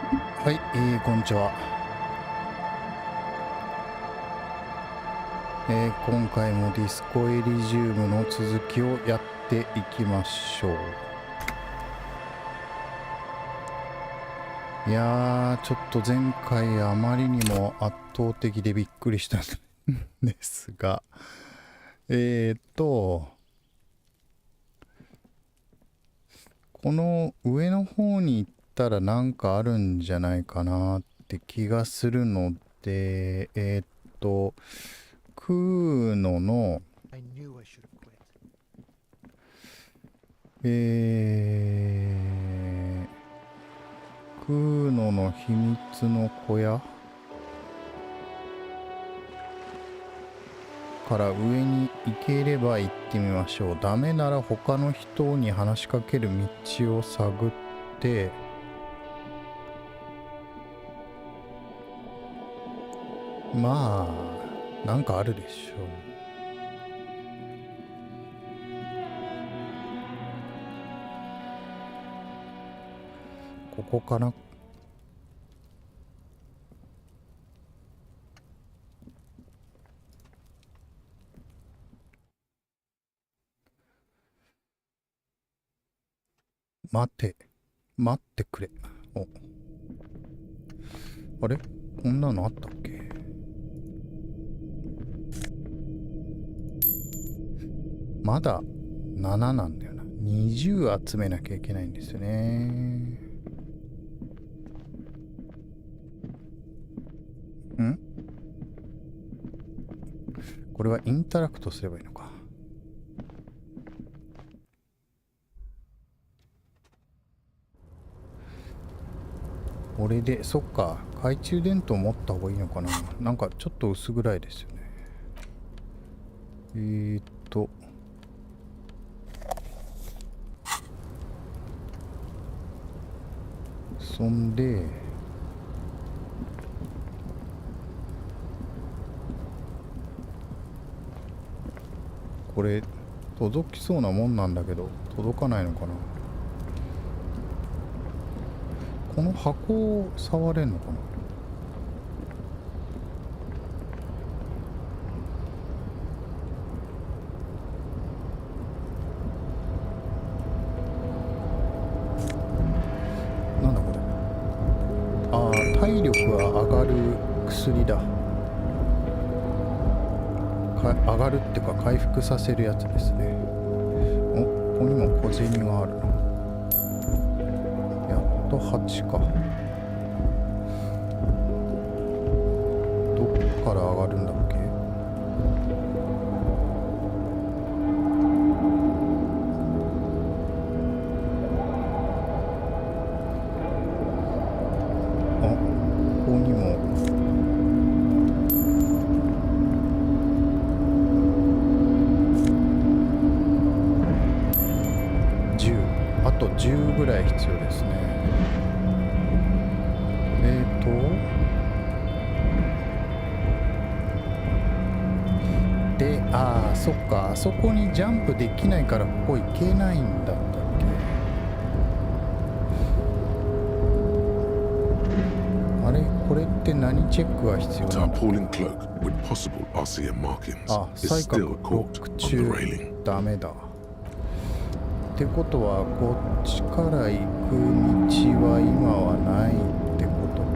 はい、こんにちは。今回もディスコエリジウムの続きをやっていきましょう。いやー、ちょっと前回あまりにも圧倒的でびっくりしたんですが、この上の方に行ったらなんかあるんじゃないかなって気がするので、クーノの、クーノの秘密の小屋から上に行ければ行ってみましょう。ダメなら他の人に話しかける道を探って、まあなんかあるでしょう。ここかな。待ってくれ。あれ、こんなのあったっけ。まだ7なんだよな。20集めなきゃいけないんですよね。これはインタラクトすればいいのか。これで、そっか、懐中電灯持った方がいいのかな。なんかちょっと薄暗いですよね。そんで、これ、届きそうなもんなんだけど、届かないのかな。この箱を触れんのかな。なんだこれ。ああ、体力が上がる薬だ。上がるってか回復させるやつですね。お、ここにも小銭があるな。やっと8か。どっから上がるんだっけ。あ、ここにもあと10ぐらい必要ですね。で、ああ、そっか、あそこにジャンプできないからここ行けないんだったっけ。あれ、これって何チェックが必要なんだっけ。あ、再確ロック中、ダメだ。ってことはこっちから行く道は今はないってことか。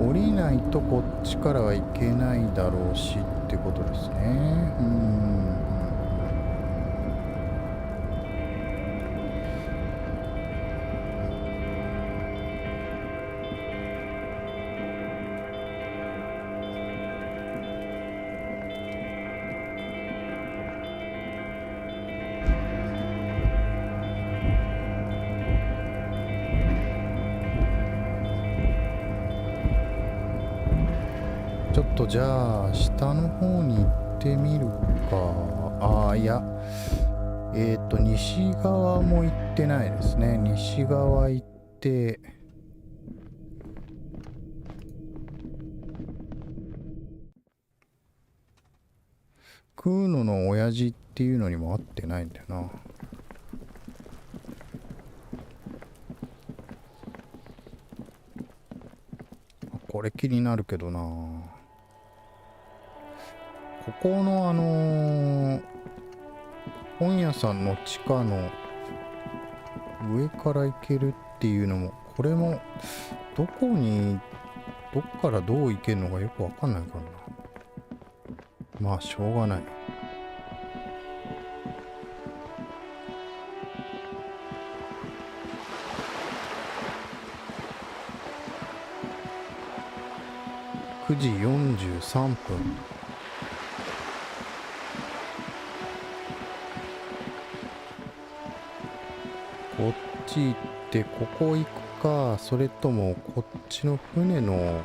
降りないとこっちからは行けないだろうしってことですね。ちょっとじゃあ下の方に行ってみるか。ああ、いや、西側も行ってないですね。西側行って、クーノの親父っていうのにも合ってないんだよな。これ気になるけどな。ここの本屋さんの地下の上から行けるっていうのも、これもどっからどう行けるのかよくわかんないからな。まあしょうがない。9時43分。こっち行ってここ行くか、それともこっちの船の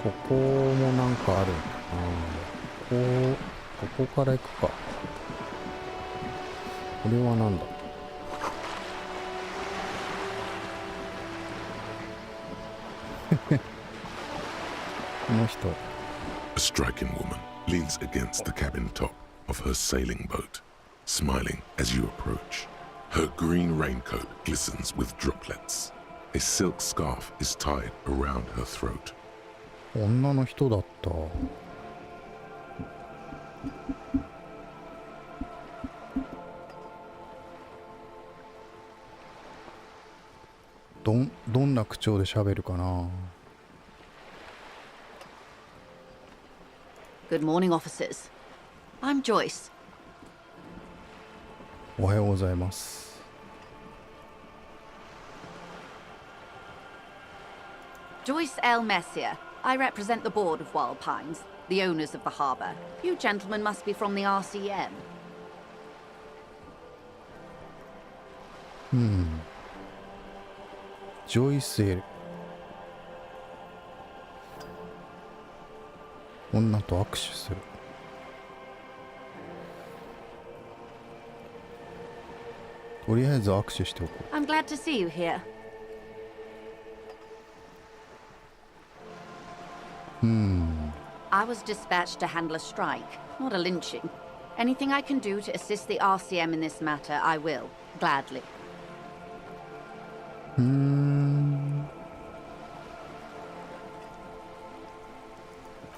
ここもなんかある。ここから行くか。これはなんだ。この人。A striking woman leans against the cabin top of her sailing boat, smiling as you approach. Her green raincoat glistens with droplets. A silk scarf is tied around her throat. 女の人だった。どんな口調で喋るかな。Good morning, officers. I'm Joyce. おはようございます。Joyce L. Messier. I represent the board of Wild Pines, the owners of the harbour. You gentlemen must be from the RCM. ジョイスエル。女と握手する。とりあえず握手しておこう。 I'm glad to see you here. I was dispatched to handle a strike, not a lynching. Anything I can do to assist the RCM in this matter, I will, gladly.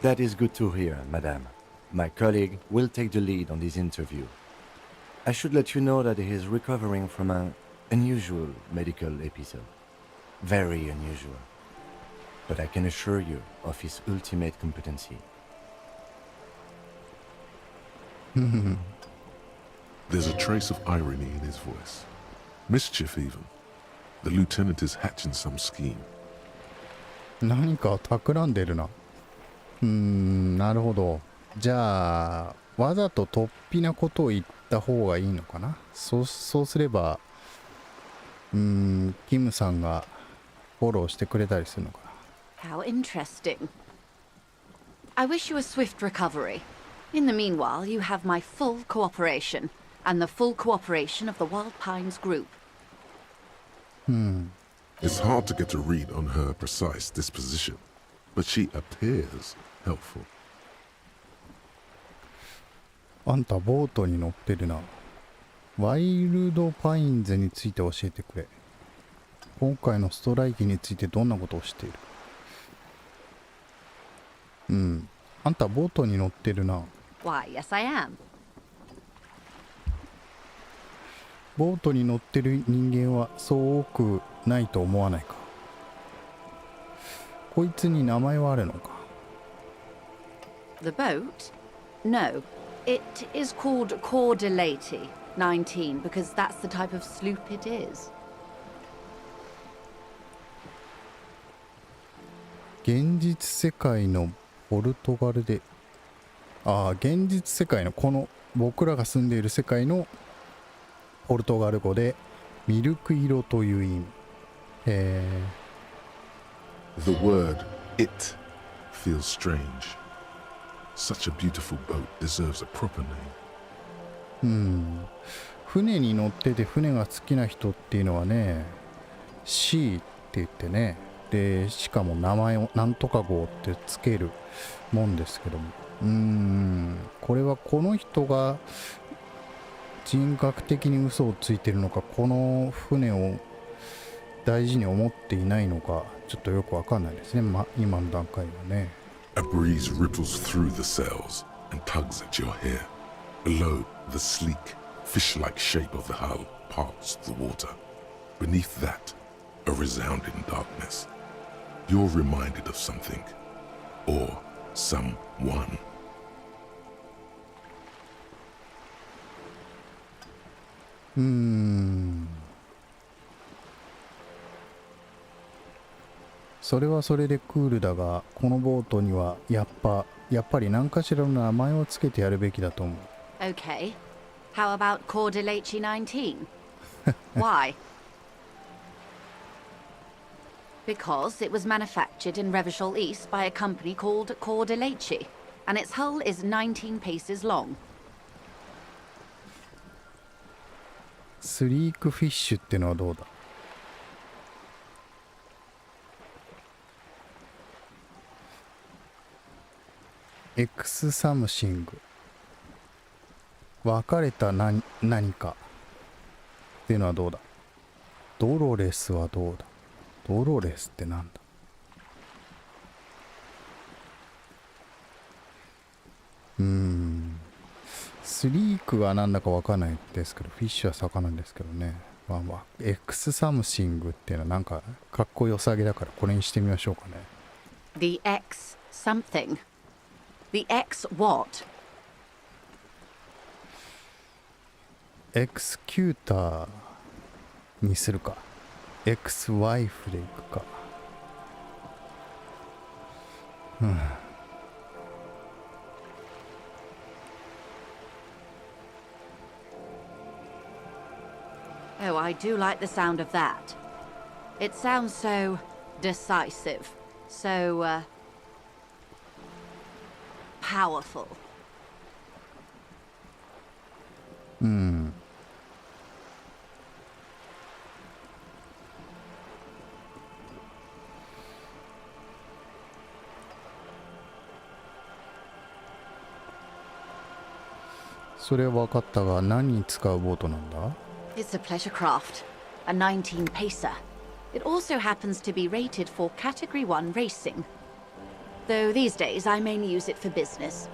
That is good to hear, madame. My colleague will take the lead on this interview. I should let you know that he is recovering from an unusual medical episode. Very unusual. But I can assure you of his ultimate competency. There's a trace of irony in his voice. Mischief even. The lieutenant is hatching some scheme. 何か企んでるな。なるほど。じゃあわざと突飛なことを言った方がいいのかな。そうすればキムさんがフォローしてくれたりするのかな。 How interesting. I wish you a swift recovery. In the meanwhile, you have my full cooperation, and the full cooperation of the Wild Pines group. It's hard to get a read on her precise disposition, but she appears helpful. あんたボートに乗ってるな。ワイルドパインズについて教えてくれ。今回のストライキについてどんなことをしている？あんたボートに乗ってるな。Why, yes, I am. ボートに乗ってる人間はそう多くないと思わないか。こいつに名前はあるのか。 The boat? No. It is called Cordelati 19 because that's the type of sloop it is. 現実世界のポルトガルで、現実世界のこの僕らが住んでいる世界のポルトガル語でミルク色という意味。The word it feels strange. Such a beautiful boat deserves a proper name. 船に乗ってて船が好きな人っていうのはね、シーって言ってね、でしかも名前をなんとか号ってつけるもんですけども、これはこの人が人格的に嘘をついてるのか、この船を大事に思っていないのか、ちょっとよくわかんないですね、今の段階はね。A breeze ripples through the sails and tugs at your hair. Below, the sleek, fish-like shape of the hull parts the water. Beneath that, a resounding darkness. You're reminded of something, or someone. それはそれでクールだが、このボートにはやっぱり何かしらの名前をつけてやるべきだと思う。Okay. How about Cordelechi 19? Why? Because it was manufactured in Revachol East by a company called Cordelechi, and its hull is 19 paces long. スリークフィッシュってのはどうだ？エクスサムシング、別れた何かっていうのはどうだ？ドロレスはどうだ？ドロレスってなんだ？スリークはなんだかわかんないですけど、フィッシュは魚ですけどね。エクスサムシングっていうのはなんかかっこよさげだからこれにしてみましょうかね。The X something. The X what? エクスキューターにするか。エクスワイフでいくか。Oh, I do like the sound of that. It sounds so decisive, so powerful. それは分かったが、何に使うボートなんだ？ It's a pleasure craft, a 19 pacer. It also happens to be rated for Category 1 racing. Though these days I mainly use it for business.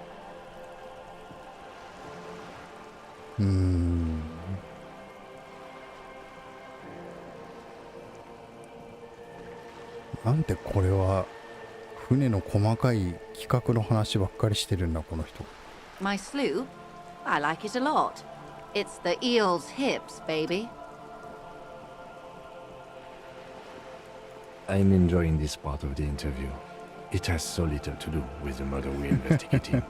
なんでこれは船の細かい企画の話ばっかりしてるんだこの人。 My sloop? I like it a lot. It's the eel's hips, baby. I'm enjoying this part of the interview. It has so little to do with the murder we're investigating.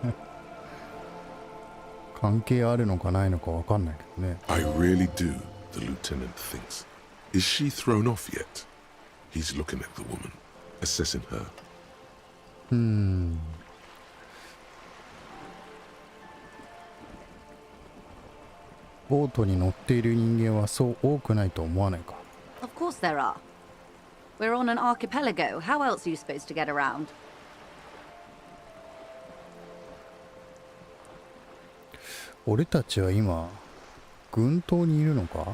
関係あるのかないのかわかんないけどね。 I really do, the lieutenant thinks. Is she thrown off yet? He's looking at the woman, assessing her. ボートに乗っている人間はそう多くないと思わないか。 Of course there are. We're on an archipelago. How else are you supposed to get around? 俺たちは今軍島にいるのか？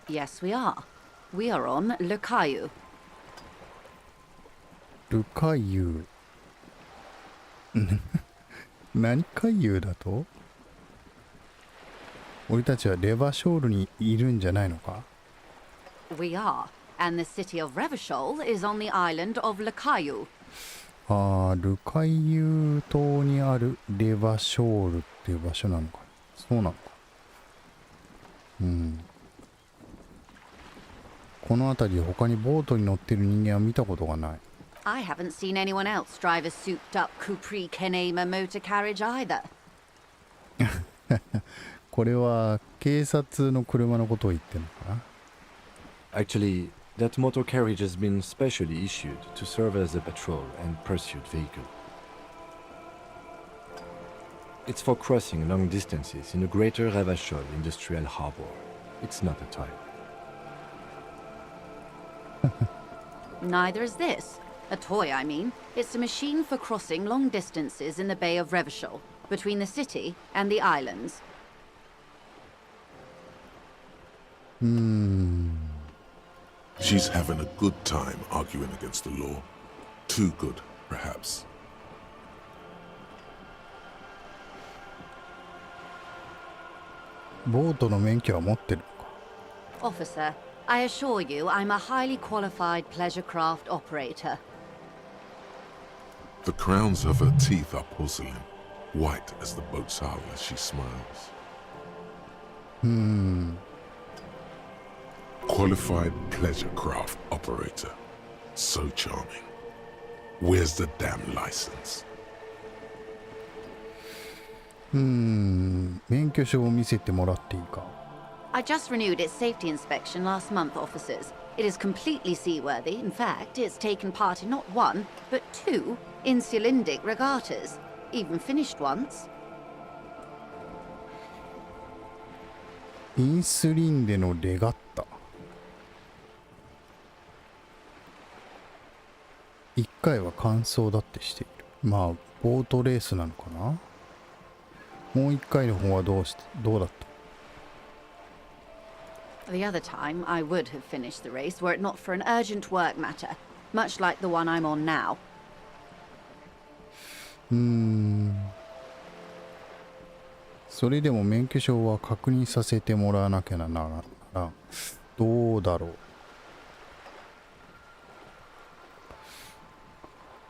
Yes, we are. We are on Lucayu. ルカユー何海遊だと？俺たちはレバショールにいるんじゃないのか？ We are. And the city of Revachol is on the island of Lucayu. ルカイユー島にあるレバショールっていう場所なのか。そうなのか。この辺りで他にボートに乗ってる人間は見たことがない。 I haven't seen anyone else drive a souped-up Capri Kenema motor carriage either. これは警察の車のことを言ってるのかな。 Actually, that motor carriage has been specially issued to serve as a patrol and pursuit vehicle. It's for crossing long distances in the greater Revachol industrial harbor. It's not a type. Neither is this. A toy, I mean. It's a machine for crossing long distances in the Bay of Revachol, between the city and the islands. She's having a good time arguing against the law. Too good, perhaps. ボートの免許は持ってるのか。 Officer, I assure you I'm a highly qualified pleasure craft operator. The crowns of her teeth are porcelain, white as the boat's hull as she smiles. Qualified pleasure craft operator. So charming. Where's the damn license? 免許証を見せてもらっていいか。 I just renewed its safety inspection last month, officers. It is completely seaworthy. In fact, it's taken part in not one, but two insulindic regattas. Even finished once. インスリンでのレガッタ。1回は完走だってしている。まあボートレースなのかな。もう1回の方はどうだった。 The other time, I would have finished the race were it not for an urgent work matter, much like the one I'm on now. それでも免許証は確認させてもらわなきゃならどうだろう。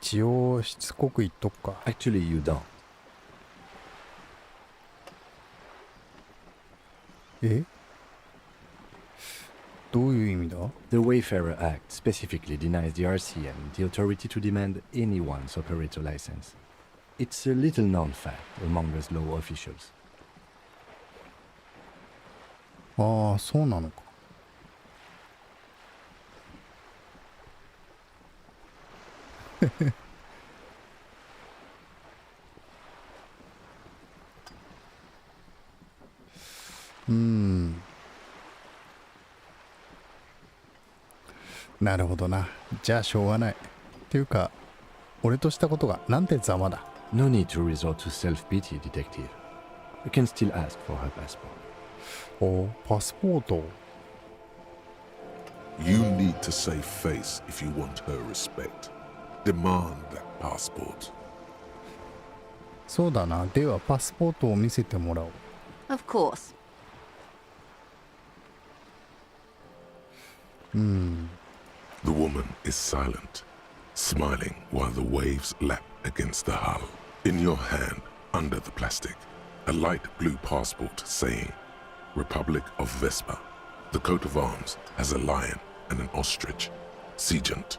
一応しつこく言っとくか。 Actually, you don't. え？どういう意味だ？ The Wayfarer Act specifically denies the RCM the authority to demand anyone's operator license. It's a little known fact among us law officials. ああ、そうなのか。なるほどな。じゃあしょうがない。っていうか、俺としたことがなんてざまだ。 No need to resort to self-pity, detective. You can still ask for her passport. お、パスポート。 You need to save face if you want her respect. Demand that passport. そうだな。ではパスポートを見せてもらおう。 Of course. The woman is silent, smiling while the waves lap against the hull. In your hand, under the plastic, a light blue passport saying, Republic of Vespa. The coat of arms has a lion and an ostrich. Seagent.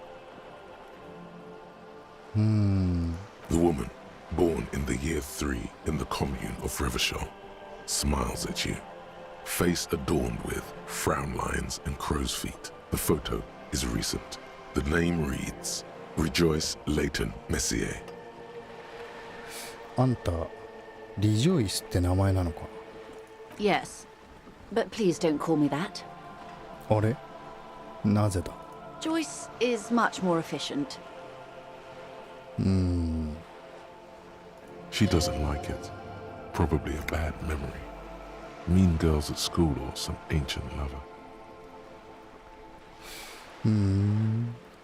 The woman, born in the year 3 in the commune of Revachol, smiles at you. Face adorned with frown lines and crow's feet. The photo is recent. The name reads, Rejoice Leighton Messier. あんた、リジョイスって名前なのか。 Yes. But please don't call me that. あれ？なぜだ？ Joyce is much more efficient. She doesn't like it. Probably a bad memory. Mean girls at school or some ancient lover.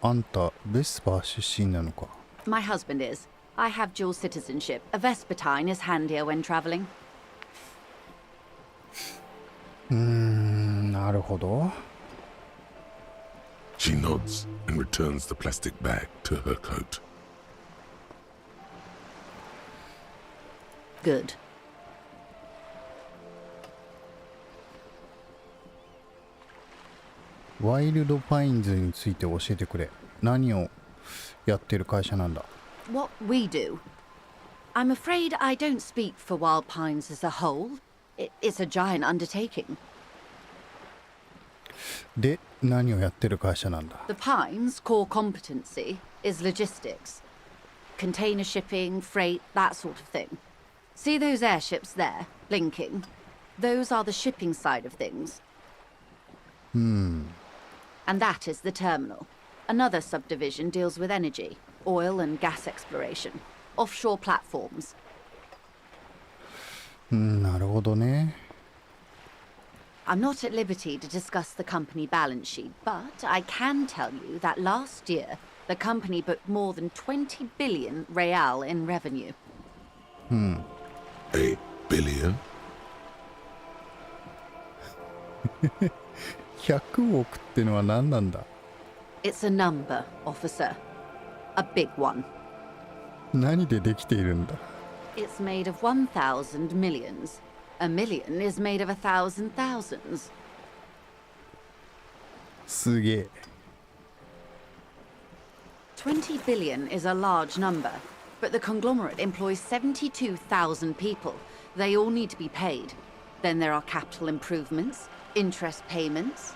あんた、ベスパー出身なのか。 My husband is. I have dual citizenship. A Vespertine is handier when traveling. なるほど。 She nods and returns the plastic bag to her coat. Good. ワイルドパインズについて教えてくれ。何をやってる会社なんだ。 What we do? I'm afraid I don't speak for Wild Pines as a whole. It's a giant undertaking. で、何をやってる会社なんだ。 The Pines' core competency is logistics. Container shipping, freight, that sort of thing. See those airships there, blinking? Those are the shipping side of things. And that is the terminal. Another subdivision deals with energy, oil and gas exploration, offshore platforms. なるほどね。I'm not at liberty to discuss the company balance sheet, but I can tell you that last year, the company booked more than 20 billion real in revenue. A billion? 100億ってのは何なんだ？ It's a number, officer. A big one. 何でできているんだ？ It's made of 1,000 millions. A million is made of 1,000 thousands. すげえ。 20 billion is a large number, but the conglomerate employs 72,000 people. They all need to be paid. Then there are capital improvements, interest payments.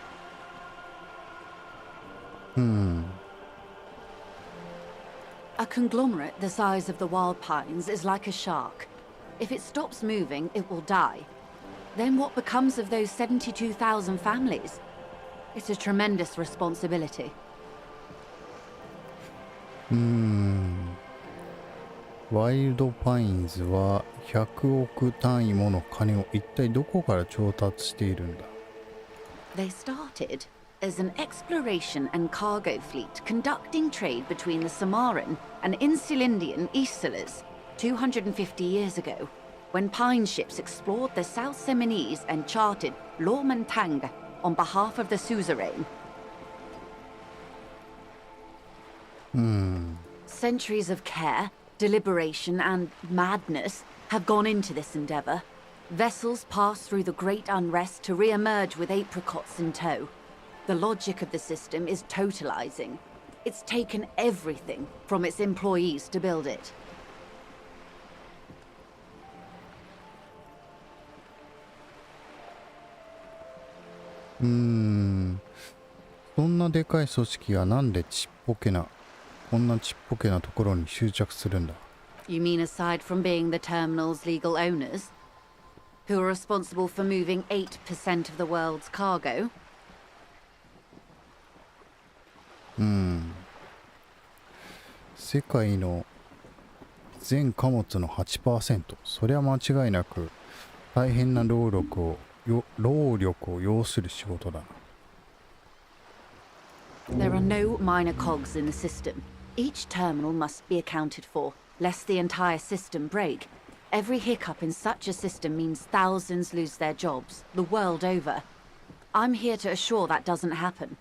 A conglomerate the size of the Wild Pines is like a shark. If it stops moving, it will die. Then what becomes of those 72,000 families? It's a tremendous responsibility. ワイルドパインズは100億単位もの金を一体どこから調達しているんだ？ They started as an exploration and cargo fleet conducting trade between the Samarran and Insulindian Isolas 250 years ago, when pine ships explored the South Seminese and charted Lomantang on behalf of the suzerain. Centuries of care, deliberation, and madness have gone into this endeavor. Vessels pass through the great unrest to re-emerge with apricots in tow. The logic of the system is totalizing. It's taken everything from its employees to build it. そんなでかい組織がなんでこんなちっぽけなところに執着するんだ？ You mean aside from being the terminal's legal owners, who are responsible for moving 8% of the world's cargo? 世界の全貨物の 8%。そりゃ間違いなく大変な労力を要する仕事だな。There are no minor cogs in the system. Each terminal must be accounted for, lest the entire system break. Every hiccup in such a system means thousands lose their jobs, the world over. I'm here to assure that doesn't happen.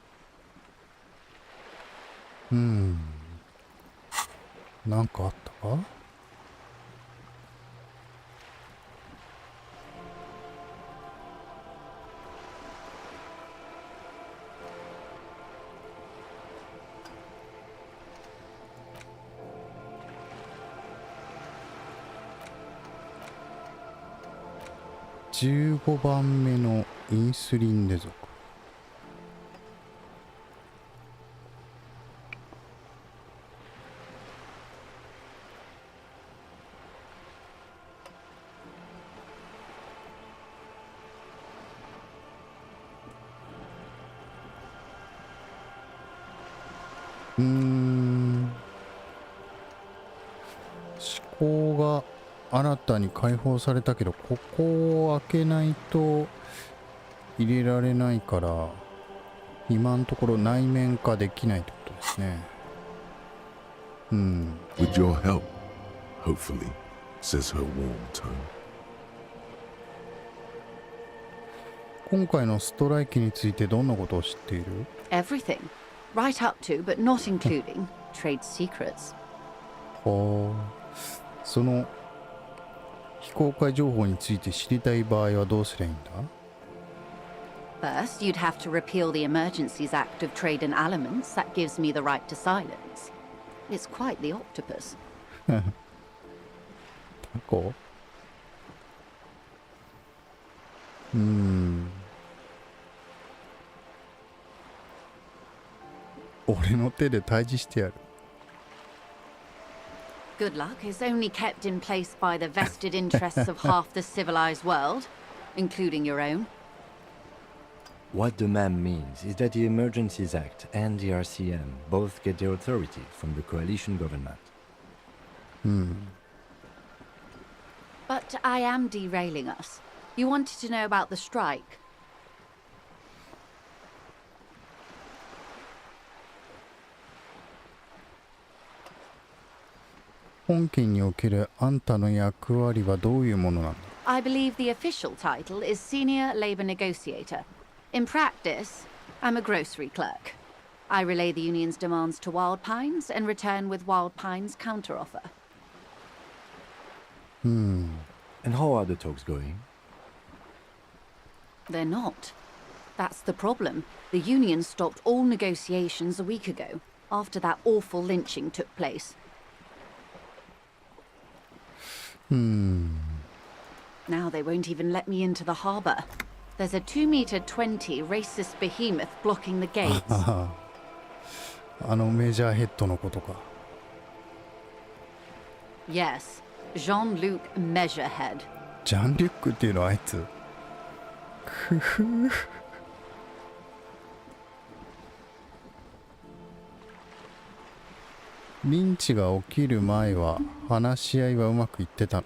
なんかあったか？15番目のインスリンレ族。思考が新たに解放されたけど、ここを開けないと入れられないから、今のところ内面化できないってことですね。With your help, hopefully, says her warm tone. 今回のストライキについてどんなことを知っている？ Everything. Right up to, but not including, trade secrets. その非公開情報について知りたい場合はどうすりゃいいんだ？ First, you'd have to repeal the Emergencies Act of Trade in Elements that gives me the right to silence. It's quite the octopus. タコ？俺の手で退治してやる。Good luck is only kept in place by the vested interests of half the civilized world, including your own. What the ma'am means is that the Emergencies Act and the RCM both get their authority from the coalition government. But I am derailing us. You wanted to know about the strike. 本件におけるあんたの役割はどういうものなんだ？ I believe the official title is Senior Labour Negotiator. In practice, I'm a grocery clerk. I relay the union's demands to Wild Pines and return with Wild Pines' counteroffer. And how are the talks going? They're not. That's the problem. The union stopped all negotiations a week ago, after that awful lynching took place. Now they won't even let me into the harbour. There's a 2-meter-20 racist behemoth blocking the gates. あのメジャーヘッドのことか。Yes, Jean-Luc Measurehead. ジャン・リュックっていうのはあいつ。くふぅ。リンチが起きる前は話し合いはうまくいってたの？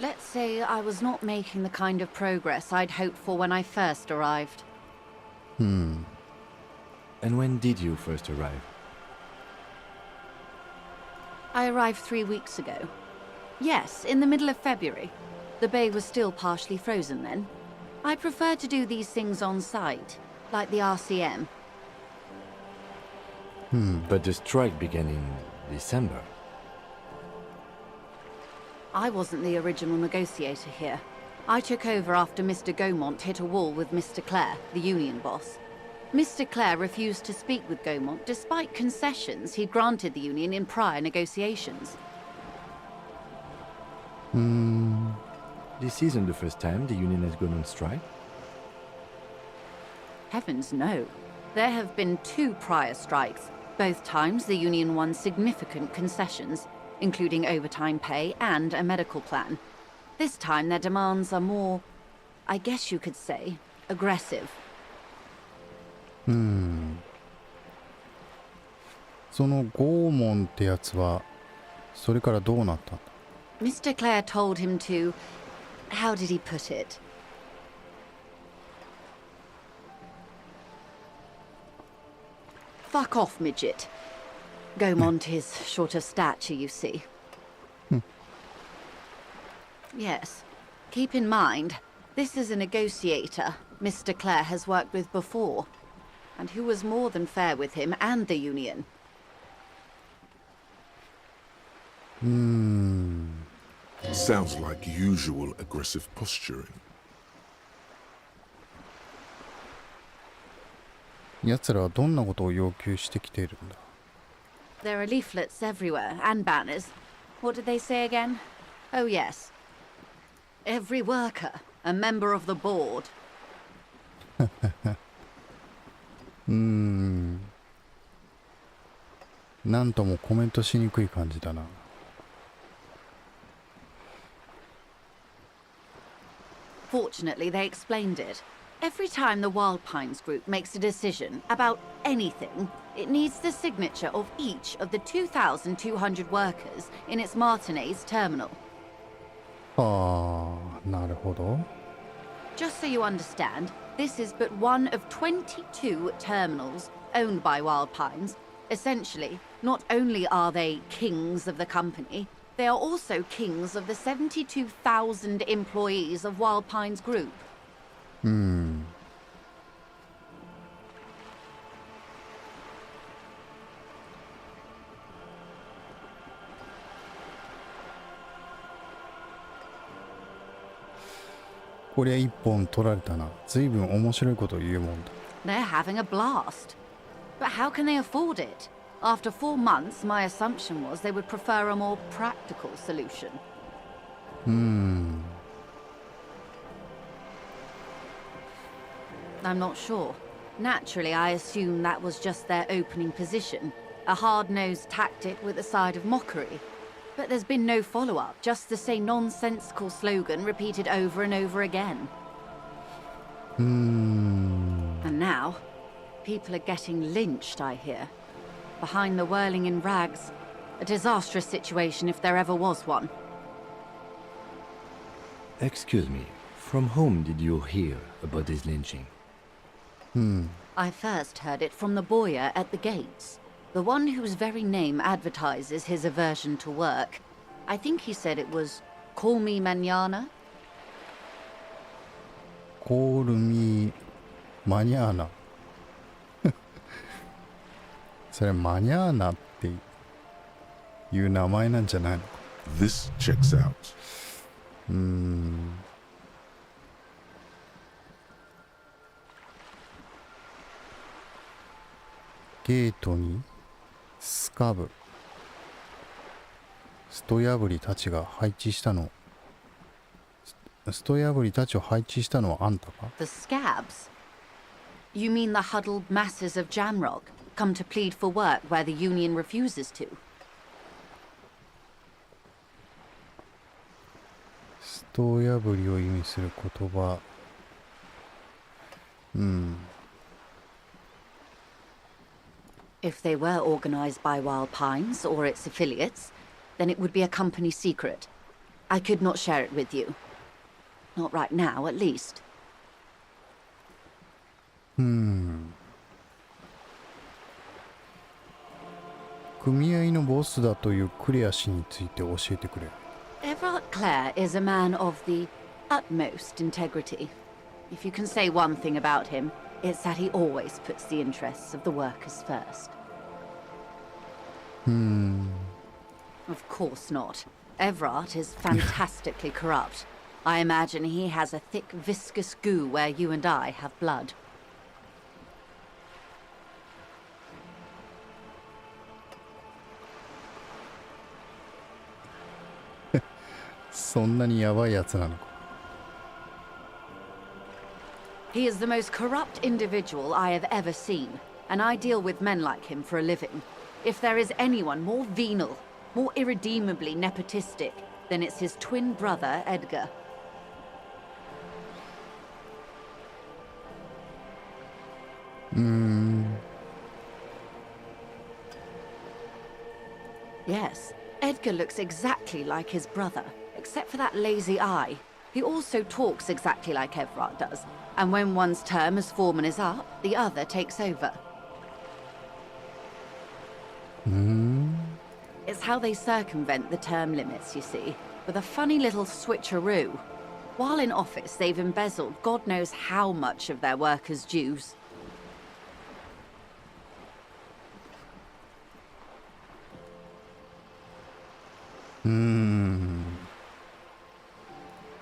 Let's say I was not making the kind of progress I'd hoped for when I first arrived. And when did you first arrive? I arrived 3 weeks ago. Yes, in the middle of February. The bay was still partially frozen then. I prefer to do these things on site, like the RCM. But the strike began in December. I wasn't the original negotiator here. I took over after Mr. Gaumont hit a wall with Mr. Clare, the union boss. Mr. Clare refused to speak with Gaumont despite concessions he'd granted the union in prior negotiations. This isn't the first time the union has gone on strike. Heavens no. There have been 2 prior strikes. Both times the union won significant concessions, including overtime pay and a medical plan. This time their demands are more, I guess you could say, aggressive. そのゴーモンってやつはそれからどうなったんだ？ Mr. Clare told him to... how did he put it? Fuck off, midget. Gaumont is short of stature, you see. Yes. Keep in mind, this is a negotiator Mr. Clare has worked with before, and who was more than fair with him and the union. Sounds like usual aggressive posturing. 奴らはどんなことを要求してきているんだ？ There are leaflets everywhere, and banners. What did they say again? Oh, yes. Every worker, a member of the board. なんともコメントしにくい感じだな。Fortunately, they explained it. Every time the Wild Pines group makes a decision about anything, it needs the signature of each of the 2,200 workers in its Martinez terminal. ああ、なるほど。 Just so you understand, this is but one of 22 terminals owned by Wild Pines. Essentially, not only are they kings of the company, they are also kings of the 72,000 employees of Wild Pines Group. こりゃ一本取られたな。ずいぶん面白いことを言うもんだ。 They're having a blast. But how can they afford it? After 4 months, my assumption was they would prefer a more practical solution. I'm not sure. Naturally, I assume that was just their opening position, a hard-nosed tactic with a side of mockery. But there's been no follow-up, just the same nonsensical slogan repeated over and over again. And now. People are getting lynched, I hear. Behind the whirling in rags. A disastrous situation if there ever was one. Excuse me, from whom did you hear about this lynching? I first heard it from the bowyer at the gates. The one whose very name advertises his aversion to work. I think he said it was, "Call me mañana." Call me mañana それマニャーナっていう名前なんじゃないのか。 This checks out. ゲートにスカブスト破りたちが配置したのスト破りたちを配置したのはあんたか？ The scabs? You mean the huddled masses of Jamrock, come to plead for work where the union refuses to? スト破りを意味する言葉。If they were organized by Wild Pines or its affiliates, then it would be a company secret. I could not share it with you. Not right now, at least. 組合のボスだというクレア氏について教えてくれ。 Everard Clare is a man of the utmost integrity. If you can say one thing about him, it's that he always puts the interests of the workers first. Of course not. Everard is fantastically corrupt. I imagine he has a thick, viscous goo where you and I have blood.「そんなにやばいやつなのか。 He is the most corrupt individual I have ever seen, and I deal with men like him for a living. If there is anyone more venal, more irredeemably nepotistic, then it's his twin brother, Edgar. Yes, Edgar looks exactly like his brother, except for that lazy eye. He also talks exactly like Everard does, and when one's term as foreman is up, the other takes over. It's how they circumvent the term limits, you see, with a funny little switcheroo. While in office, they've embezzled God knows how much of their workers' dues.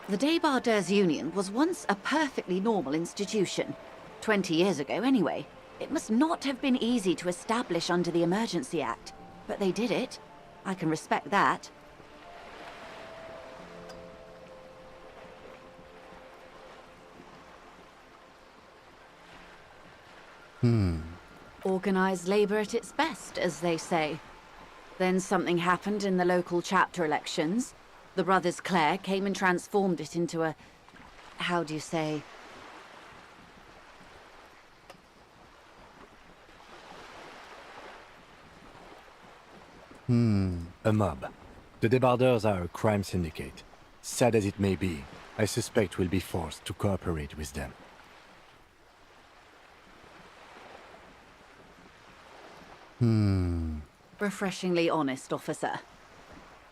The Débardeurs Union was once a perfectly normal institution. 20 years ago, anyway. It must not have been easy to establish under the Emergency Act. But they did it. I can respect that. Organized labor at its best, as they say. Then something happened in the local chapter elections. The brothers Clare came and transformed it into a... how do you say... A mob. The Débardeurs are a crime syndicate. Sad as it may be, I suspect we'll be forced to cooperate with them. Refreshingly honest, officer.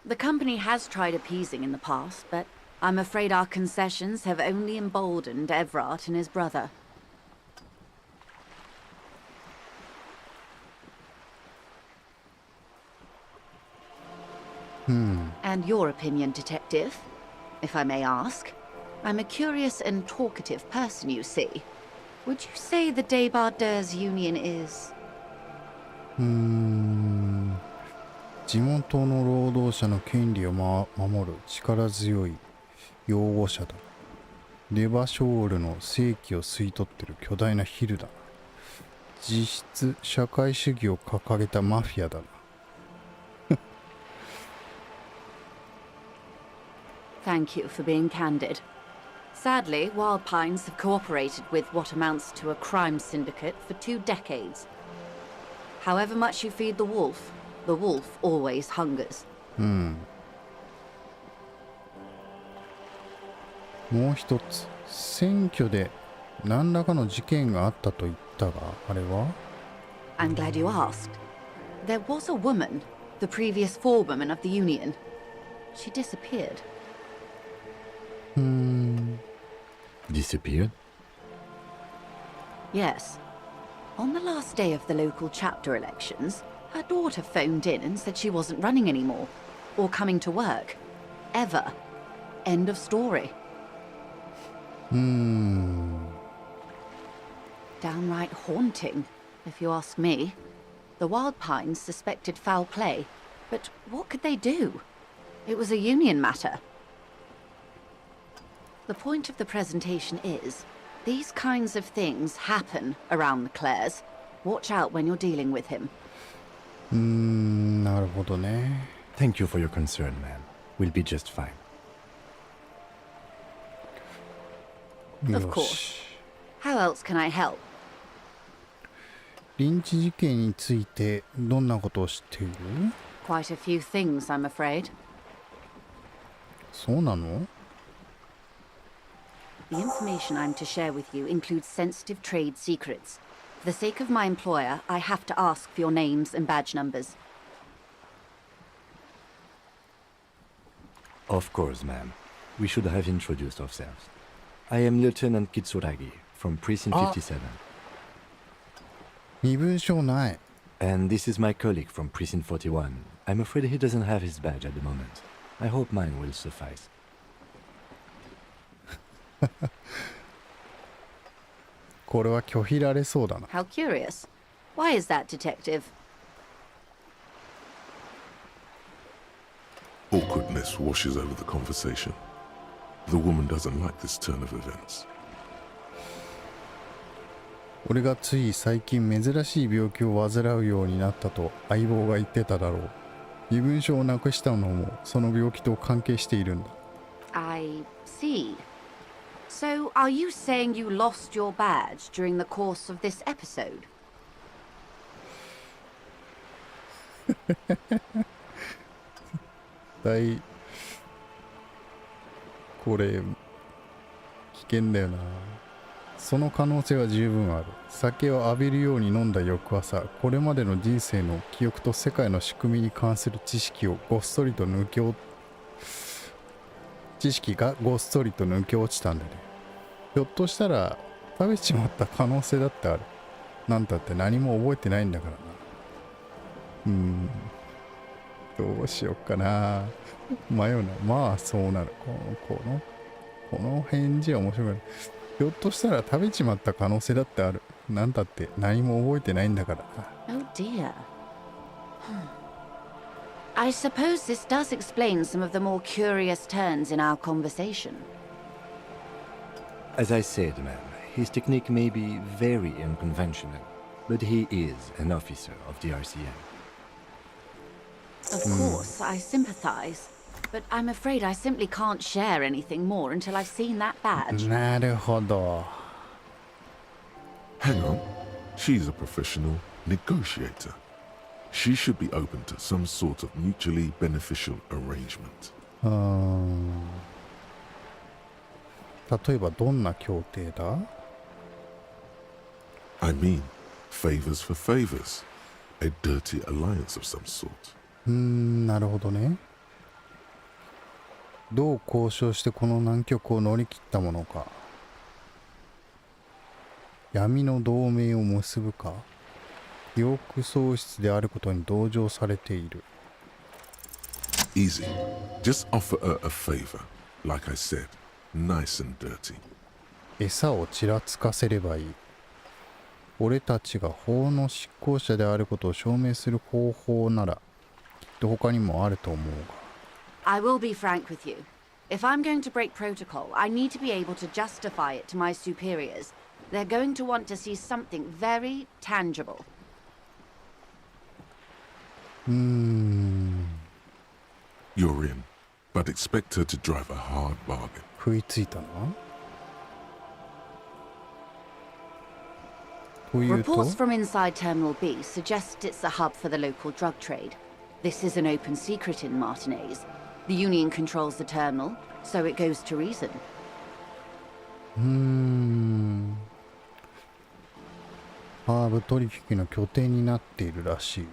The company has tried appeasing in the past, but I'm afraid our concessions have only emboldened Everard and his brother. And your opinion, detective, if I may ask? I'm a curious and talkative person, you see. Would you say the Débardeurs Union is... 地元の労働者の権利を、守る力強い擁護者だ。レバショールの正規を吸い取ってる巨大なヒルだな。実質社会主義を掲げたマフィアだな。Thank you for being candid. Sadly, Wild Pines have cooperated with what amounts to a crime syndicate for 2 decades. However much you feed the wolf always hungers. もう一つ、選挙で何らかの事件があったと言ったが、あれは？ I'm glad you asked. There was a woman, the previous forewoman of the union. She disappeared. Disappeared? Yes. On the last day of the local chapter elections, her daughter phoned in and said she wasn't running anymore, or coming to work. Ever. End of story. Downright haunting, if you ask me. The Wild Pines suspected foul play, but what could they do? It was a union matter. The point of the presentation is, these kinds of things happen around the Clares. Watch out when you're dealing with him. なるほどね。Thank you for your concern, ma'am. We'll be just fine. Of course. How else can I help? リンチ事件についてどんなことを知っている？ Quite a few things, I'm afraid. そうなの？ The information I'm to share with you includes sensitive trade secrets. For the sake of my employer, I have to ask for your names and badge numbers. Of course, ma'am. We should have introduced ourselves. I am Lieutenant Kitsuragi from Precinct 57. 身分証ない。 And this is my colleague from Precinct 41. I'm afraid he doesn't have his badge at the moment. I hope mine will suffice. これは拒否られそうだな。 How curious. Why is that, Detective? Awkwardness washes over the conversation. The woman doesn't like this turn of events. 俺がつい最近珍しい病気を患うようになったと相棒が言ってただろう。身分証をなくしたのもその病気と関係しているんだ。I see. So, are you saying you lost your badge during the course of this episode? これ危険だよな。その可能性は十分ある。酒を浴びるように飲んだ翌朝、これまでの人生の記憶と世界の仕組みに関する知識がごっそりと抜け落ちたんだね。ひょっとしたら食べちまった可能性だってある。なんたって何も覚えてないんだからな。どうしよっかな。迷うな。まあそうなる。この返事は面白い。ひょっとしたら食べちまった可能性だってある。なんたって何も覚えてないんだからな。Oh dear. I suppose this does explain some of the more curious turns in our conversation. As I said, ma'am, his technique may be very unconventional, but he is an officer of the RCM. Of course, I sympathize. But I'm afraid I simply can't share anything more until I've seen that badge. なるほど。 Hang on. She's a professional negotiator. She should be open to some sort of mutually beneficial arrangement. 例えばどんな協定だ？ I mean, favors for favors. A dirty alliance of some sort. なるほどね。どう交渉してこの難局を乗り切ったものか。闇の同盟を結ぶか。記憶喪失であることに同情されている。Easy. Just offer her a favor. Like I said, nice and dirty. 餌をちらつかせればいい。俺たちが法の執行者であることを証明する方法なら、きっと他にもあると思うが。I will be frank with you. If I'm going to break protocol, I need to be able to justify it to my superiors. They're going to want to see something very tangible. You're in, but expect her to drive a hard bargain. 食いついたな。というと Reports from inside Terminal B suggest it's a hub for the local drug trade. This is an open secret in Martinez. The Union controls the terminal, so it goes to reason. ハーブ取引の拠点になっているらしい。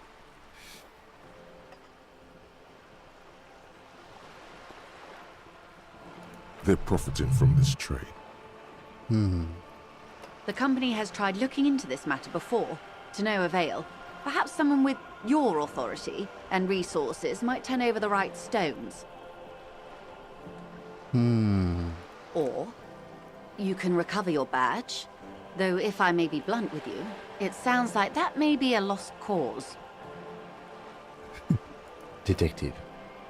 They're profiting from this trade. The company has tried looking into this matter before, to no avail. Perhaps someone with your authority and resources might turn over the right stones. Or you can recover your badge. Though if I may be blunt with you, it sounds like that may be a lost cause. Detective,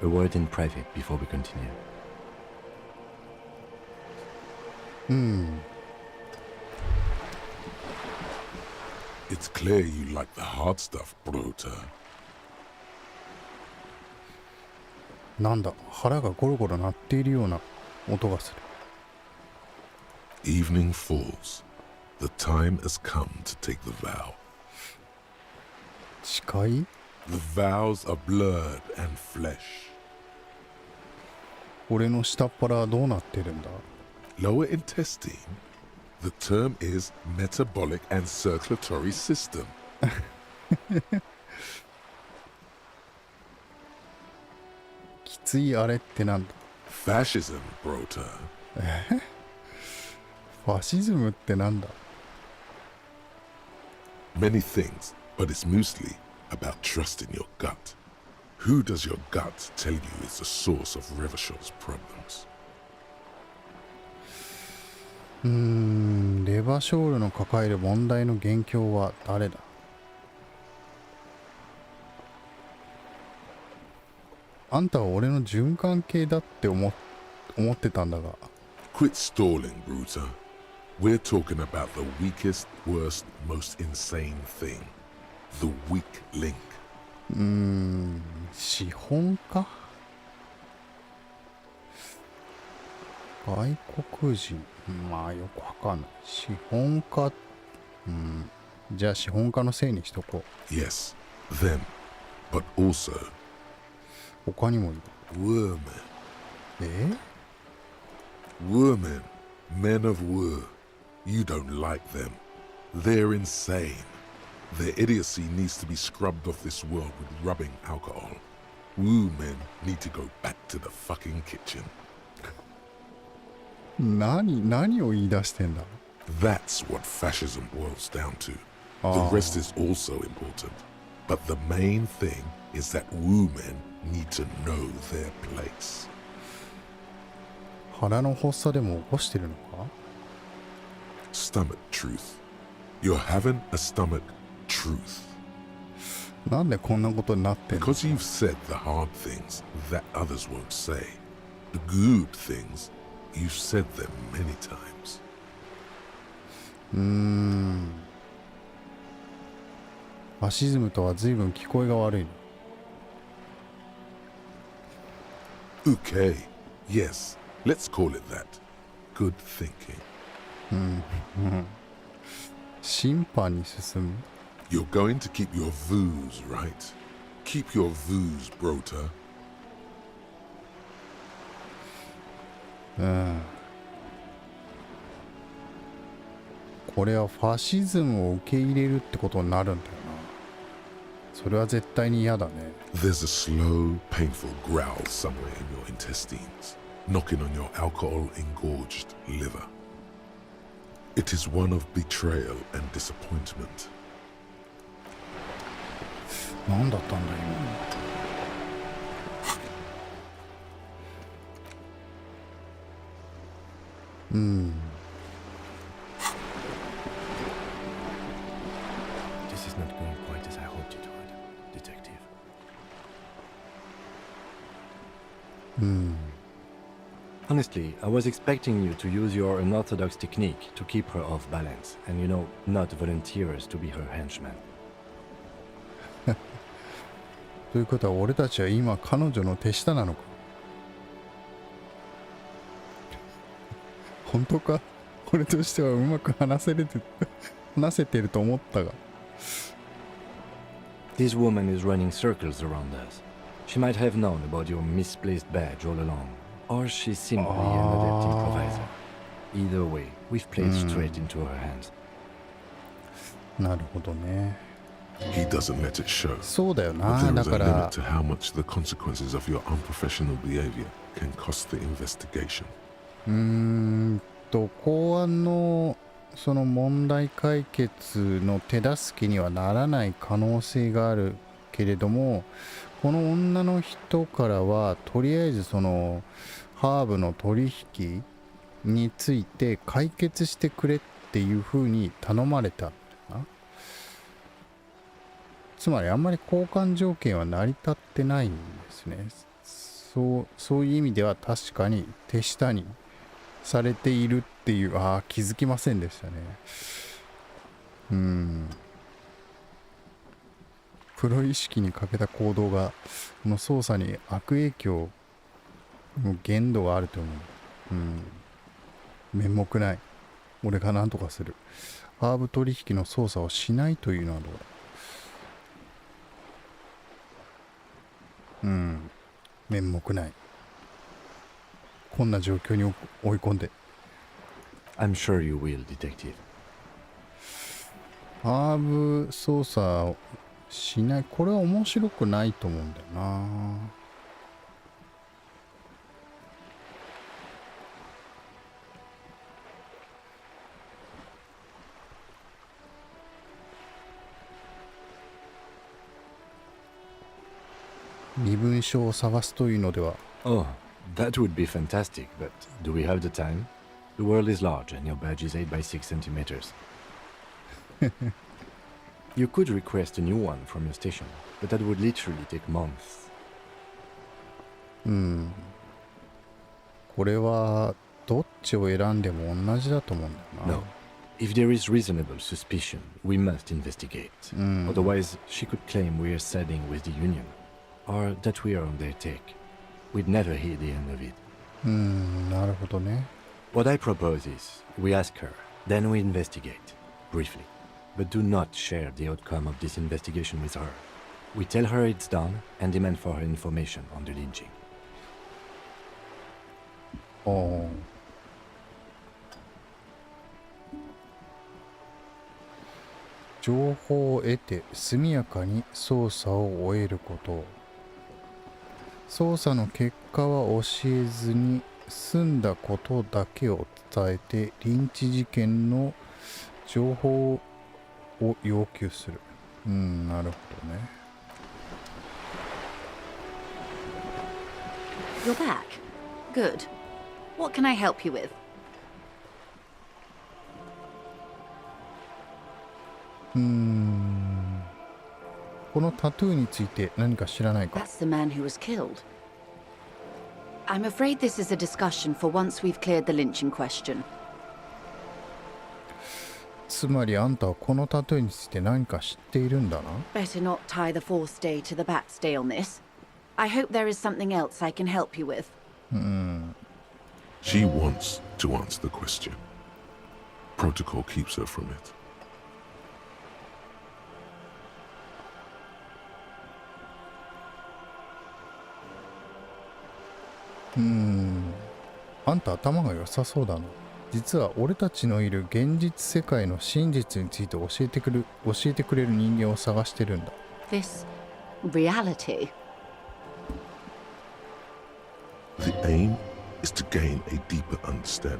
a word in private before we continue. It's clear you like the hard stuff, Brota. なんだ、腹がゴロゴロ鳴っているような音がする。Evening falls. The time has come to take the vow. 近い？ The vows are blood and flesh. 俺の下っ腹はどうなってるんだ？ Lower intestine? The term is metabolic and circulatory system. きついあれってなんだ？ Fascism, Brota. ファシズムってなんだ？ Many things, but it's mostly about trusting your gut. Who does your gut tell you is the source of Revachel's problems? レバショールの抱える問題の元凶は誰だ？あんたは俺の循環系だって思ってたんだが。 Quit stalling, Bruta. We're talking about the weakest, worst, most insane thing. The weak link. 資本家？外国人？まあよくわかんない。資本家？じゃあ資本家のせいにしとこう。 Yes, them. But also 他にもいる。 Wormen. え？ Wormen. Men of Wur. You don't like them. They're insane. Their idiocy needs to be scrubbed off this world with rubbing alcohol. Woo men need to go back to the fucking kitchen. 何を言い出してんだ？ That's what fascism boils down to. Oh. The rest is also important. But the main thing is that Woo men need to know their place. 腹の発作でも起こしてるのか？ Stomach truth. You're having a stomach truth. なんでこんなことになってんの？ Because you've said the hard things that others won't say. The good things, you've said them many times. ファシズムとは随分聞こえが悪い。 Okay, yes, let's call it that. Good thinking. 審判に進む？ You're going to keep your views, right? Keep your views, Brota. これはファシズムを受け入れるってことになるんだよな。それは絶対に嫌だね。 There's a slow, painful growl somewhere in your intestines, knocking on your alcohol-engorged liver. It is one of betrayal and disappointment. 何だったんだ今。This is not going quite as I hoped it would, Detective. Honestly, I was expecting you to use your unorthodox technique to keep her off balance, and not volunteer us to be her henchmen. ということは俺たちは今彼女の手下なのか？本当か？俺としてはうまく話せれて話せてると思ったが。 This woman is running circles around us. She might have known about your misplaced badge all along, or she's simply an adept improviser. Either way, we've played straight into her hands. なるほどね。 He doesn't let it show. そうだよ But な。 there だ is か a limit ら to how much the consequences of your unprofessional behavior can cost the investigation. 公安のその問題解決の手助けにはならない可能性があるけれども、この女の人からはとりあえずそのハーブの取引について解決してくれっていうふうに頼まれたんだな。つまりあんまり交換条件は成り立ってないんですね。そういう意味では確かに手下にされているっていう、気づきませんでしたね。プロ意識に欠けた行動がこの捜査に悪影響の限度があると思う。面目ない。俺が何とかする。ハーブ取引の捜査をしないというのはどうだ。面目ない。こんな状況に追い込んで。 I'm sure you will, detective. ハーブ操作をしない。これは面白くないと思うんだよな。身分証を探すというのでは。 Oh, that would be fantastic, but do we have the time? The world is large and your badge is 8 by 6 centimeters. You could request a new one from your station, but that would literally take months. これはどっちを選んでも同じだと思うんだよな。 No. If there is reasonable suspicion, we must investigate. Otherwise, she could claim we are siding with the Union, or that we are on their take. We'd never hear the end of it. なるほどね。 What I propose is, we ask her, then we investigate, briefly. But do not share the outcome of this investigation with her. We tell her it's done and demand for her information on the lynching. 情報を得て速やかに捜査を終えること。捜査の結果は教えずに済んだことだけを伝えてリンチ事件の情報を要求する。なるほどね。 You're back. Good. What can I help you with? このタトゥーについて何か知らないか。 That's the man who was killed. I'm afraid this is a discussion for once we've cleared the lynching question. つまりあんたはこのタトゥーについて何か知っているんだな。 Better not tie the fourth day to the bat's day on this. I hope there is something else I can help you with. She wants to answer the question. Protocol keeps her from it. あんた頭が良さそうだな。実は俺たちのいる現実世界の真実について教えてくれる人間を探してるんだ。 This reality. The aim is to gain a deeper understanding.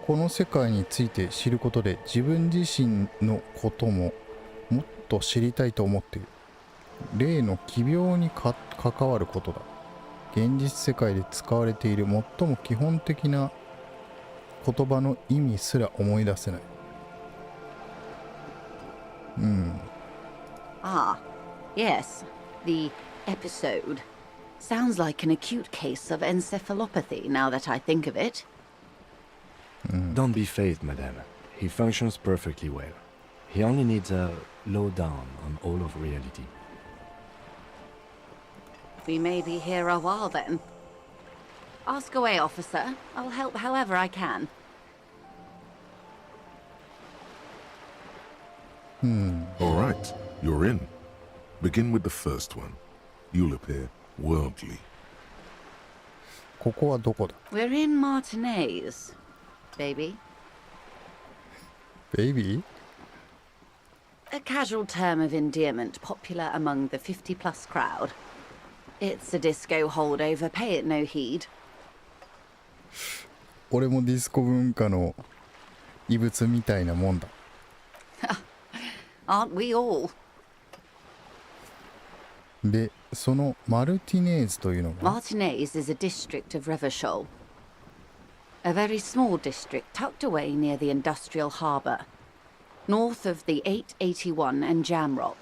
この世界について知ることで自分自身のことももっと知りたいと思っている。例の奇病に関わることだ。現実世界で使われている最も基本的な言葉の意味すら思い出せない。Ah, yes. The episode. Sounds like an acute case of encephalopathy now that I think of it. Don't be phased, madame. He functions perfectly well. He only needs a lowdown on all of reality. We may be here a while then. Ask away, officer. I'll help however I can. All right, you're in. Begin with the first one. You'll appear worldly. ここはどこだ？ We're in Martinez, baby. ベイビー？ A casual term of endearment popular among the 50-plus crowd. It's a disco holdover, pay it no heed. 俺もディスコ文化の異物みたいなもんだ。Aren't we all? で、そのマルティネーズというのが Martinez is a district of Revachol. A very small district tucked away near the industrial harbour, north of the 881 and Jamrock.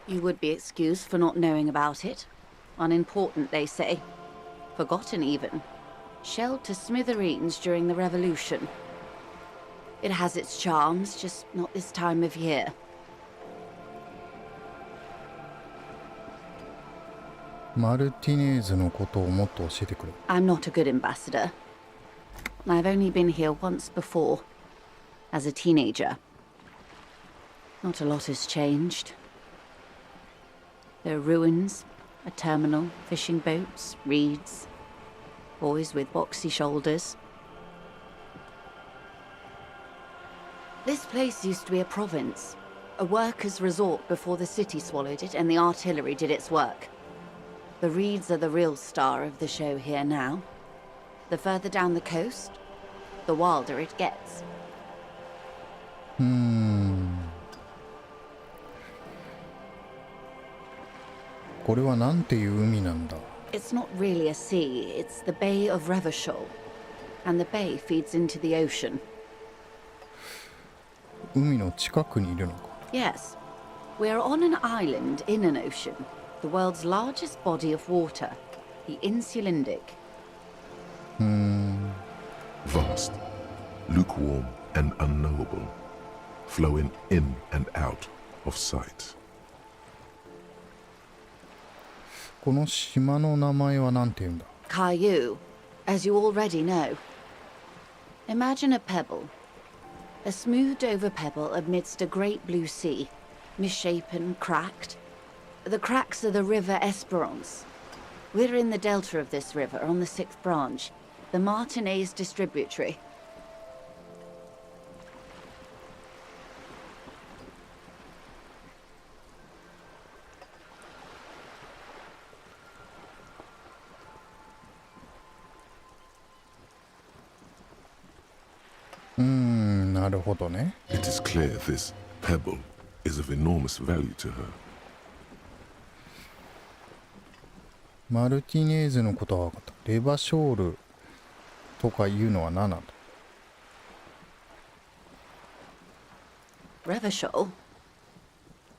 You would be excused for not knowing about it. Unimportant, they say. Forgotten, even. Shelled to smithereens during the Revolution. It has its charms, just not this time of year. マルティネーズのことをもっと教えてくれ。 I'm not a good ambassador. I've only been here once before, as a teenager. Not a lot has changed. There are ruins, a terminal, fishing boats, reeds, boys with boxy shoulders. This place used to be a province, a workers' resort before the city swallowed it and the artillery did its work. The reeds are the real star of the show here now. The further down the coast, the wilder it gets. これはなんていう海なんだ？ It's not really a sea, it's the Bay of Revachol. And the bay feeds into the ocean. 海の近くにいるのか？ Yes, we're on an island in an ocean, the world's largest body of water, the Insulindic. Vast, lukewarm, and unknowable, flowing in and out of sight. この島の名前はなんて言うんだ？ Caillou, as you already know. Imagine a pebble. A smoothed over pebble amidst a great blue sea, misshapen, cracked. The cracks are the river Esperance. We're in the delta of this river on the 6th branch, the Martinez distributary. Hmm, なるほどね。 It is clear this pebble is of enormous value to her. マルティネーズのことは分かった。レバショールとかいうのは何なんだ？ Revachol?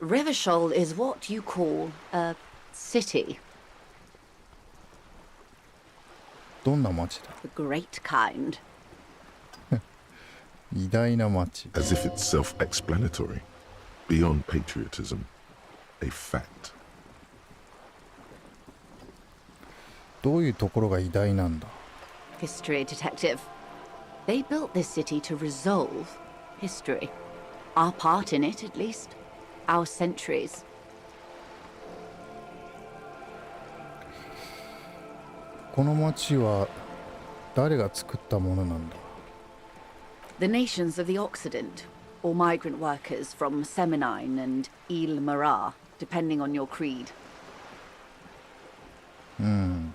Revachol is what you call a city. どんな町だ？ The great kind. 偉大な町。 As if it's self-explanatory, beyond patriotism, a fact. どういうところが偉大なんだ？ History detective. They built this city to resolve history. Our part in it, at least. Our centuries. この町は誰が作ったものなんだ？ The nations of the Occident, or migrant workers from Seminine and Ile Marat, depending on your creed. In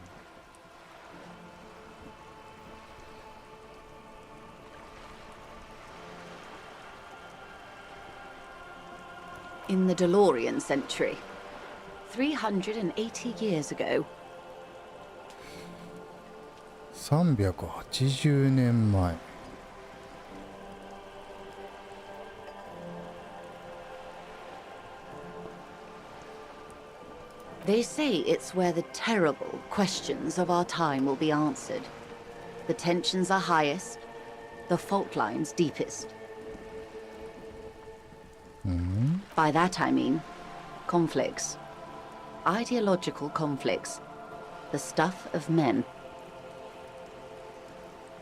the DeLorean century, 380 years ago, 380年前。 they say it's where the terrible questions of our time will be answered. The tensions are highest, the fault lines deepest. By that I mean conflicts. Ideological conflicts. The stuff of men.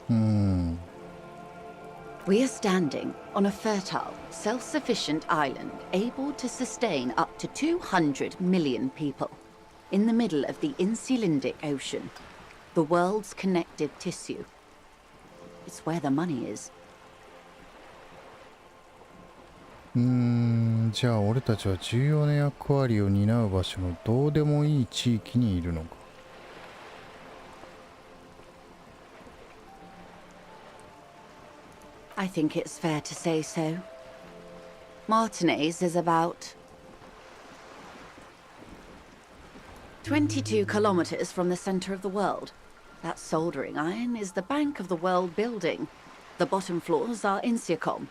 We are standing on a fertile, self-sufficient island able to sustain up to 200 million people in the middle of the Insulindic Ocean, the world's connective tissue. It's where the money is. じゃあ俺たちは重要な役割を担う場所のどうでもいい地域にいるのか。I think it's fair to say so. Martinez is about 22 kilometers from the center of the world. That soldering iron is the bank of the world building. The bottom floors are Insiacom.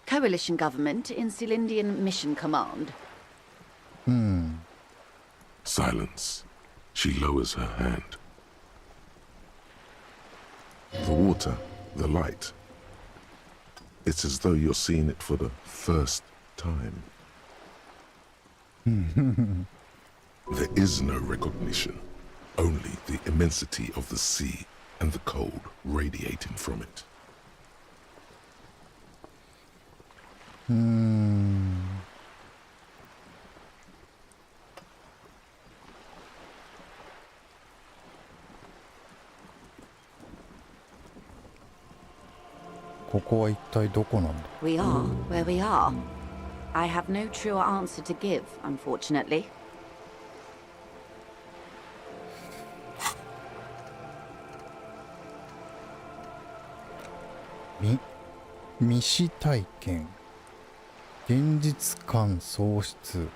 Coalition government, Insulindian Mission Command. Silence. She lowers her hand. The water, the light. It's as though you're seeing it for the first time. There is no recognition, only the immensity of the sea and the cold radiating from it. ここは一体どこなんだ。 We are where we are. I have no truer answer to give, unfortunately. 未死体験、現実感喪失。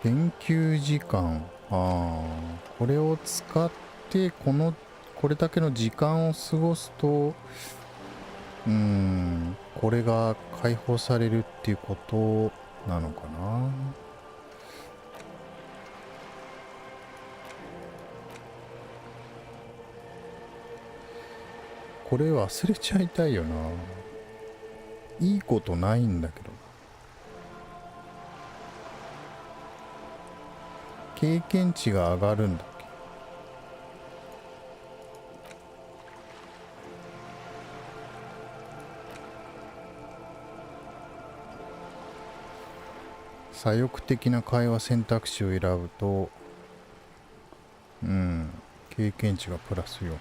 研究時間、これを使ってこれだけの時間を過ごすと、これが解放されるっていうことなのかな。これ忘れちゃいたいよな。いいことないんだけど。経験値が上がるんだっけ。左翼的な会話選択肢を選ぶと、経験値がプラス4。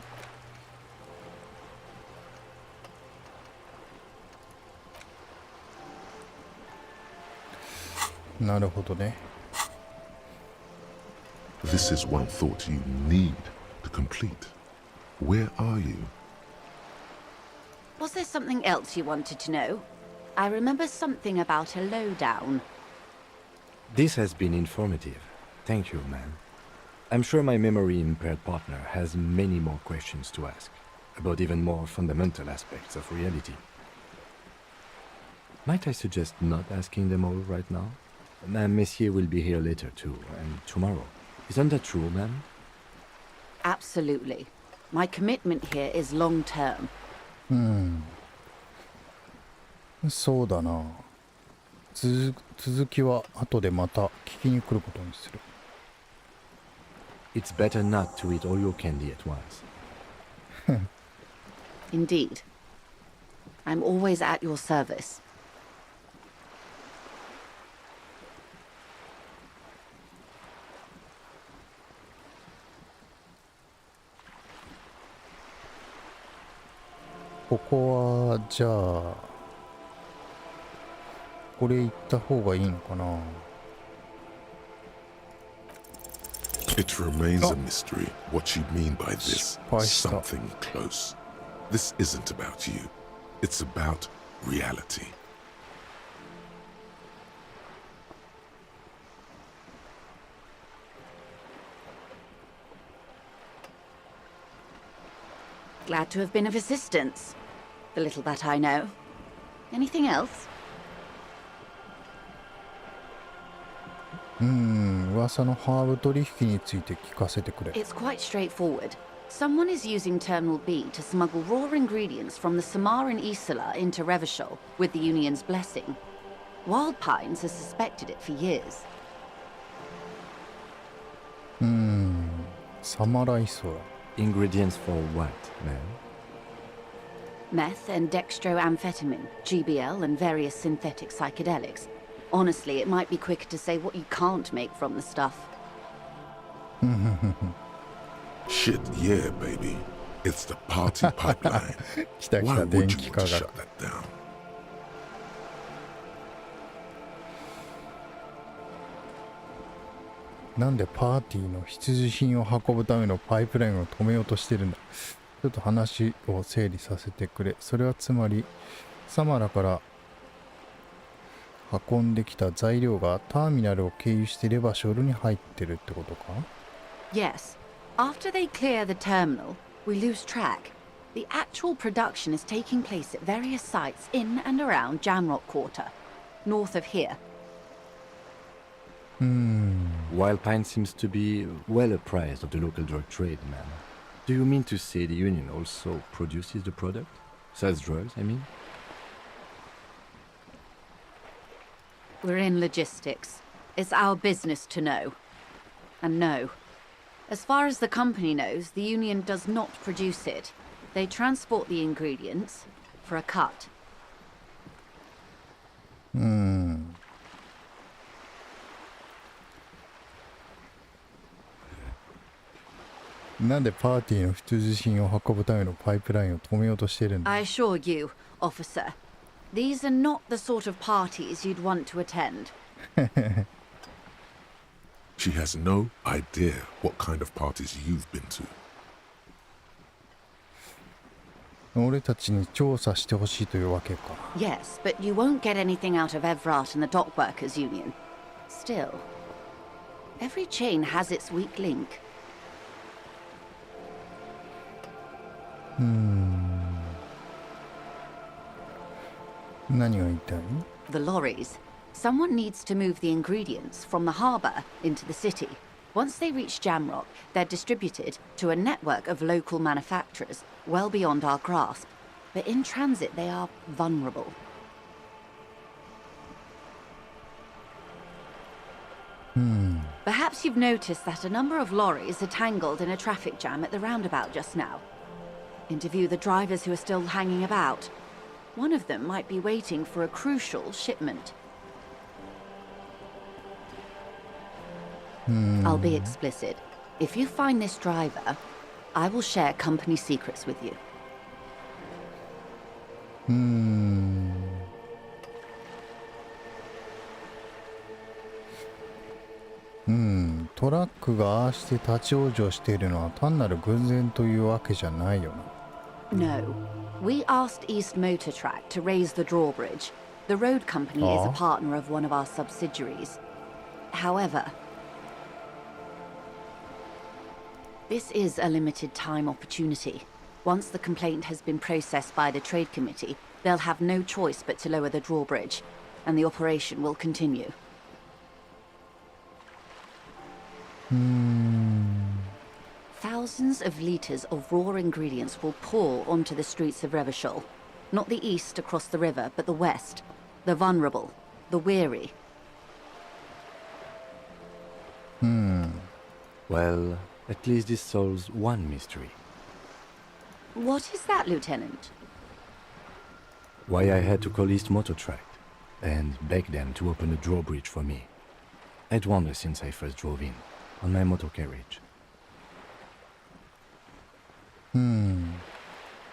なるほどね。This is one thought you need to complete. Where are you? Was there something else you wanted to know? I remember something about a lowdown. This has been informative. Thank you, ma'am. I'm sure my memory-impaired partner has many more questions to ask, about even more fundamental aspects of reality. Might I suggest not asking them all right now? Messier will be here later too, and tomorrow. Isn't that true, ma'am? Absolutely. My commitment here is long-term. そうだな。続きは後でまた聞きに来ることにする。It's better not to eat all your candy at once. Indeed. I'm always at your service. ここはじゃあこれ行った方がいいのかな。 It remains a mystery what you mean by this something close. This isn't about you. It's about reality. Glad to have been of assistance. The little that I know. Anything else? 噂のハーブ取引について聞かせてくれ。 It's quite straightforward. Someone is using Terminal B to smuggle raw ingredients from the Samaran Isla into Revachol with the Union's blessing. Wild Pines has suspected it for years. サマライソラ。 Ingredients for what, ma'am? Meth and dextroamphetamine, GBL, and various synthetic psychedelics. Honestly, it might be quicker to say what you can't make from the stuff. Shit, yeah, baby. It's the party pipeline. 来た来 Why た、 would 電 you 気 want 化 to 学。 shut that down? なんでパーティーの必需品を運ぶためのパイプラインを止めようとしてるんだ。ちょっと話を整理させてくれ。それはつまりサマラから運んできた材料がターミナルを経由してレバショルに入ってるってことか？ Yes. After they clear the terminal, we lose track. The actual production is taking place at various sites in and around Jamrock Quarter, north of here. Wild Pine seems to be well apprised of the local drug trade, ma'am. Do you mean to say the Union also produces the product? Sells drugs, I mean? We're in logistics. It's our business to know. And no. As far as the company knows, the Union does not produce it. They transport the ingredients for a cut. なんでパーティーの必需品を運ぶためのパイプラインを止めようとしてるんだ。 I assure you, officer, these are not the sort of parties you'd want to attend. She has no idea what kind of parties you've been to. 俺たちに調査してほしいというわけか。 Yes, but you won't get anything out of Evrat and the Dockworkers Union. Still, every chain has its weak link. 何が言いたい？ The lorries. Someone needs to move the ingredients from the harbour into the city. Once they reach Jamrock, they're distributed to a network of local manufacturers, well beyond our grasp. But in transit, they are vulnerable. Perhaps you've noticed that a number of lorries are tangled in a traffic jam at the roundabout just now. Interview the drivers who are still hanging about. One of them might be waiting for a crucial shipment. I'll be explicit. If you find this driver, I will share company secrets with you. トラックがああして立ち往生しているのは単なる偶然というわけじゃないよな。 No. We asked East Motor Track to raise the drawbridge. The road company is a partner of one of our subsidiaries. However, this is a limited time opportunity. Once the complaint has been processed by the Trade Committee, they'll have no choice but to lower the drawbridge, and the operation will continue. Thousands of litres of raw ingredients will pour onto the streets of Revachol. Not the east across the river, but the west. The vulnerable, the weary. Well, at least this solves one mystery. What is that, Lieutenant? Why I had to call East Motor Track and beg them to open a drawbridge for me. I'd wondered since I first drove in, on my motor carriage.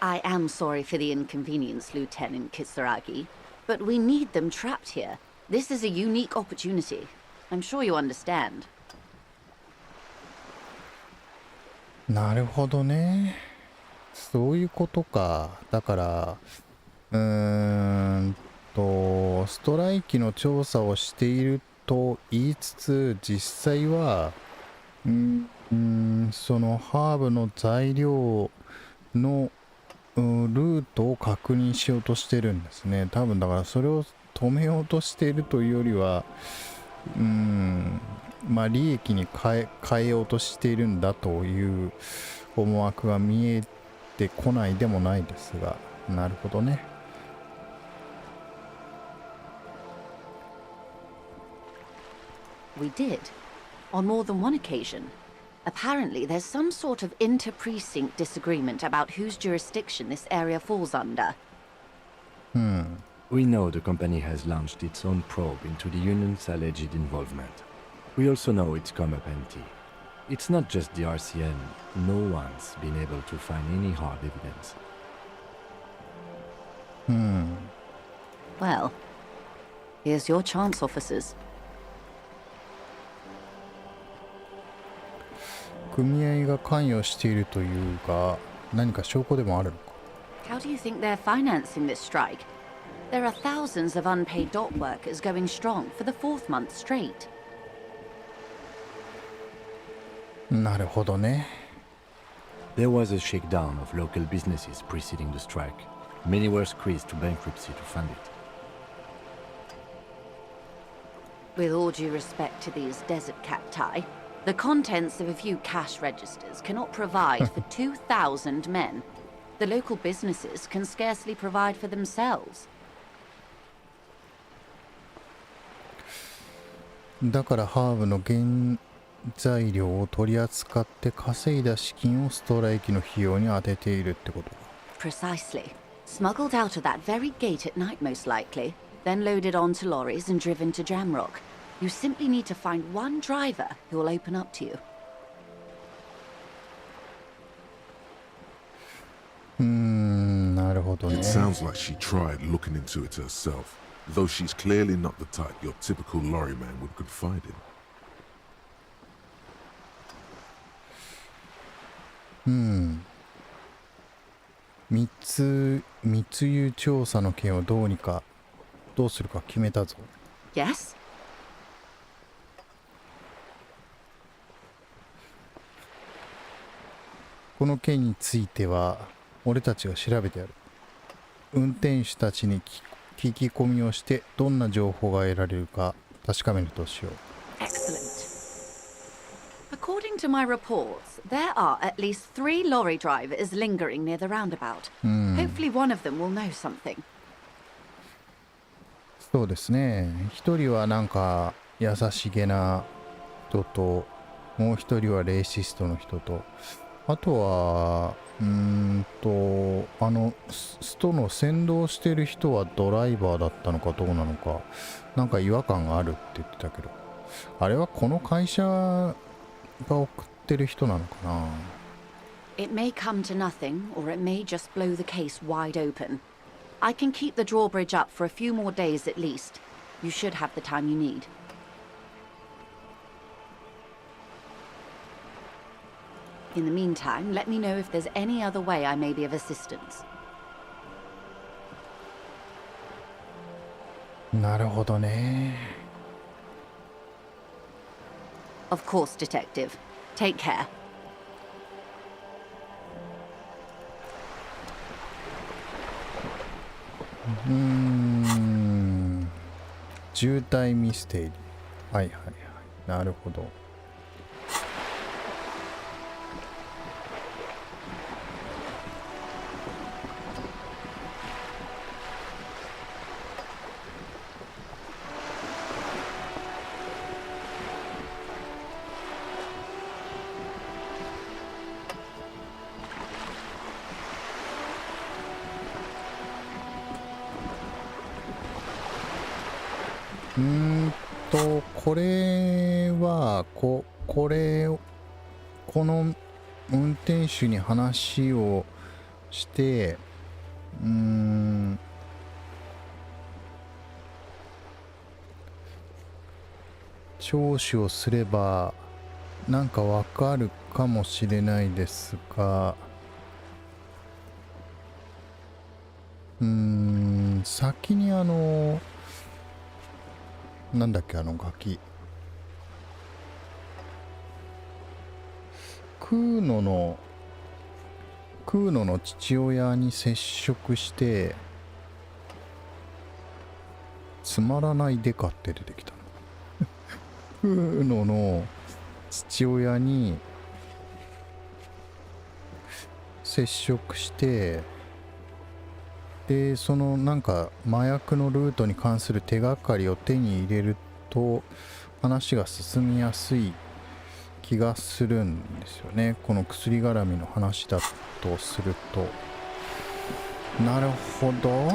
I am sorry for the inconvenience, Lieutenant Kisaragi, but we need them trapped here. This is a unique opportunity. I'm sure you understand. なるほどね。そういうことか。だからストライキの調査をしていると言いつつ、実際はそのハーブの材料のルートを確認しようとしてるんですね。多分だからそれを止めようとしているというよりは、まあ利益に変えようとしているんだという思惑が見えてこないでもないですが、なるほどね。We did, on more than one occasion. Apparently, there's some sort of inter-precinct disagreement about whose jurisdiction this area falls under. We know the company has launched its own probe into the union's alleged involvement. We also know it's come up empty. It's not just the RCN. No one's been able to find any hard evidence. Well, here's your chance, officers. 組合が関与しているというが、何か証拠でもあるのか。 How do you think they're financing this strike? There are thousands of unpaid dock workers going strong for the 4th month straight. なるほどね。There was a shakedown of local businesses preceding the strike. Many were squeezed to bankruptcy to fund it. With all due respect to these desert cacti, the contents of a few cash registers cannot provide for 2,000 men. The local businesses can scarcely provide for themselves. だからハーブの原材料を取り扱って稼いだ資金をストライキの費用に充てているってことか。 Precisely. Smuggled out of that very gate at night, most likely, then loaded onto lorries and driven to Jamrock. You simply need to find one driver who will open up to you. なるほどね。 It sounds like she tried looking into it herself, though she's clearly not the type your typical lorry man would confide in. 密輸調査の件をどうするか決めたぞ。 Yes? この件については俺たちが調べてやる。運転手たちに聞き込みをしてどんな情報が得られるか確かめるとしよう。 Excellent. According to my reports, there are at least 3 lorry drivers lingering near the roundabout. Hopefully one of them will know something. そうですね。一人はなんか優しげな人と、もう一人はレイシストの人と、あとはストの先導してる人はドライバーだったのかどうなのか、なんか違和感があるって言ってたけど、あれはこの会社が送ってる人なのかな。 It may come to nothing, or it may just blow the case wide open. I can keep the drawbridge up for a few more days at least. You should have the time you need. In the meantime, let me know if there's any other way I may be of assistance. なるほどね。 Of course, Detective. Take care. 渋滞ミステリー。はいはいはい。なるほど。これはこの運転手に話をして聴取をすればなんかわかるかもしれないですが、先になんだっけ、ガキクーノの父親に接触してつまらないデカって出てきたのーノの父親に接触して、でそのなんか麻薬のルートに関する手がかりを手に入れると話が進みやすい気がするんですよね。この薬絡みの話だとすると。なるほど。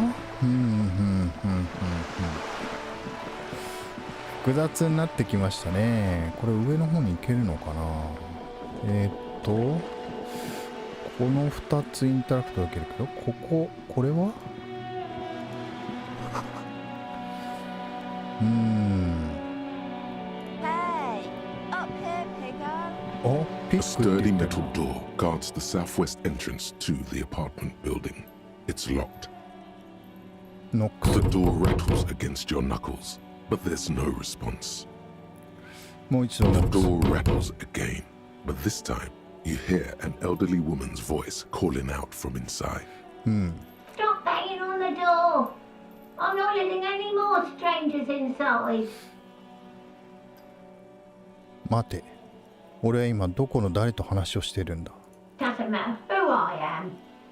複雑になってきましたね。これ上の方に行けるのかな。この2つインタラクトできるけど、これはピ A ック sturdy って言ってる metal door guards the southwest entrance to the apartment building. It's locked. ノックす The る。 door rattles against your knuckles, but there's no response. もう一度 The ノックする。 door rattles again, but this time you hear an elderly woman's voice calling out from inside. Stop banging on the door. I'm not letting any more strangers inside. 待て。俺は今どこの誰と話をしてるんだ。 Doesn't matter who I am.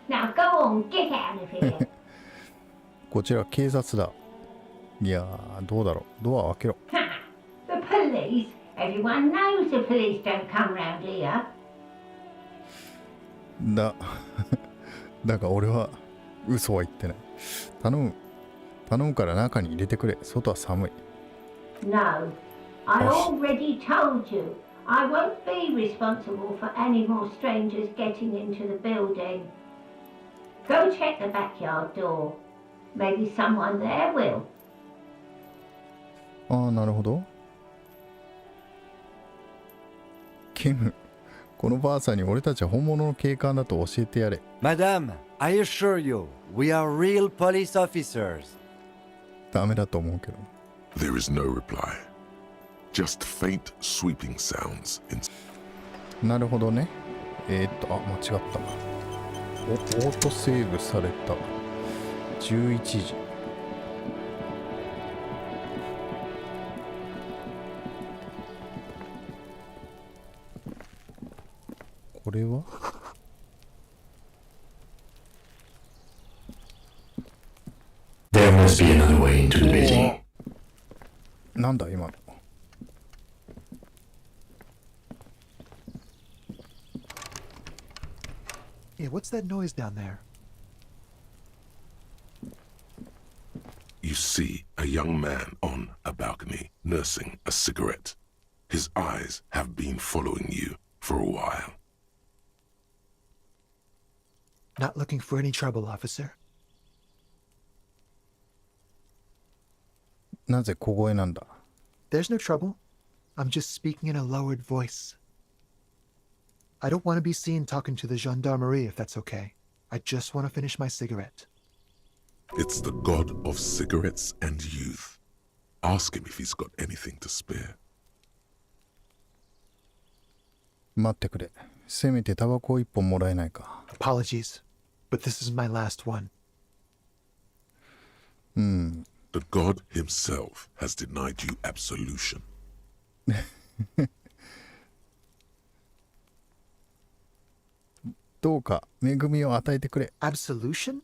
Now go on, get out of here. こちらは警察だ。いやー、どうだろう。ドアを開けろ。 The police? Everyone knows the police don't come round here. だが俺は嘘は言ってない。頼むから中に入れてくれ。外は寒い。 No, I Oh. already told you. I won't be responsible for any more strangers getting into the building. Go check the backyard door. Maybe someone there will. ああ、なるほど。キム、このばあさんに俺たちは本物の警官だと教えてやれ。 Madame, I assure you, we are real police officers. ダメだと思うけど。 There is no reply. Just faint sweeping sounds in なるほどね。間違った。オートセーブされた。11時。これはThere must be another way into the building. なんだ今の。 Yeah, what's that noise down there? You see a young man on a balcony nursing a cigarette. His eyes have been following you for a while. Not looking for any trouble, officer. なぜ小声なんだ。 There's no trouble. I'm just speaking in a lowered voice. I don't want to be seen talking to the gendarmerie if that's okay. I just want to finish my cigarette. It's the god of cigarettes and youth. Ask him if he's got anything to spare. 待ってくれ。せめてタバコを一本もらえないか。 Apologies, but this is my last one. The god himself has denied you absolution. どうか恵みを与えてくれ。 Absolution?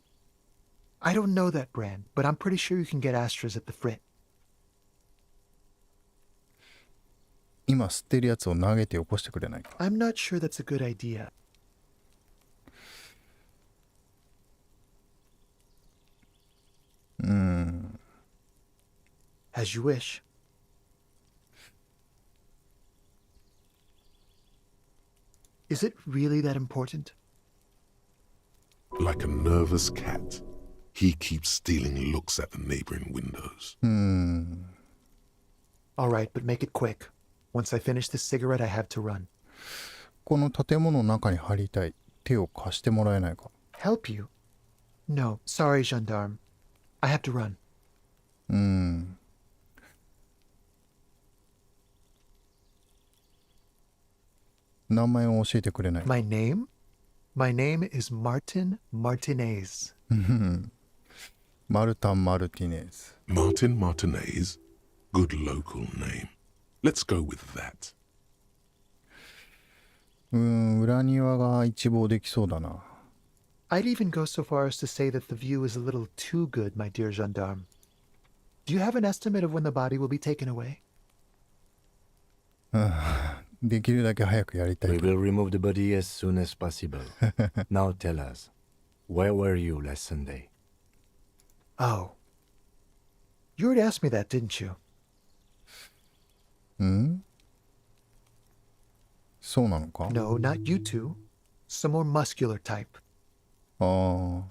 I don't know that brand, but I'm pretty sure you can get Astras at the Frit. 今吸ってるやつを投げて起こしてくれないか。 I'm not sure that's a good idea. As you wish. Is it really that important? Like a nervous cat, he keeps stealing looks at the neighboring windows. All right, but make it quick. Once I finish this cigarette, I have to run. この建物の中に入りたい。手を貸してもらえないか。 Help you? No, sorry, gendarme. I have to run. 名前を教えてくれない。 My name? My name is Martin Martinez. マルタン・マルティネス。 Martin Martinez, good local name. Let's go with that. 裏庭が一望できそうだな。I'd even go so far as to say that the view is a little too good, my dear gendarme. Do you have an estimate of when the body will be taken away? できるだけ早くやりた We いと。 will remove the body as soon as possible. Now tell us, where were you last Sunday? Oh. You already asked me that, didn't you? そうなのか？ No, not you two. Some more muscular type. あ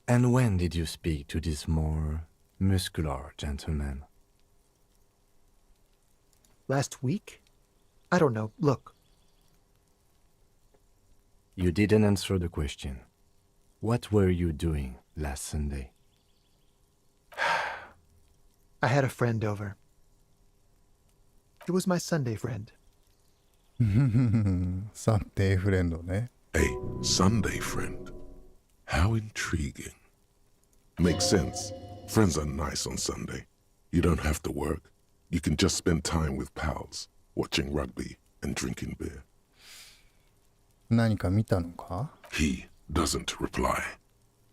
あ。 And when did you speak to this more muscular gentleman? Last week? I don't know. Look, You didn't answer the question. What were you doing last Sunday? I had a friend over. It was my Sunday friend. サンデーフレンドね。 A Sunday friend. How intriguing. Makes sense. Friends are nice on Sunday. You don't have to work. You can just spend time with pals, watching rugby and drinking beer. 何か見たのか？ He doesn't reply,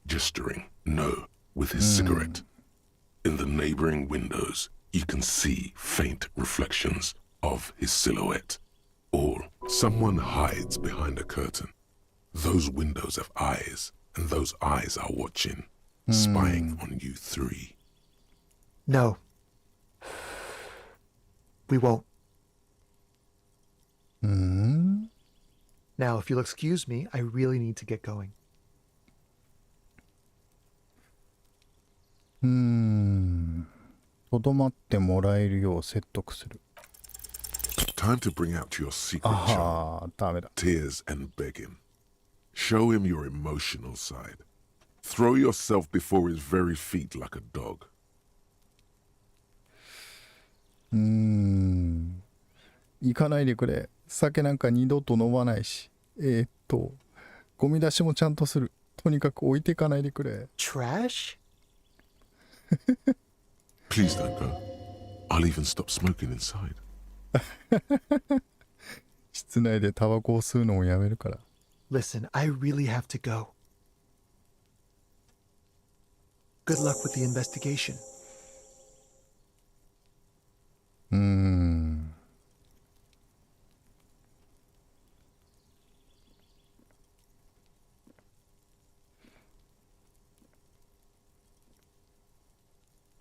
gesturing no with his cigarette. In the neighboring windows, you can see faint reflections of his silhouette. Or someone hides behind a curtain. Those windows have eyes, and those eyes are watching, spying on you three. No. We won't. Now, if you'll excuse me, I really need to get going. とどまってもらえるよう説得する。 Time to bring out your secret あ charm, あ、ダメだ。 tears and begging. Show him your emotional side. Throw yourself before his very feet like a dog. 行かないでくれ。酒なんか二度と飲まないし。ゴミ出しもちゃんとする。とにかく置いていかないでくれ。 Trash? Please don't go. I'll even stop smoking inside. 室内でタバコを吸うのもやめるから。 Listen, I really have to go. Good luck with the investigation.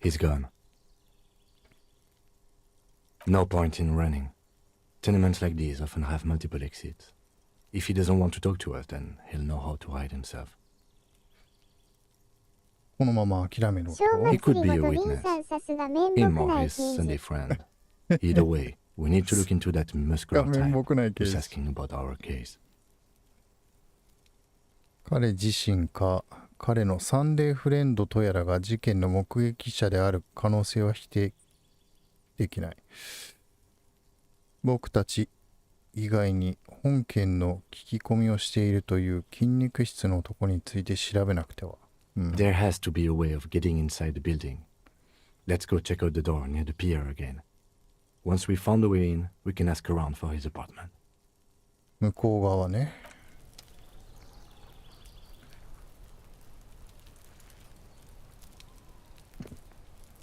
He's gone. No point in running. Tenements like these often have multiple exits. If he doesn't want to talk to us, then he'll know how to hide himself. このまま諦めろと。 He could be a リン witness. さんさすが面 Him 目 or ない his 刑 Sunday 事。 friend. Either way, we need to look into that muscular 面 type 目ないケー who's ス。 asking about our case. 彼自身か彼のサンデーフレンドとやらが事件の目撃者である可能性は否定できない。僕たち以外に本件の聞き込みをしているという筋肉質の男について調べなくては。There has to be a way of getting inside the building. Let's go check out the door near the pier again. Once we found a way in, we can ask around for his apartment. 向こう側ね。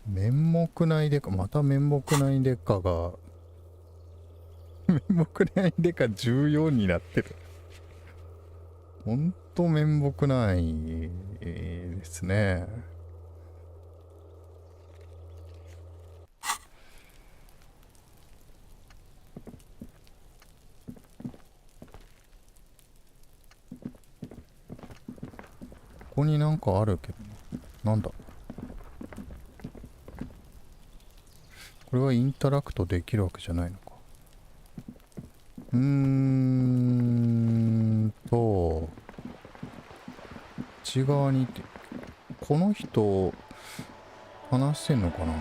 面目ないでか、また面目ないでかが面目ないでか14になってる。ほんと面目ないですね。ここになんかあるけどな。なんだこれはインタラクトできるわけじゃないのか。内側にいて、この人話してんのかな。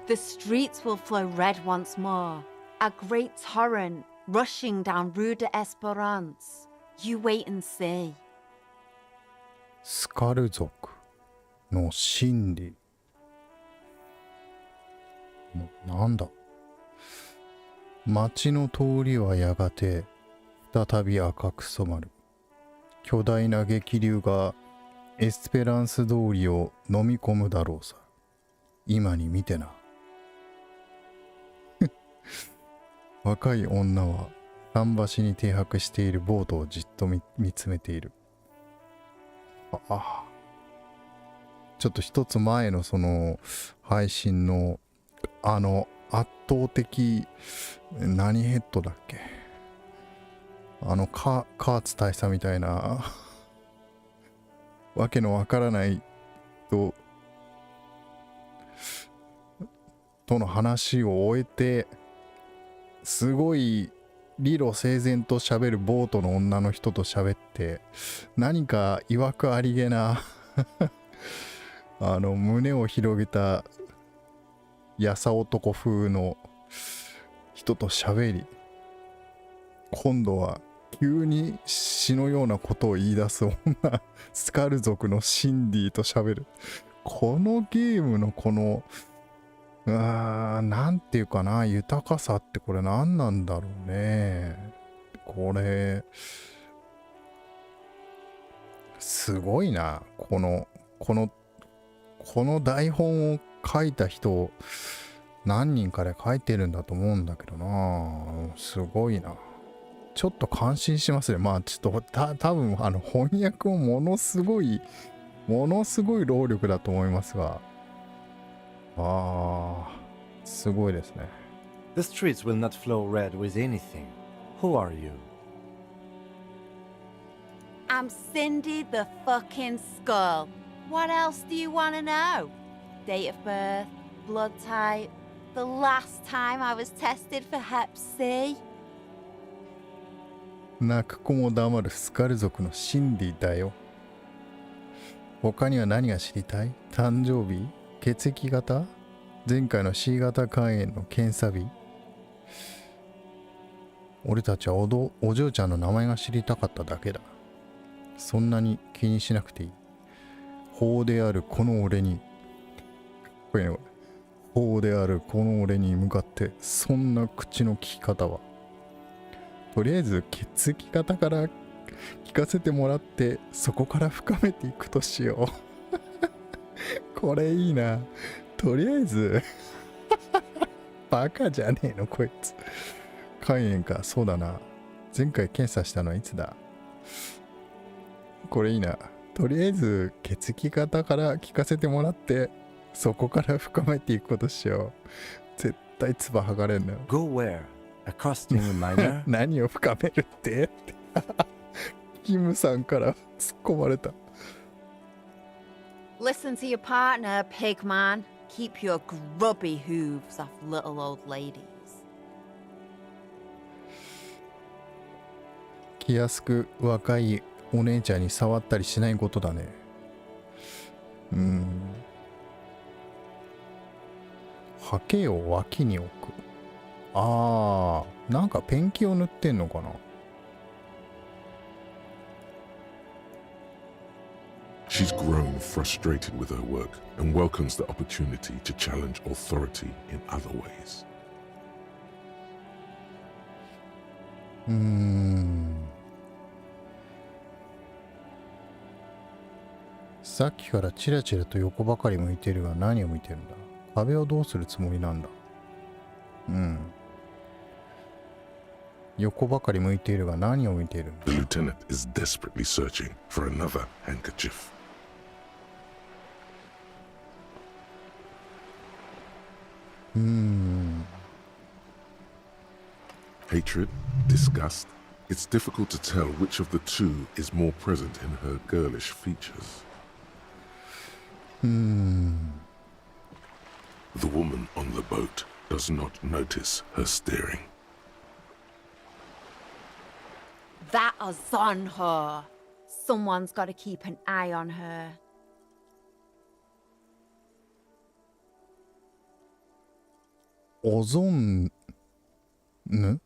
The streets will flow red once more, a great torrent rushing down Rue de Esperance. You wait and see. スカル族の心理。なんだ。街の通りはやがて再び赤く染まる。巨大な激流がエスペランス通りを飲み込むだろうさ。今に見てな。若い女は桟橋に停泊しているボートをじっと見つめている。ちょっと一つ前のその配信の圧倒的何ヘッドだっけ、カーツ大佐みたいなわけのわからないとの話を終えて、すごい理路整然と喋るボートの女の人と喋って、何か曰くありげな胸を広げたやさ男風の人と喋り、今度は急に詩のようなことを言い出す女、スカル族のシンディと喋る。このゲームのこのなんていうかな、豊かさってこれ何なんだろうね。これすごいな。この台本を書いた人何人かで書いてるんだと思うんだけどな。すごいな。ちょっと感心しますね。まあちょっと多分翻訳もものすごい労力だと思いますが、すごいですね。 The streets will not flow red with anything. Who are you? I'm Cindy the fucking Skull. What else do you want to know? Date of birth, blood type, the last time I was tested for Hep C. 泣く子も黙るスカル族のシンディだよ。他には何が知りたい？誕生日？血液型？前回の C 型肝炎の検査日？俺たちはお嬢ちゃんの名前が知りたかっただけだ。そんなに気にしなくていい。法であるこの俺に、法であるこの俺に向かってそんな口の利き方は。とりあえず血液型から聞かせてもらって、そこから深めていくとしよう。これいいな。とりあえずバカじゃねえのこいつ。肝炎か。そうだな。前回検査したのはいつだ。これいいな。とりあえず血液型から聞かせてもらって、そこから深めていくことしよう。絶対唾剥がれんのよ。 Go where? Accosting a minor? 何を深めるってキムさんから突っ込まれた。 Listen to your partner, pigman. Keep your grubby hooves off little old ladies. 気安く若いお姉ちゃんに触ったりしないことだね。ハケを脇に置く。なんかペンキを塗ってんのかな。She's grown frustrated with her work and welcomes the opportunity to challenge authority in other ways. さっきからチラチラと横ばかり向いてるが、何を見てるんだ。壁をどうするつもりなんだ。横ばかり向いているが、何を見ているんだ。 The lieutenant is desperately searching for another handkerchief. Hatred, disgust. It's difficult to tell which of the two is more present in her girlish features. The woman on the boat does not notice her steering. That is on her. Someone's got to keep an eye on her. オゾンヌ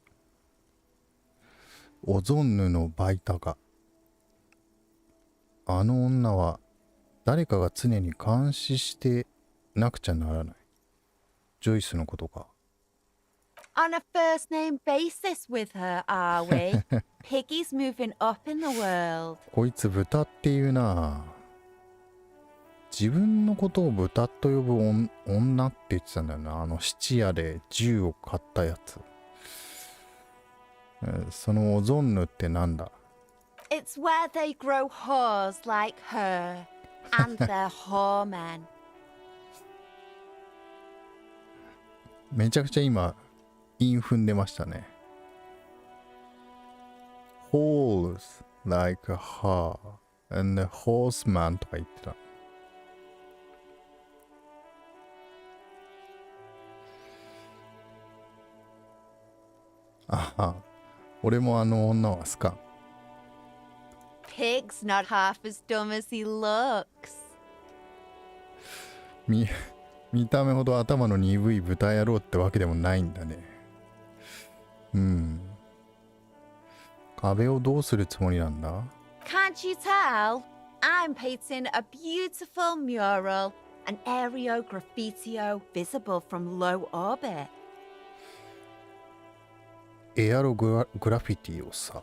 のバイタが。あの女は誰かが常に監視してなくちゃならない。ジョイスのことか。On a first name basis with her, are we? Piggy's moving up in the world. こいつ豚っていうな。自分のことを豚と呼ぶ女って言ってたんだよな。質屋で銃を買ったやつ。そのオゾンヌってなんだ？ It's where they grow whores like her. And they're whoremen. めちゃくちゃ今、韻踏んでましたね。Holes like her and the horseman とか言ってた。あは、俺もあの女は好かん。Pig's not half as dumb as he looks. 見た目ほど頭の鈍い豚野郎ってわけでもないんだね。壁をどうするつもりなんだ？ Can't you tell? I'm painting a beautiful mural, an aereo graffitio visible from low orbit. エアログラフィティをさ。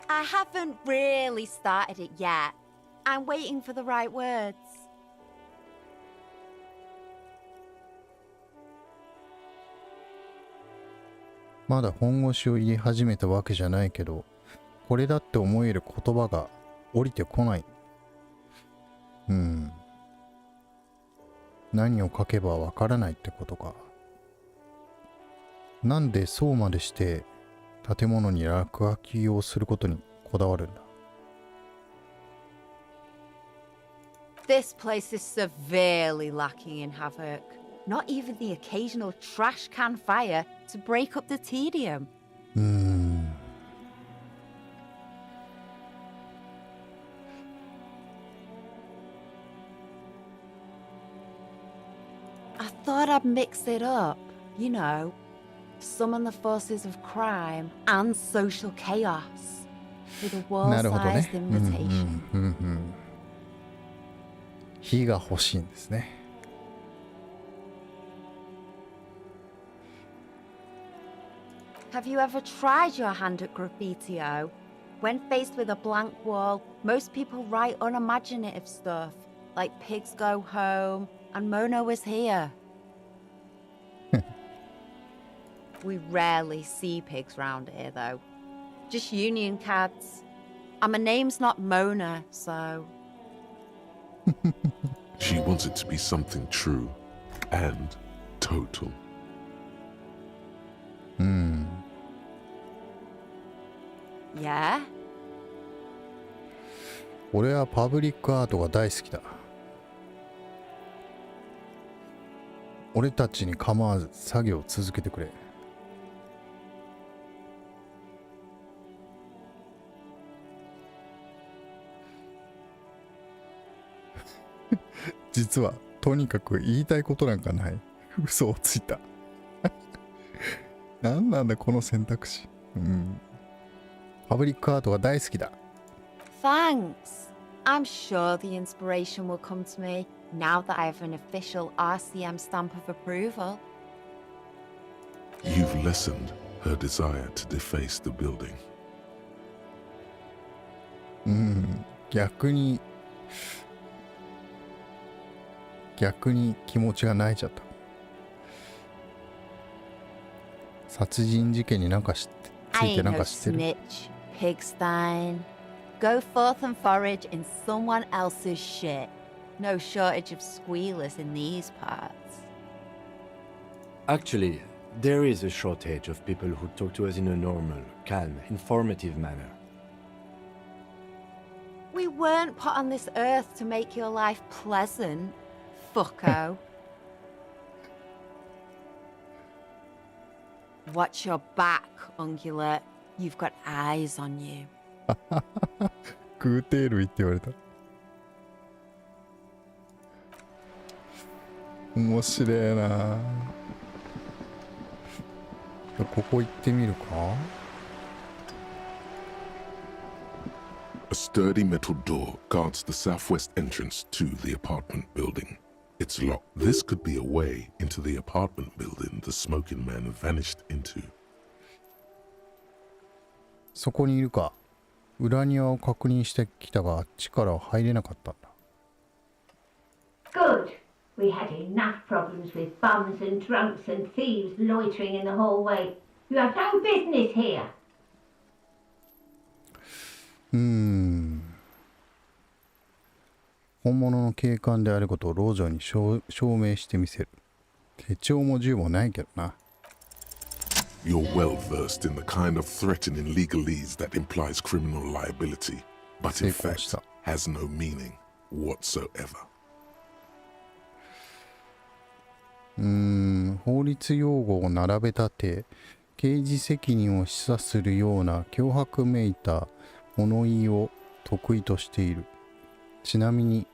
I haven't really started it yet. I'm waiting for the right words. まだ本腰を入れ始めたわけじゃないけど、これだって思える言葉が降りてこない。何を書けばわからないってことか。なんでそうまでして建物に落書きをすることにこだわるんだ？ This place is severely lacking in havoc. Not even the occasional trash can fire to break up the tedium. I thought I'd mix it up, you know, summon the forces of crime and social chaos with a なるほどね。 wall-sized invitation. 火が欲しいんですね。Have you ever tried your hand at graffitio? When faced with a blank wall, most people write unimaginative stuff, like pigs go home and Mona was here. We rarely see pigs round here, though. Just union cads. And my name's not Mona, so... She wants it to be something true and total. Yeah? 俺はパブリックアートが大好きだ。俺たちに構わず作業を続けてくれ。実はとにかく言いたいことなんかない。嘘をついた。何なんだこの選択肢。パブリックアートが大好きだ。Thanks. I'm sure the inspiration will come to me now that I have an official RCM stamp of approval. You've lessened her desire to deface the building. 逆に気持ちが泣いちゃった。殺人事件になんかつ I いて ain't なん no か知ってる。 snitch, Pigstein. Go forth and forage in someone else's shit. No shortage of squealers in these parts. Actually, there is a shortage of people who talk to us in a normal, calm, informative manner. We weren't put on this earth to make your life pleasant, fucko. Watch your back, ungulate. You've got eyes on you. グーテールイって言われた。面白いな。ここ行ってみるか。A sturdy metal door guards the southwest entrance to the apartment building. It's locked. This could be a way into the apartment building the smoking man vanished into. そこにいるか。裏庭を確認してきたが、あっちからは入れなかったんだ。Good. We had enough problems with bums and drunks and thieves loitering in the hallway. You have no business here. 本物の警官であることを老女に証明してみせる。手帳も銃もないけどな。You're well versed in the kind of threatening legalese that implies criminal liability, but in fact has no meaning whatsoever. 法律用語を並べ立て、刑事責任を示唆するような脅迫めいた物言いを得意としている。ちなみに、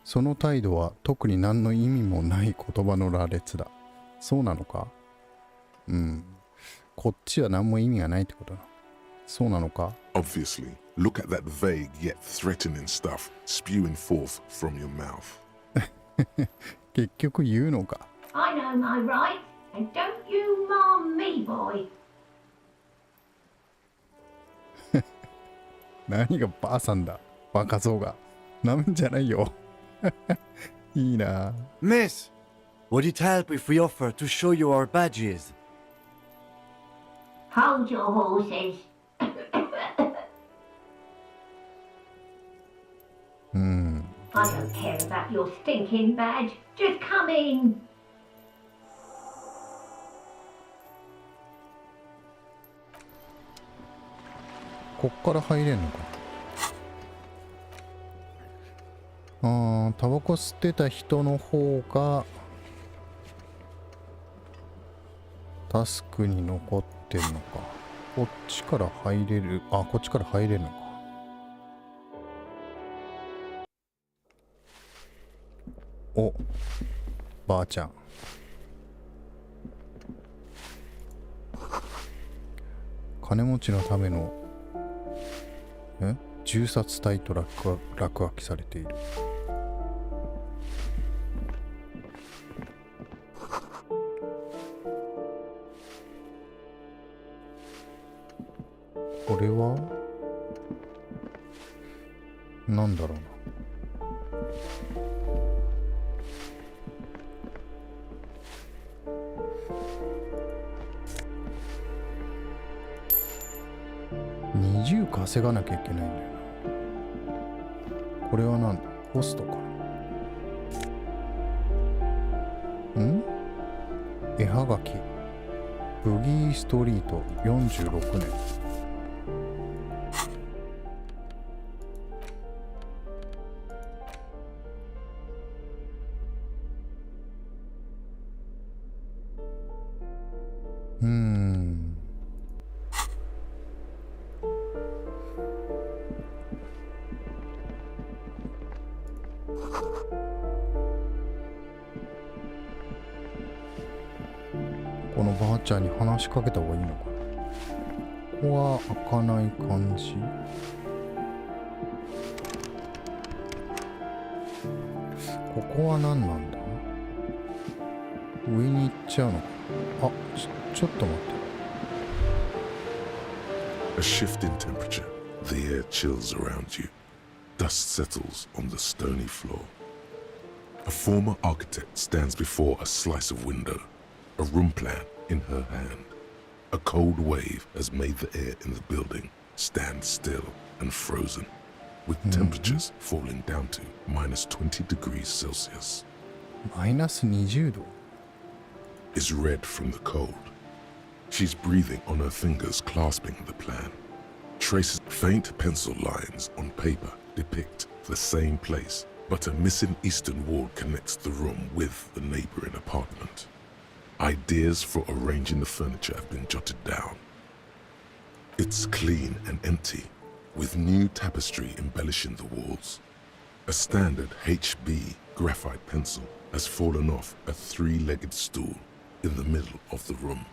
その態度は特に何の意味もない言葉の羅列だ。そうなのか？こっちは何も意味がないってことだ。そうなのか？ Obviously, look at that vague yet threatening stuff spewing forth from your mouth. 結局言うのか。I know my rights, and don't you mom me, boy. 何がばあさんだ。バカそうが。なめんじゃないよ。いいな。Miss, would it help if we offer to show you our badges? Hold your horses. I don't care about your stinking badge. Just come in. こっから入れんのか。タバコ吸ってた人の方がタスクに残ってんのか。こっちから入れる。こっちから入れるのか。お、ばあちゃん。金持ちのための銃殺隊と落書きされている。これはなんだろうな。20稼がなきゃいけないんだよな。これはなんだ。ホストか。絵はがき。ブギーストリート46年。このばあちゃんに話しかけた方がいいのかな。ここは開かない感じ。ここは何なんだ。上に行っちゃうのか。ちょっと待って。A shift in temperature. The air chills around you. Dust settles on the stony floor. A former architect stands before a slice of window, a room plan in her hand. A cold wave has made the air in the building stand still and frozen, with temperatures falling down to minus 20 degrees Celsius. マイナス20度 Is red from the cold. She's breathing on her fingers clasping the plan. Traces faint pencil lines on paper depict the same place, but a missing eastern wall connects the room with the neighboring apartment. Ideas for arranging the furniture have been jotted down. It's clean and empty, with new tapestry embellishing the walls. A standard HB graphite pencil has fallen off a three-legged stool in the middle of the room.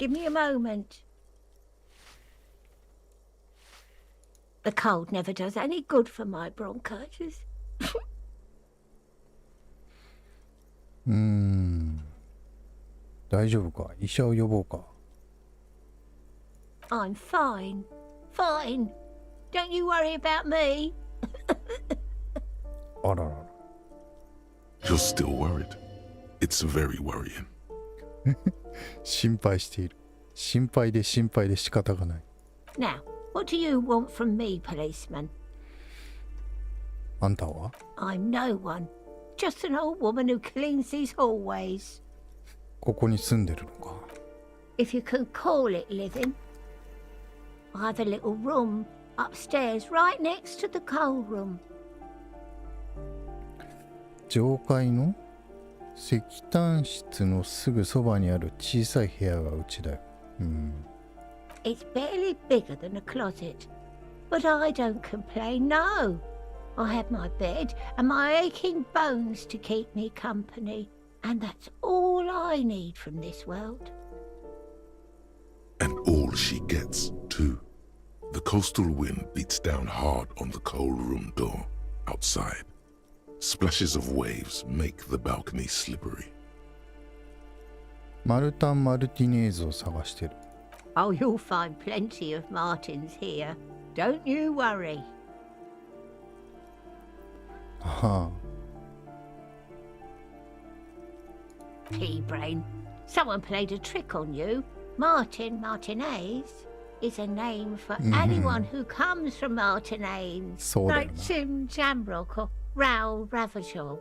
Give me a moment. The cold never does any good for my bronchitis. 大丈夫か？医者を呼ぼうか。I'm fine. Fine. Don't you worry about me. あららら。You're still worried. It's very worrying. 心配している。心配で心配で仕方がない。Now, what do you want from me, policeman? あんたは？ I'm no one. Just an old woman who cleans these hallways. ここに住んでるのか。If you can call it living. I have a little room upstairs right next to the coal room. 上階の石炭室のすぐそばにある小さい部屋がうちだよ。It's barely bigger than a closet. But I don't complain, no. I have my bed and my aching bones to keep me company. And that's all I need from this world. And all she gets, too. The coastal wind beats down hard on the coal room door outside. Splashes of waves make the balcony slippery. マルタン・マルティネーズを探してる。Oh, you'll find plenty of Martins here. Don't you worry. はあ。Pea-brain. Someone played a trick on you. Martinez is a name for anyone who comes from Martinez. そうだよ Like な。 Sim Jamrock or Raoul Ravageur.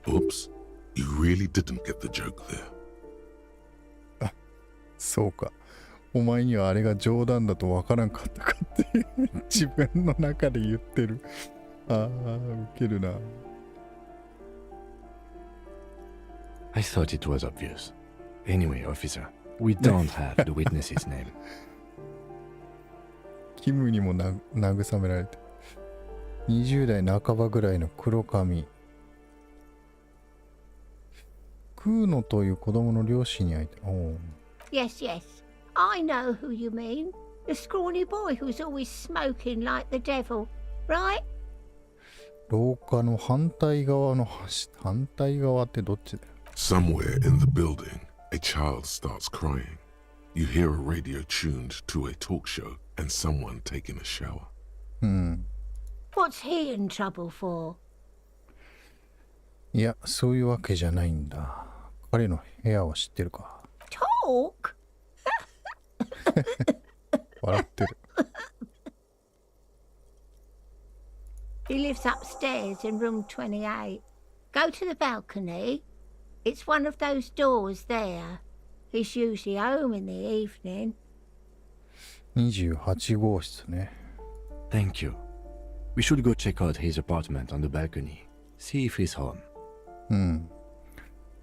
Oops. You really didn't get the joke there. そうか。お前にはあれが冗談だとわからんかったかって自分の中で言ってる。ああ、ウケるな。I thought it was obvious. Anyway, officer, we don't have the witness's name. キムにも慰められて。20代半ばぐらいの黒髪。クーノという子供の両親に会いたい。おう。 Yes, yes. I know who you mean. The scrawny boy who's always smoking like the devil, right? 廊下の反対側の反対側ってどっちだよ。 Somewhere in the building, a child starts crying. You hear a radio tuned to a talk show and someone taking a shower. What's he in trouble for? いや、そういうわけじゃないんだ。彼の部屋を知ってるか。 Talk? 笑ってる。 He lives upstairs in room 28. Go to the balcony. It's one of those doors there. He's usually home in the evening. 28号室ね。 Thank you. We should go check out his apartment on the balcony. See if he's home.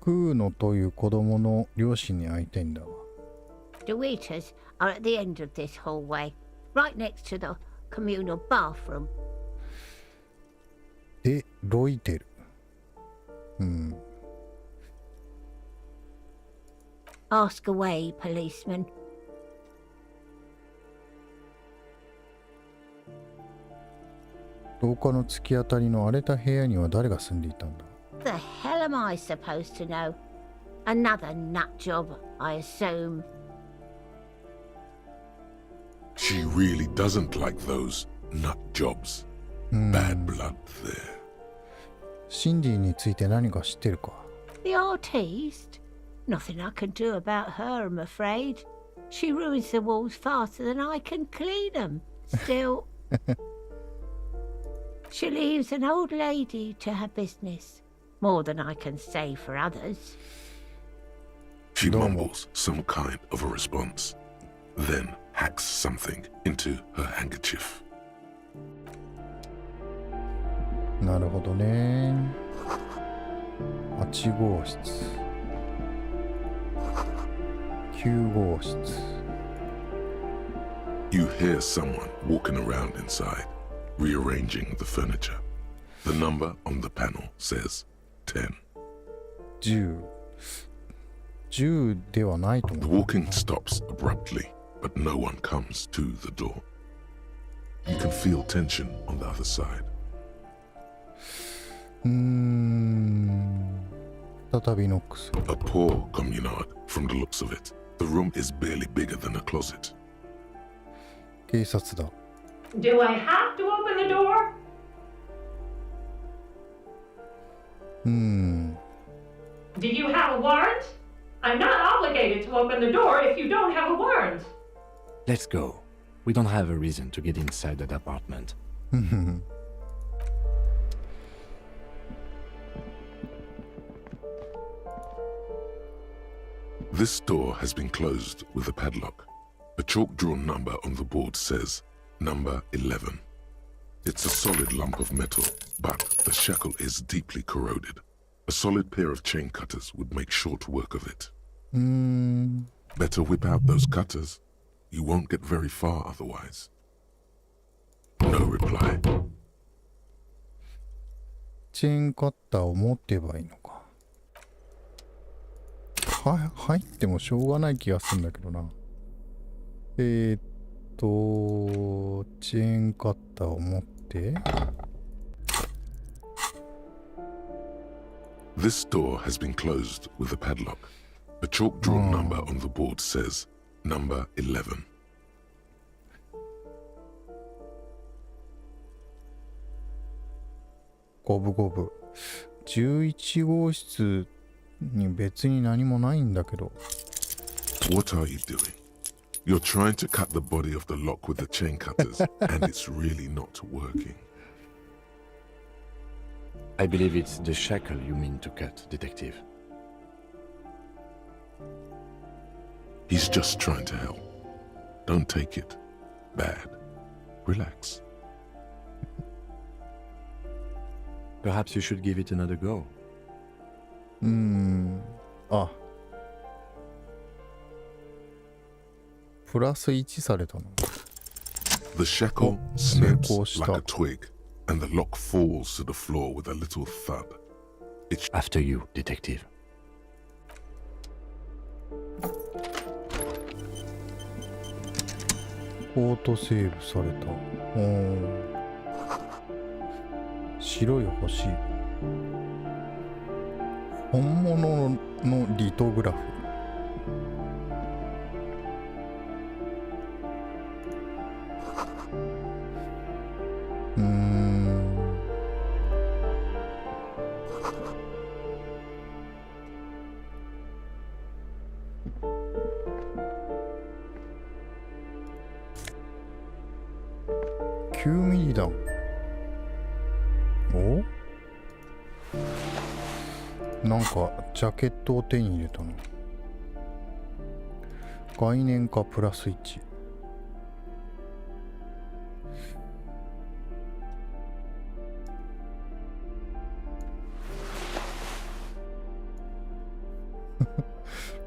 クーノという子供の両親に会いたいんだわ。 The waiters are at the end of this hallway, right next to the communal bathroom. で、ロイテル。Ask away, policeman. 廊下の突き当たりの荒れた部屋には誰が住んでいたんだ？ The hell am I supposed to know? Another nut job, I assume. She really doesn't like those nut jobs. Bad blood there. シンディについて何か知ってるか？ The artiste? Nothing I can do about her, I'm afraid. She ruins the walls faster than I can clean them. Still, she leaves an old lady to her business. More than I can say for others. She mumbles some kind of a response, then hacks something into her handkerchief. なるほどね。8号室。9号室。 You hear someone walking around inside, rearranging the furniture. The number on the panel says 10. 10。銃ではないと The 思う。 walking stops abruptly, but no one comes to the door. You can feel tension on the other side. 再びノックする。 A poor communard from the looks of it. The room is barely bigger than a closet. 警察だ。 Do I have to open the door? Do you have a warrant? I'm not obligated to open the door if you don't have a warrant. Let's go. We don't have a reason to get inside that apartment. This door has been closed with a padlock. A chalk-drawn number on the board says number 11. It's a solid lump of metal, but the shackle is deeply corroded. A solid pair of chain cutters would make short work of it. Better whip out those cutters. You won't get very far otherwise. No reply. チェーンカッターを持ってばいいのか。入ってもしょうがない気がするんだけどな。チェーンカッターを持って。This door has been closed with a padlock. A chalk-drawn number on the board says number 11. 五分五分。11号室に別に何もないんだけど。 What are you doing? You're trying to cut the body of the lock with the chain cutters, and it's really not working. I believe it's the shackle you mean to cut, Detective. He's just trying to help. Don't take it bad. Relax. Perhaps you should give it another go. あ。プラス1されたの。 The shackle snaps like a twig, and the lock falls to the floor with a little thud. After you, Detective. オートセーブされた。白い星。本物のリトグラフ。9ミリ弾。お？なんかジャケットを手に入れたの。概念化プラス1。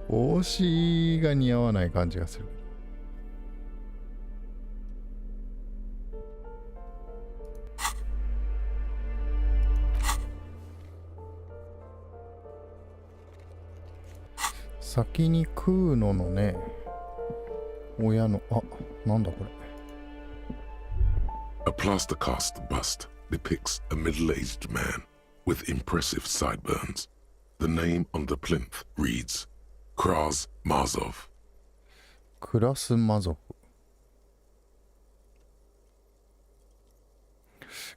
帽子が似合わない感じがする。先に食うののね、親の、あ、なんだこれ。A plaster cast bust depicts a middle-aged man with impressive sideburns. The name on the plinth reads Kraz Mazov. クラスマゾフ。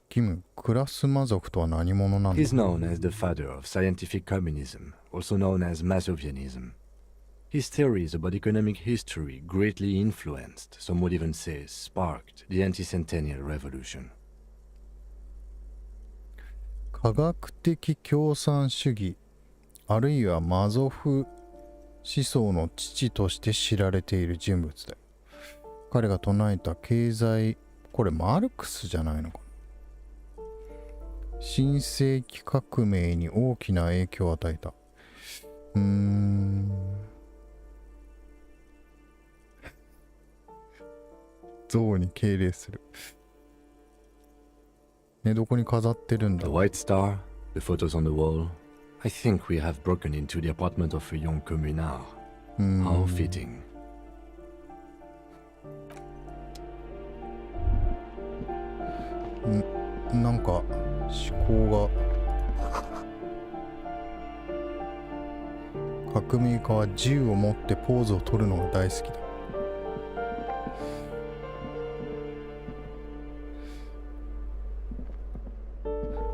キム、クラスマゾフとは何者なんだ？ He's known as the father of scientific communism, also known as Mazovianism. His theories about economic history greatly influenced, some would even say sparked, the anti-centennial revolution. 科学的共産主義、あるいはマゾフ思想の父として知られている人物だよ。彼が唱えた経済、これマルクスじゃないのかな。新世紀革命に大きな影響を与えた。像に敬礼する。ね、どこに飾ってるんだ。 The White Star, the photos on the wall, I think we have broken into the apartment of a young communard. How fitting. なんか思考が革命家は銃を持ってポーズを取るのが大好きだ。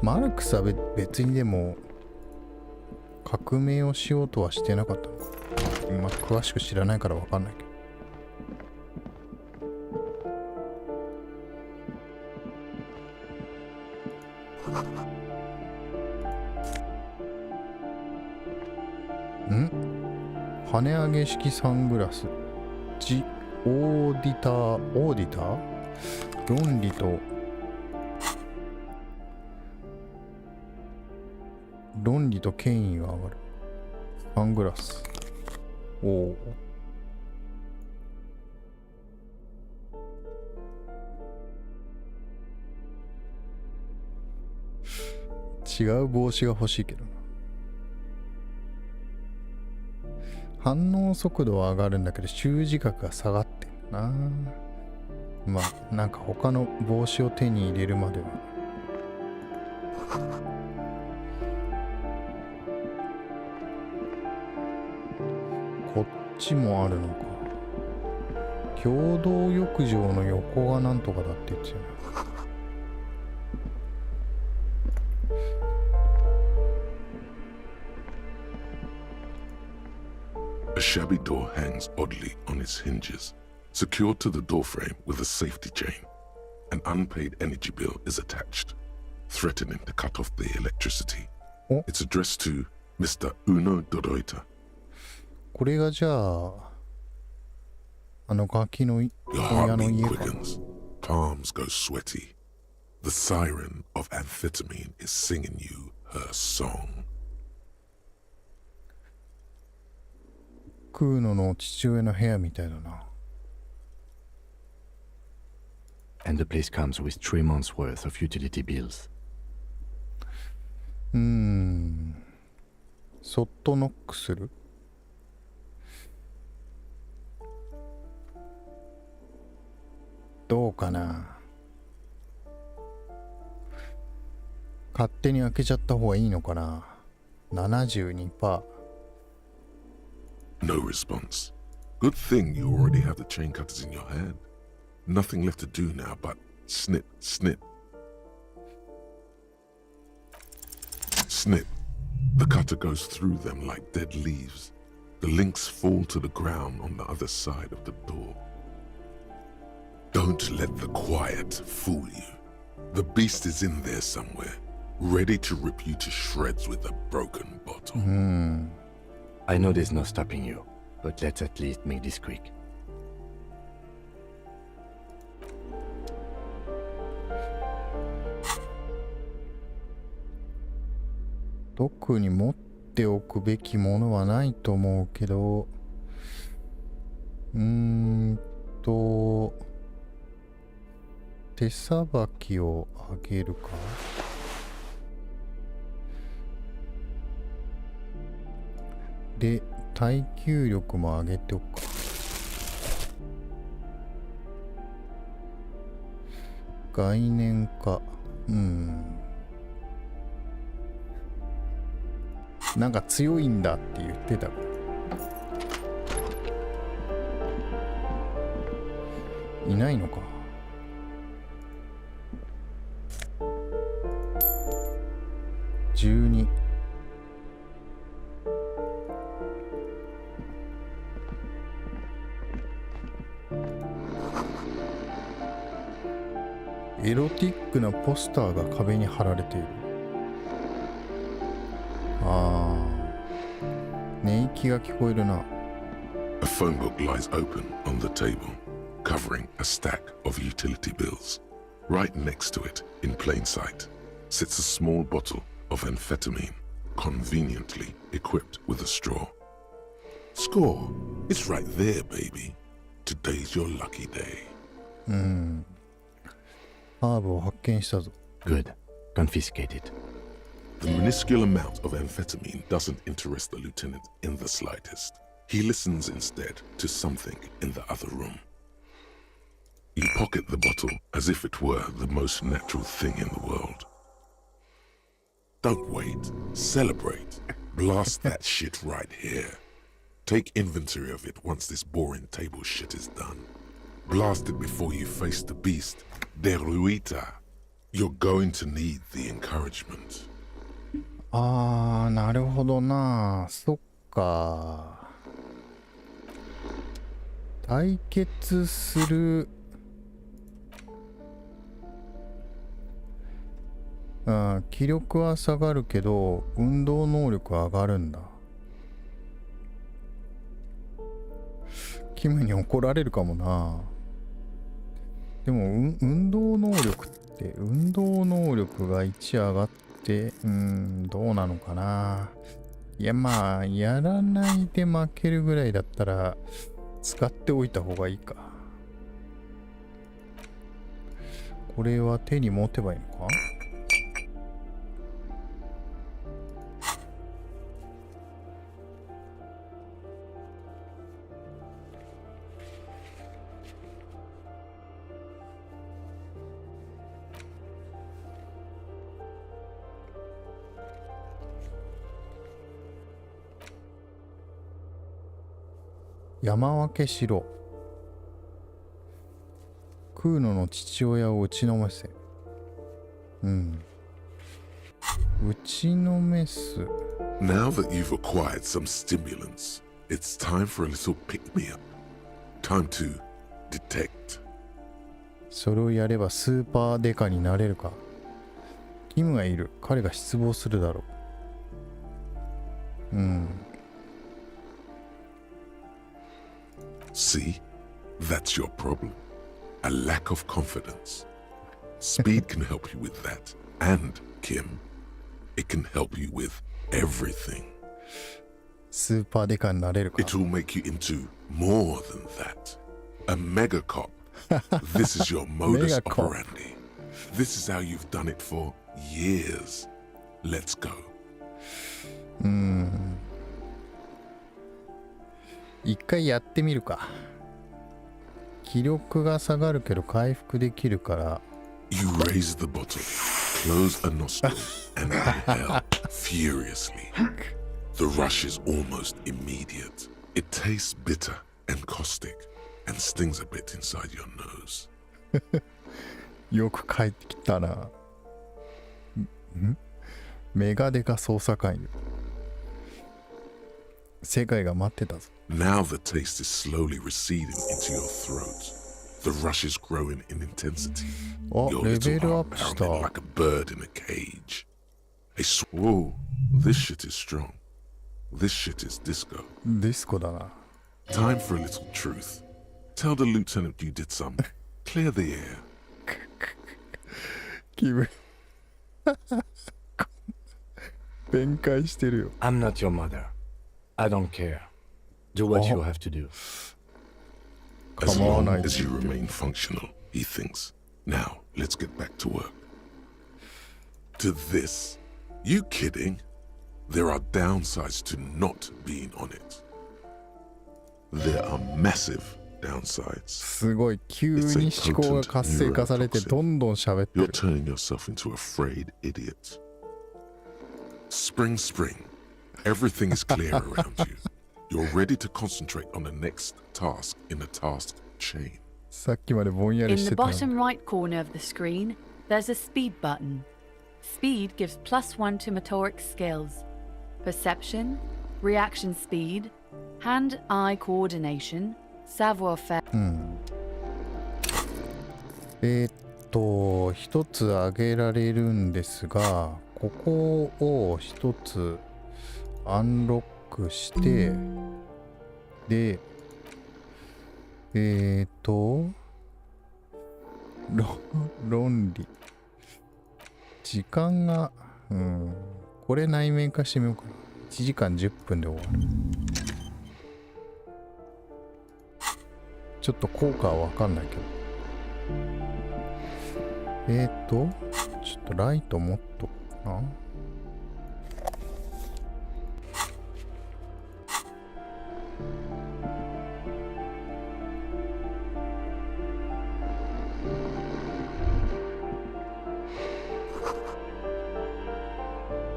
マルクスは別にでも革命をしようとはしてなかったのか。まあ詳しく知らないから分かんないけど。跳ね上げ式サングラス。オーディター論理と権威が上がる。サングラス。おお。違う帽子が欲しいけどな。反応速度は上がるんだけど習字角が下がってんな。まあなんか他の帽子を手に入れるまでは。こっちもあるのか。共同浴場の横がなんとかだって言ってたよな。A shabby door hangs oddly on its hinges, secured to the doorframe with a safety chain. An unpaid energy bill is attached, threatening to cut off the electricity. Oh. It's addressed to Mr. Uno Doroita. これがじゃあ、ガキの Your 親の heartbeat 家か。 quickens, palms go sweaty. The siren of amphetamine is singing you her song. クーノの父親の部屋みたいだな。And the place comes with 3 months' worth of utility bills. そっとノックする？どうかな。勝手に開けちゃった方がいいのかな。72%。No response. Good thing you already have the chain cutters in your hand. Nothing left to do now but snip, snip. Snip. The cutter goes through them like dead leaves. The links fall to the ground on the other side of the door. Don't let the quiet fool you. The beast is in there somewhere, ready to rip you to shreds with a broken bottle. I know there's no stopping you, but let's at least make this quick. 特に持っておくべきものはないと思うけど、手さばきを上げるか。で、耐久力も上げておくか。概念化。なんか強いんだって言ってた。いないのか。12。エロティックなポスターが壁に貼られている。寝息が聞こえるな。A phone book lies open on the table, covering a stack of utility bills. Right next to it, in plain sight, sits a small bottle of amphetamine, conveniently equipped with a straw. Score! It's right there, baby. Today's your lucky day. ハーブを発見したぞ。Good. Confiscate it. The minuscule amount of amphetamine doesn't interest the lieutenant in the slightest. He listens instead to something in the other room. You pocket the bottle as if it were the most natural thing in the world. Don't wait. Celebrate. Blast that shit right here. Take inventory of it once this boring table shit is done. Blast it before you face the beast. Deruita. You're going to need the encouragement. あー、なるほどな。そっか。対決する。うん、気力は下がるけど運動能力は上がるんだ。キムに怒られるかもな。でも、運動能力って運動能力が1上がってどうなのかな。いやまあやらないで負けるぐらいだったら使っておいた方がいいか。これは手に持てばいいのか。山分けしろ。クーノの父親を打ちのめせ。うん。打ちのめす。Now that you've acquired some stimulants, it's time for a little pick-me-up. Time to detect. それをやればスーパーデカになれるか。キムがいる。彼が失望するだろう。うん。See, that's your problem. A lack of confidence. Speed can help you with that. And, Kim, it can help you with everything. スーパーデカになれるか。It will make you into more than that. A mega cop. This is your modus operandi. This is how you've done it for years. Let's go. 一回やってみるか。気力が下がるけど回復できるから。You raise the bottle, close a nostril, and inhale furiously. The rush is almost immediate. It tastes bitter and caustic, and stings a bit inside your nose. よく帰ってきたな。メガデカ捜査官よ。世界が待ってたぞ。Now the taste is slowly receding into your throat. The rush is growing in intensity. Your little heart pounding like a bird in a cage. Whoa, this shit is strong. This shit is disco. ディスコだな。Time for a little truth. Tell the lieutenant you did some. Clear the air. 気分弁解してるよ。I'm not your mother. I don't care. Do what you have to do. As long as you remain functional, he thinks. Now, let's get back to work. To this? You kidding? There are downsides to not being on it. There are massive downsides. すごい、急に思考が活性化されてどんどん喋ってる。You're turning yourself into a frayed idiot. Spring. Everything is clear around you. You're ready to concentrate on the next task in the task chain. さっきまでぼんやり In し the てたの。 bottom right corner of the screen, there's a speed button. Speed gives +1 to motoric skills. Perception, reaction speed, hand-eye coordination, savoir-faire. 一つ上げられるんですが、ここを一つアンロックして、で、論理。時間が、これ内面化してみようかな。1時間10分で終わる。ちょっと効果はわかんないけど。ちょっとライト持っとくかな。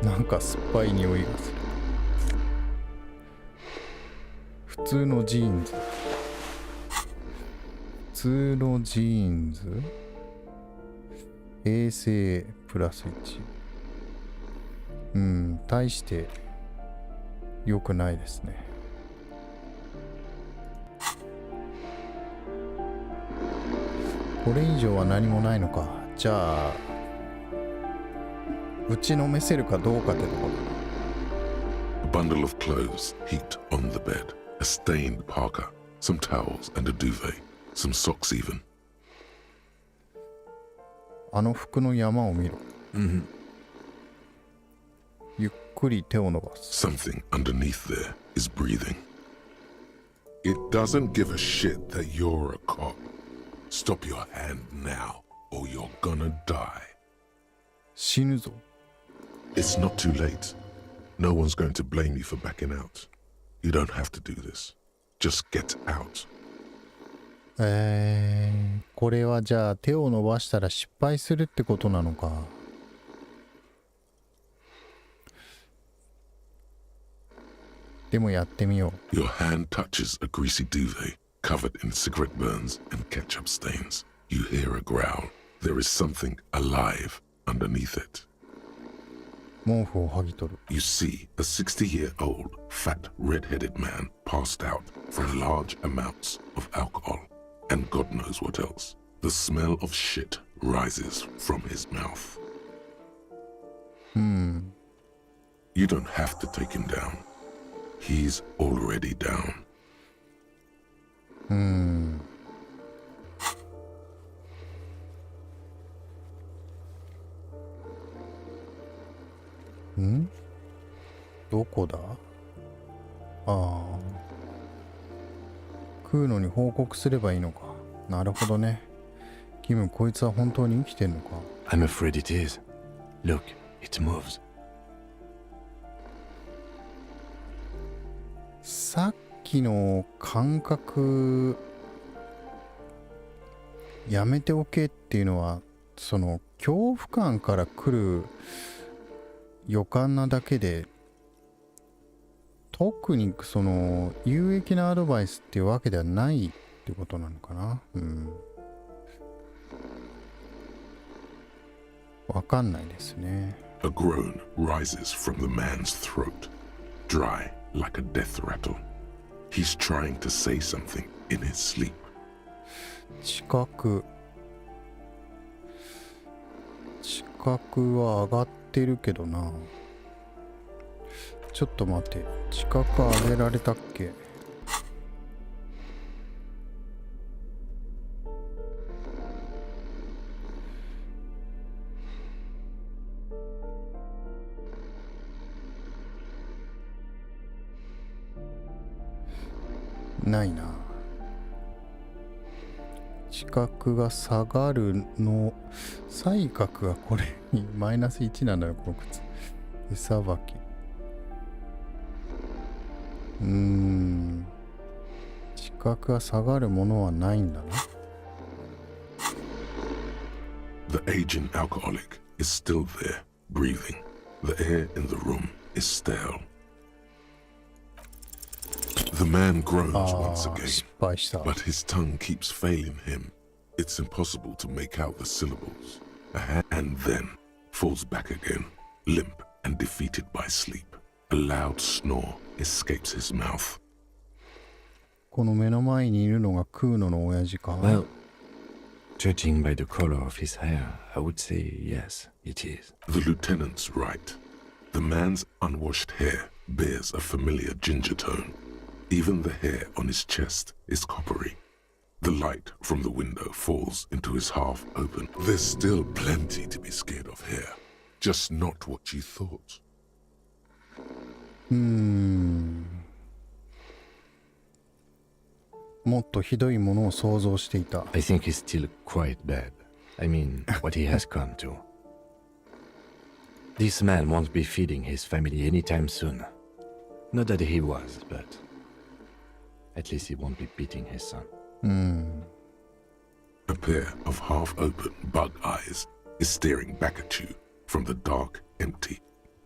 なんか酸っぱい匂いがする。普通のジーンズ。普通のジーンズ。平成プラス1。大して良くないですね。これ以上は何もないのか。じゃあ打ちのめせるかどうかってとこA bundle of clothes heaped on the bed, a stained parka, some towels and a duvet, some socks even. あの服の山を見ろ。ゆっくり手を伸ばす。 Something underneath there is breathing. It doesn't give a shit that you're a cop. Stop your hand now, or you're gonna die. 死ぬぞ。 It's not too late. No one's going to blame you for backing out. You don't have to do this. Just get out. これはじゃあ手を伸ばしたら失敗するってことなのか。でもやってみよう。 Your hand touches a greasy duvet covered in cigarette burns and ketchup stains. You hear a growl. There is something alive underneath it. 毛布を剥ぎ取る。 You see a 60-year-old fat red-headed man passed out from large amounts of alcohol and God knows what else. The smell of shit rises from his mouth. You don't have to take him down. He's already down. どこだ？ああ。食うのに報告すればいいのか。なるほどね。キム、こいつは本当に生きてんのか。 I'm afraid it is. Look, it moves. さっきの感覚やめておけっていうのは、その恐怖感から来る予感なだけで、特にその有益なアドバイスっていうわけではないってことなのかな。わかんないですね。 A groan rises from the man's throat, dry like a death rattle. He's trying to say something in his sleep. 知覚は上がってるけどな。ちょっと待って、知覚上げられたっけ？ないな。知覚が下がるの、才覚がこれにマイナス1なんだよ、この靴。手さばき。知覚が下がるものはないんだな。The aging alcoholic is still there, breathing. The air in the room is stale. The man groans once again, 失敗した。 but his tongue keeps failing him. It's impossible to make out the syllables, and then falls back again, limp and defeated by sleep. A loud snore escapes his mouth. この目の前にいるのがクーノの親父か。 Well, judging by the color of his hair, I would say yes, it is. The lieutenant's right. The man's unwashed hair bears a familiar ginger tone. Even the hair on his chest is coppery. The light from the window falls into his half open. There's still plenty to be scared of here. Just not what you thought. もっとひどいものを想像していた。 I think he's still quite bad. I mean, what he has come to. This man won't be feeding his family anytime soon. Not that he was, but at least he won't be beating his son. A pair of half-open bug eyes is staring back at you from the dark, empty,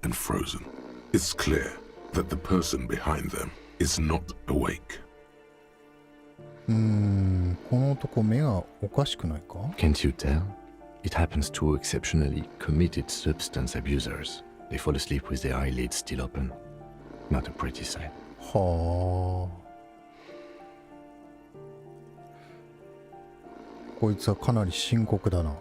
and frozen. It's clear that the person behind them is not awake. この男目がおかしくないか？ Can't you tell? It happens to exceptionally committed substance abusers. They fall asleep with their eyelids still open. Not a pretty sight. はあ。こいつはかなり深刻だな。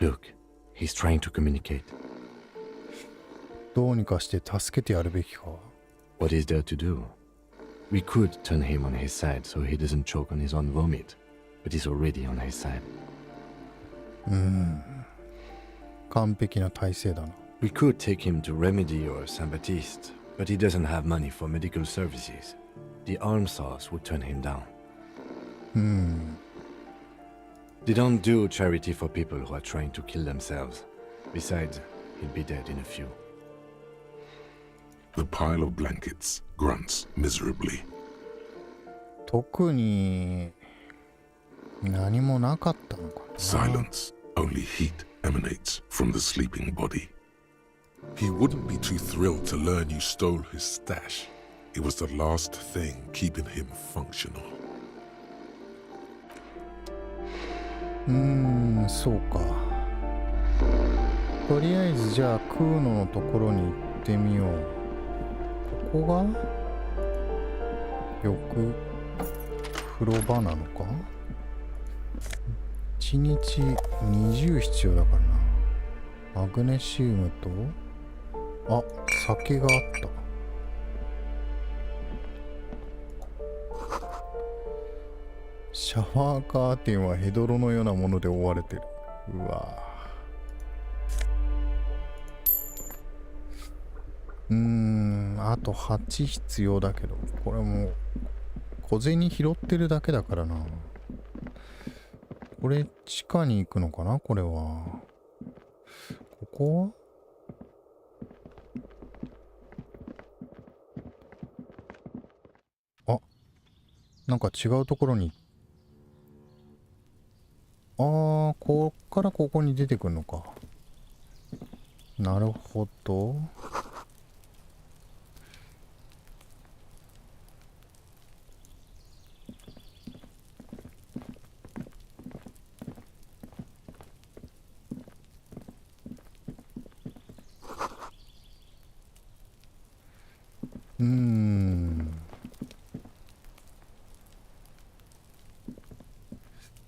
Look, he's trying to communicate. どうにかして助けてやるべきか。What is there to do? We could turn him on his side so he doesn't choke on his own vomit, but he's already on his side. 完璧な体勢だな。We could take him to Remedy or Saint Baptiste, but he doesn't have money for medical services. The arm source would turn him down. They don't do charity for people who are trying to kill themselves. Besides, he'll be dead in a few. The pile of blankets grunts miserably. 特に何もなかったのかな。 Silence. Only heat emanates from the sleeping body. He wouldn't be too thrilled to learn you stole his stash. It was the last thing keeping him functional. そうか。とりあえずじゃあクーノのところに行ってみよう。ここが浴風呂場なのか？1日20必要だからな。マグネシウムと、あ、酒があった。シャワーカーテンはヘドロのようなもので覆われてる。うわ。あと8必要だけど、これもう小銭拾ってるだけだからな。これ地下に行くのかな、これは。ここはあ、なんか違うところに。こっからここに出てくるのか。なるほど。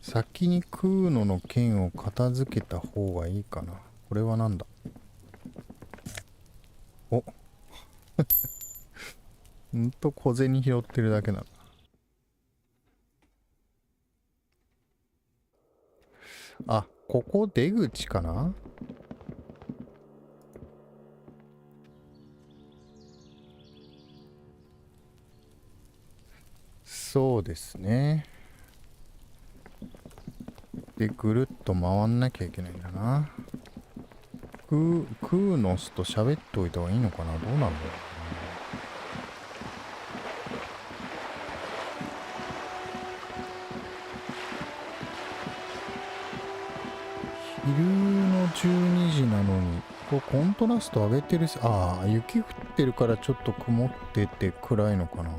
先にクーノの剣を片付けた方がいいかな。これはなんだ？お小銭拾ってるだけなんだ。あ、ここ出口かな？そうですね。で、ぐるっと回んなきゃいけないんだな。クーノスと喋っておいた方がいいのかな？どうなんだろう。昼の12時なのに、これコントラスト上げてるし、雪降ってるからちょっと曇ってて暗いのかな。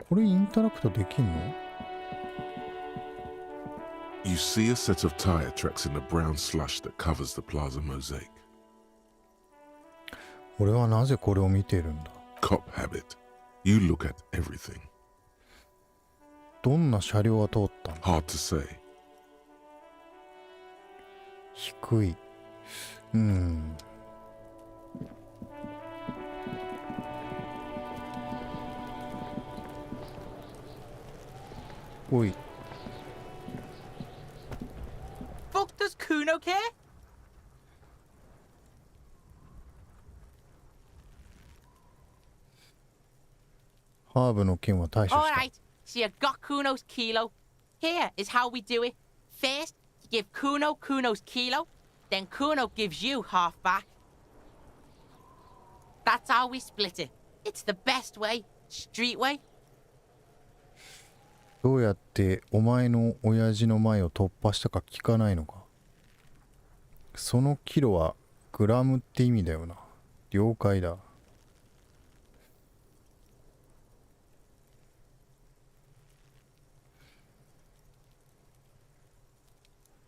これインタラクトできんの？You see a set of tire tracks in the brown slush that covers the plaza mosaic. 俺はなぜこれを見ているんだ？ Cop habit. You look at everything. どんな車両が通ったの？ Hard to say. 低い。おい。Fuck does Kuno care? ハーブの剣は対処した。Alright, so you got Kuno's kilo. Here is how we do it. First, you give Kuno Kuno's kilo, then Kuno gives you half back. That's how we split it. It's the best way. Street way. どうやってお前の親父の前を突破したか聞かないのか。そのキロはグラムって意味だよな。了解だ。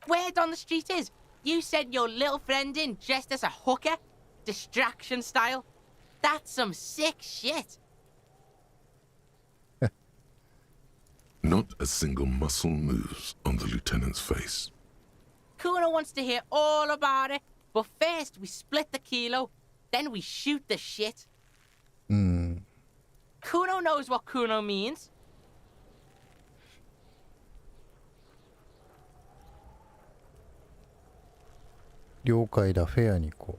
Word on the street is, you sent your little friend in dressed as a hooker? Distraction style? That's some sick shit. Not a single muscle moves on the lieutenant's face. Kuno wants to hear all about it, but first we split the kilo, then we shoot the shit. Kuno knows what Kuno means. 了解だ。フェアに行こ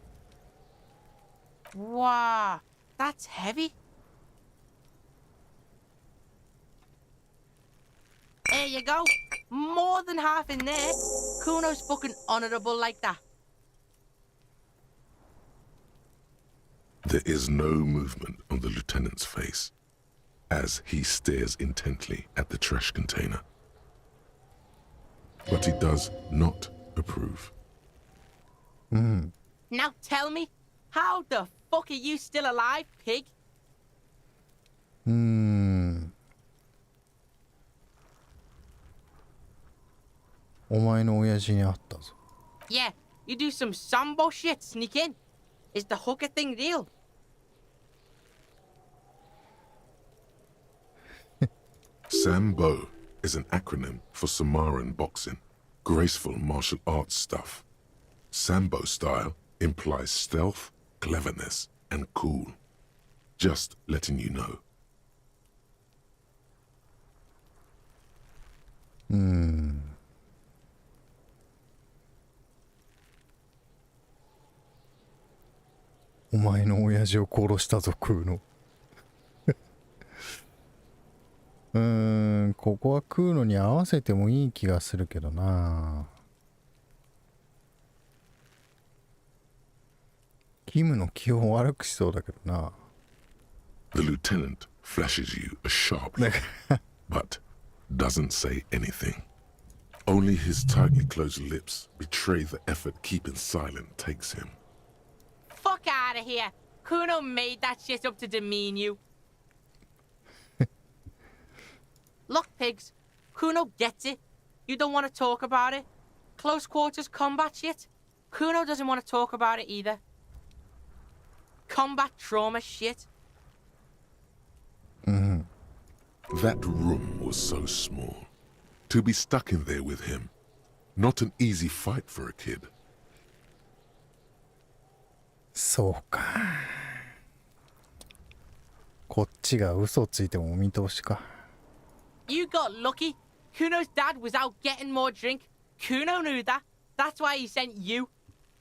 Wow, that's heavy. There you go. More than half in there. Kuno's fucking honourable like that. There is no movement on the lieutenant's face as he stares intently at the trash container. But he does not approve. Now tell me, how the fuck are you still alive, pig? お前の親父に会ったぞ。 Yeah, you do some sambo shit, sneak in. Is the hooker thing real? Sambo is an acronym for Samoan boxing, graceful martial arts stuff. Sambo style implies stealth, cleverness, and cool. Just letting you know. お前の親父を殺したぞ、クーノ。ここはクーノに合わせてもいい気がするけどな。キムの気を悪くしそうだけどな。The lieutenant flashes you a sharp look, but doesn't say anything. Only his tightly closed lips betray the effort keeping silent takes him. Fuck out of here. Kuno made that shit up to demean you. Look, pigs. Kuno gets it. You don't want to talk about it. Close quarters combat shit. Kuno doesn't want to talk about it either. Combat trauma shit. That room was so small. To be stuck in there with him. Not an easy fight for a kid. そうか。こっちが嘘ついてもお見通しか。You got lucky. Kuno's dad was out getting more drink. Kuno knew that. That's why he sent you.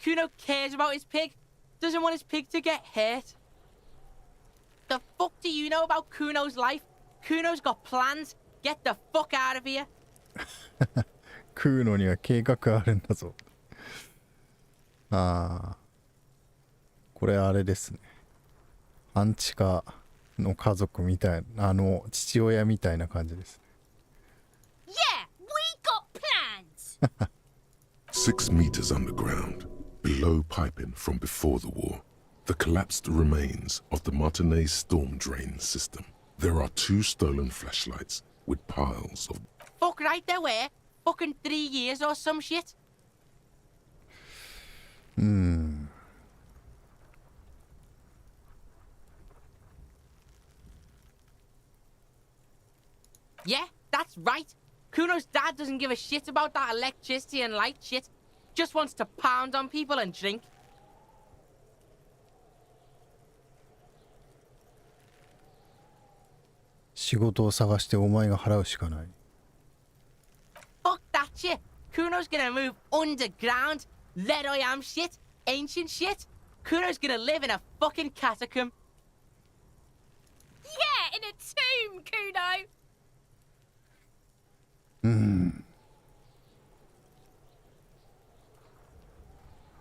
Kuno cares about his pig. Doesn't want his pig to get hurt. The fuck do you know about Kuno's life? Kuno's got plans. Get the fuck out of here. クーノには計画あるんだぞ。ああ。これあれですね。アンチカの家族みたいな、父親みたいな感じです。Yeah, we got plans! 6 meters underground, below piping from before the war, the collapsed remains of the Martinez storm drain system. There are 2 stolen flashlights with piles of... Fuck right there were. Fucking 3 years or some shit. Yeah, that's right. Kuno's dad doesn't give a shit about that electricity and light shit. Just wants to pound on people and drink. 仕事を探してお前が払うしかない。Fuck that shit. Kuno's gonna move underground. Lead I am shit. Ancient shit. Kuno's gonna live in a fucking catacomb. Yeah, in a tomb, Kuno!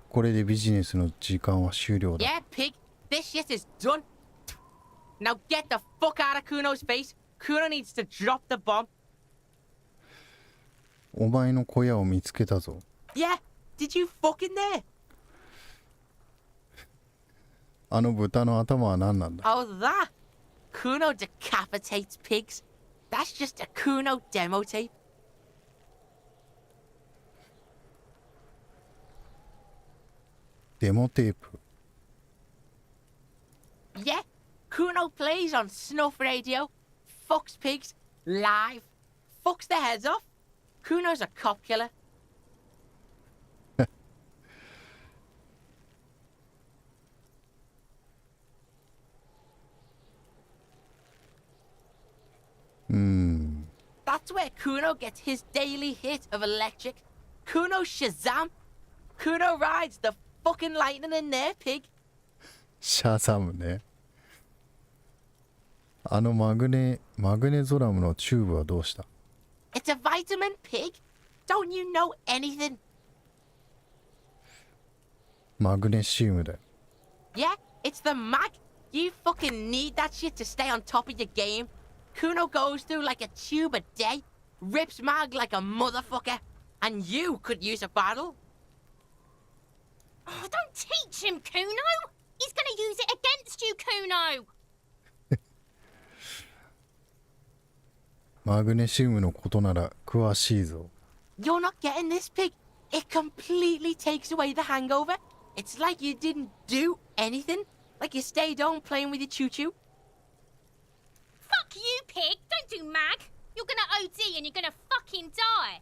これでビジネスの時間は終了だ。Yeah, pig. This shit is done. Now get the fuck out of Kuno's face. Kuno needs to drop the bomb. お前の小屋を見つけたぞ。 Yeah, did you fucking there? あの豚の頭は何なんだ？ Oh, that? Kuno decapitates pigs. That's just a Kuno demo tape. デモテープ。 Yeah, Kuno plays on snuff radio, fucks pigs, live, fucks their heads off. Kuno's a cop killer. That's where Kuno gets his daily hit of electric. Kuno Shazam. Kuno rides the fucking lightning in their pig. シャザムね。あのマグネゾラムのチューブはどうした？ It's a vitamin pig. Don't you know anything? マグネシウムだよ。 Yeah, it's the mag. You fucking need that shit to stay on top of your game. Kuno goes through like a tube a day, rips mag like a motherfucker, and you could use a bottle. Oh, don't teach him, Kuno! He's gonna use it against you, Kuno! マグネシウムのことなら詳しいぞ。 You're not getting this, pig. It completely takes away the hangover. It's like you didn't do anything. Like you stayed home playing with your choo-choo. Fuck you, pig! Don't do mag! You're gonna OD and you're gonna fucking die!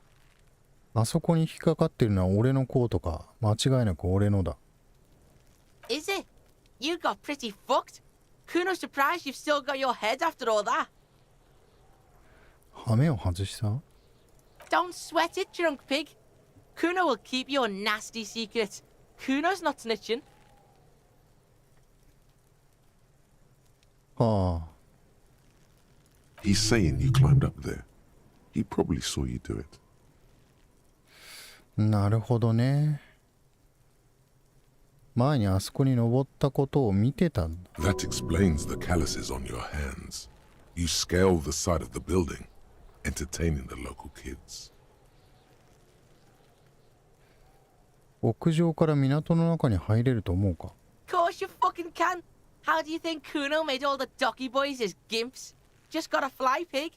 あそこに引っかかってるのは俺のコートか。間違いなく俺のだ。 Is it? You got pretty fucked. Kuno's surprised you've still got your head after all that. 羽目を外した？ Don't sweat it, drunk pig. Kuno will keep your nasty secrets. Kuno's not snitching. はあ。 He's saying you climbed up there. He probably saw you do it. なるほどね。前にあそこに登ったことを見てたんだ。 That explains the calluses on your hands. You scale the side of the building, entertaining the local kids. 屋上から港の中に入れると思うか？ Course you fucking can. How do you think Kuno made all the docky boys his gimps? Just gotta fly, pig.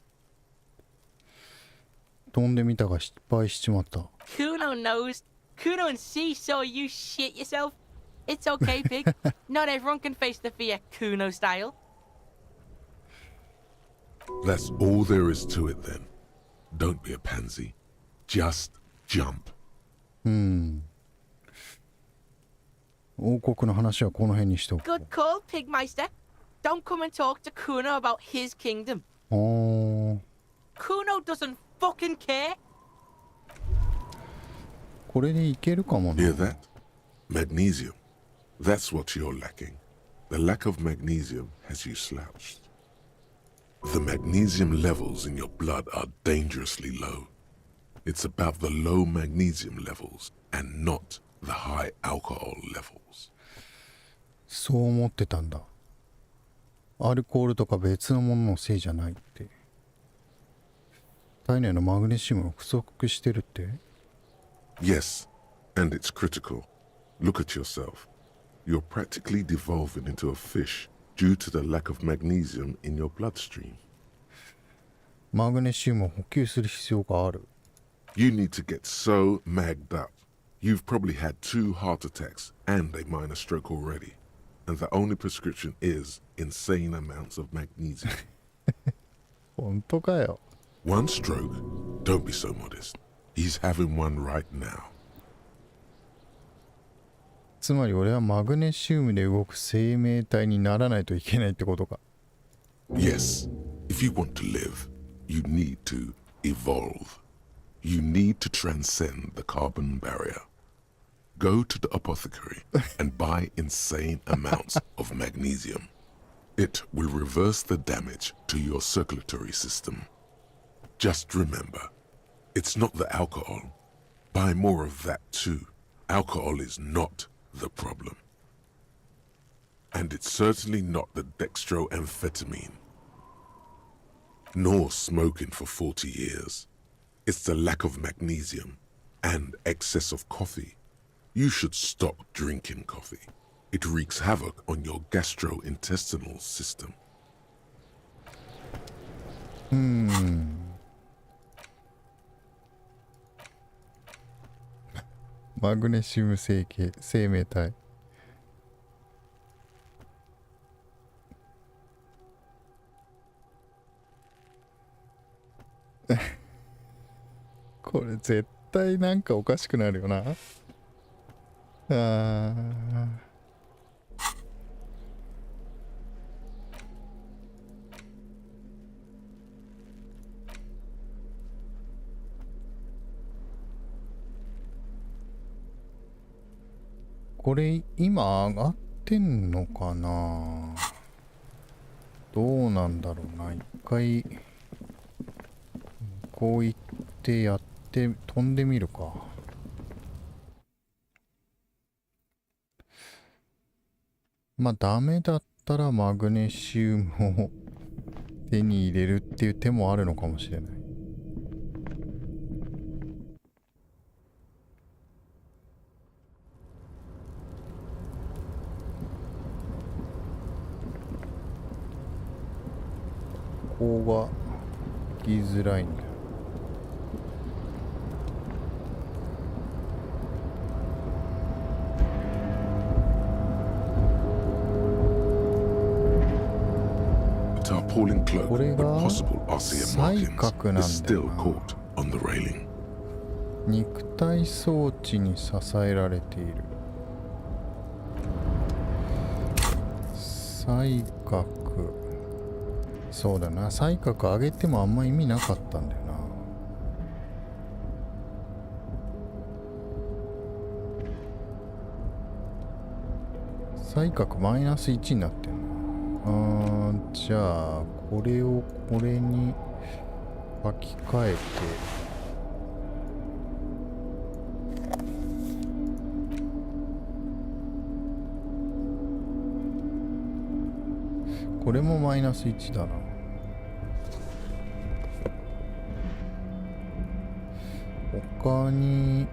飛んでみたが失敗しちまった。 Kuno knows. Kuno and C saw you shit yourself. It's okay, pig. Not everyone can face the fear Kuno style. That's all there is to it then. Don't be a pansy. Just jump. 王国の話はこの辺にしておく。 Good call, Pigmeister. Don't come and talk to Kuno about his kingdom. おー。 Kuno doesn't fucking care. これでいけるかもね。 Hear that? Magnesium. That's what you're lacking. The lack of magnesium has you slouched. The magnesium levels in your blood are dangerously low. It's about the low magnesium levels and not the high alcohol levels. そう思ってたんだ。アルコールとか別のもののせいじゃないって。体内のマグネシウムが不足してるって？ Yes, and it's critical. Look at yourself. You're practically devolving into a fish due to the lack of magnesium in your bloodstream. マグネシウムを補給する必要がある。 You need to get so magged up. You've probably had 2 heart attacks and a minor stroke already. And the only prescription is insane amounts of magnesium. 本当かよ。 One stroke? Don't be so modest. He's having one right now. つまり俺はマグネシウムで動く生命体にならないといけないってことか。 Yes, if you want to live, you need to evolve. You need to transcend the carbon barrier. Go to the apothecary and buy insane amounts of magnesium. It will reverse the damage to your circulatory system. Just remember, it's not the alcohol. Buy more of that too. Alcohol is not the problem. And it's certainly not the dextroamphetamine. Nor smoking for 40 years. It's the lack of magnesium and excess of coffee. You should stop drinking coffee. It wreaks havoc on your gastrointestinal system. マグネシウム生命体。これ絶対なんかおかしくなるよな。これ今上がってんのかな。どうなんだろうな。一回こう行ってやって飛んでみるか。まあダメだったらマグネシウムを手に入れるっていう手もあるのかもしれない。ここが行きづらいんだよ。Tarpaulin cloak with これが possible RCM 三 markings 角なん is だよ still な。 caught on the railing. 肉体装置に支えられている。三角。そうだな。三角上げてもあんま意味なかったんだよな。三角マイナス1になってんの。じゃあこれをこれに書き換えて、これもマイナス1だな。他に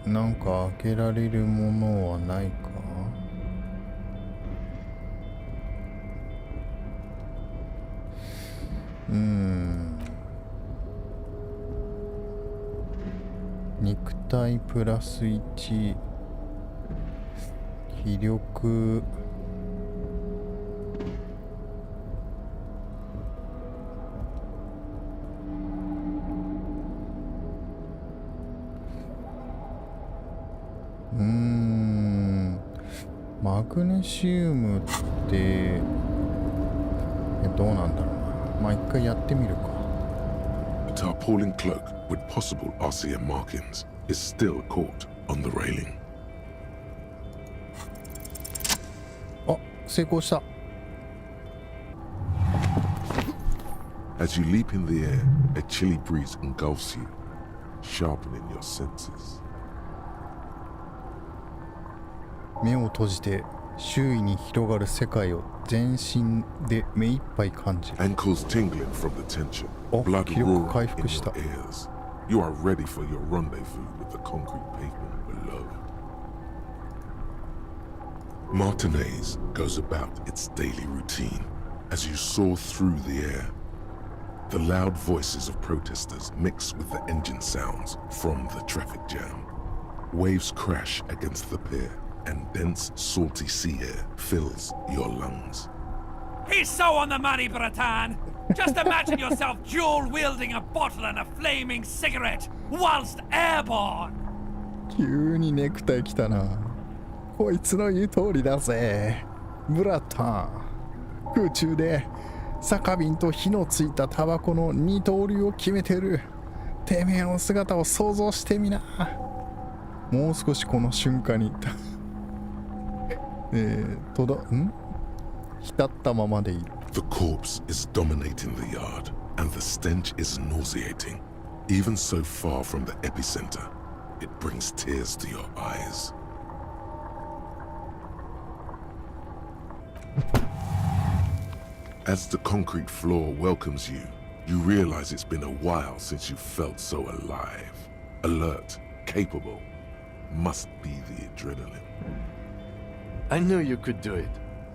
なんか開けられるものはないか。肉体プラス1、気力、マグネシウムってどうなんだろうな。まあ一回やってみるか。A tarpaulin cloak with possible RCM markings is still caught on the railing. あ、成功した。As you leap in the air, a chilly breeze engulfs you, sharpening your senses. 目を閉じて周囲に広がる世界を全身で目いっぱい感じる。 Ankles tingling from the tension, お、 blood 気力 roaring 回 in 復し your た。 ears. You are ready for your rendezvous with the concrete pavement below. Martinez goes about its daily routine as you soar through the air. The loud voices of protesters mix with the engine sounds from the traffic jam. Waves crash against the pier, and dense, salty sea air fills your lungs. He's so on the money, Bratan! Just imagine yourself dual-wielding a bottle and a flaming cigarette whilst airborne! 急にネクタイ来たな。こいつの言う通りだぜ。ブラタン。空中で酒瓶と火のついたタバコの二刀流を決めてる。てめえの姿を想像してみな。もう少しこの瞬間に浸ったままでいる。 The corpse is dominating the yard, and the stench is nauseating. Even so far from the epicenter, it brings tears to your eyes. As the concrete floor welcomes you, You realize it's been a while since you felt so alive, alert, capable. Must be the adrenaline. I knew you could do it.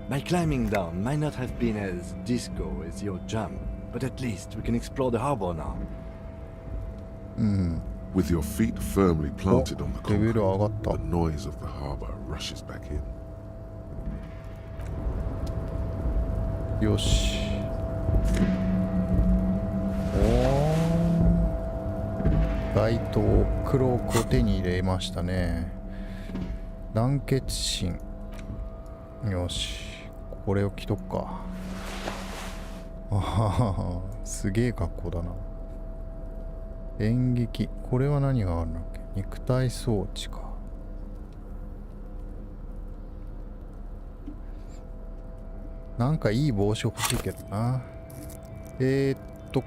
My climbing down might not have been as disco as your jump, but at least we can explore the harbor now. With your feet firmly planted on the レベル concrete, 上がった the noise of the harbor rushes back in. よし。おー、街灯クロークを手に入れましたね。団結心。よし、これを着とくか。あはは、すげえ格好だな。演劇、これは何があるんだっけ。肉体装置か。なんかいい帽子欲しいけどな。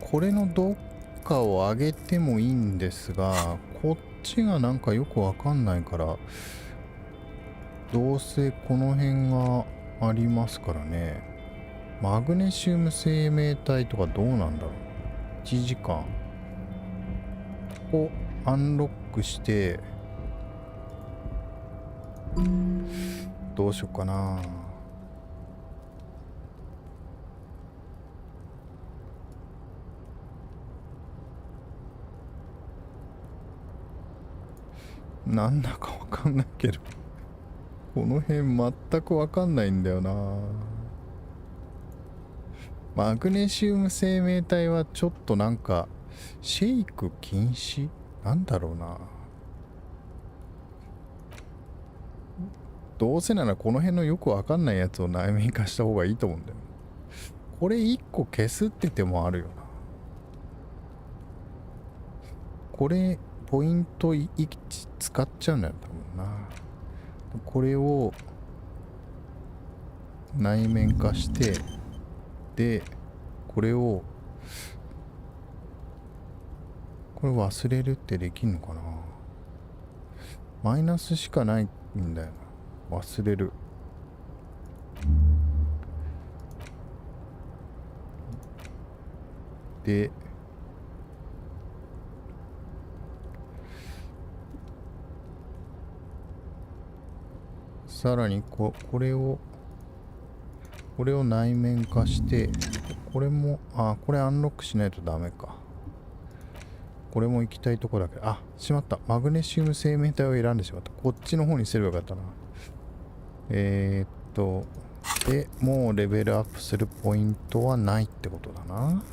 これのどっかを上げてもいいんですが、こっちがなんかよくわかんないから、どうせこの辺がありますからね。マグネシウム生命体とかどうなんだろう。1時間。ここアンロックして、どうしようかな。なんだかわかんないけど、この辺全くわかんないんだよな。マグネシウム生命体はちょっとなんかシェイク禁止なんだろうな。どうせならこの辺のよくわかんないやつを内面化した方がいいと思うんだよ。これ1個消すって手もあるよな。これポイント1使っちゃうんだよ多分な。これを内面化して、でこれを忘れるってできんのかな。マイナスしかないんだよな。忘れる。でさらにこれを内面化して、これもこれアンロックしないとダメか。これも行きたいとこだけど、しまった。マグネシウム生命体を選んでしまった。こっちの方にすればよかったな。でもうレベルアップするポイントはないってことだな。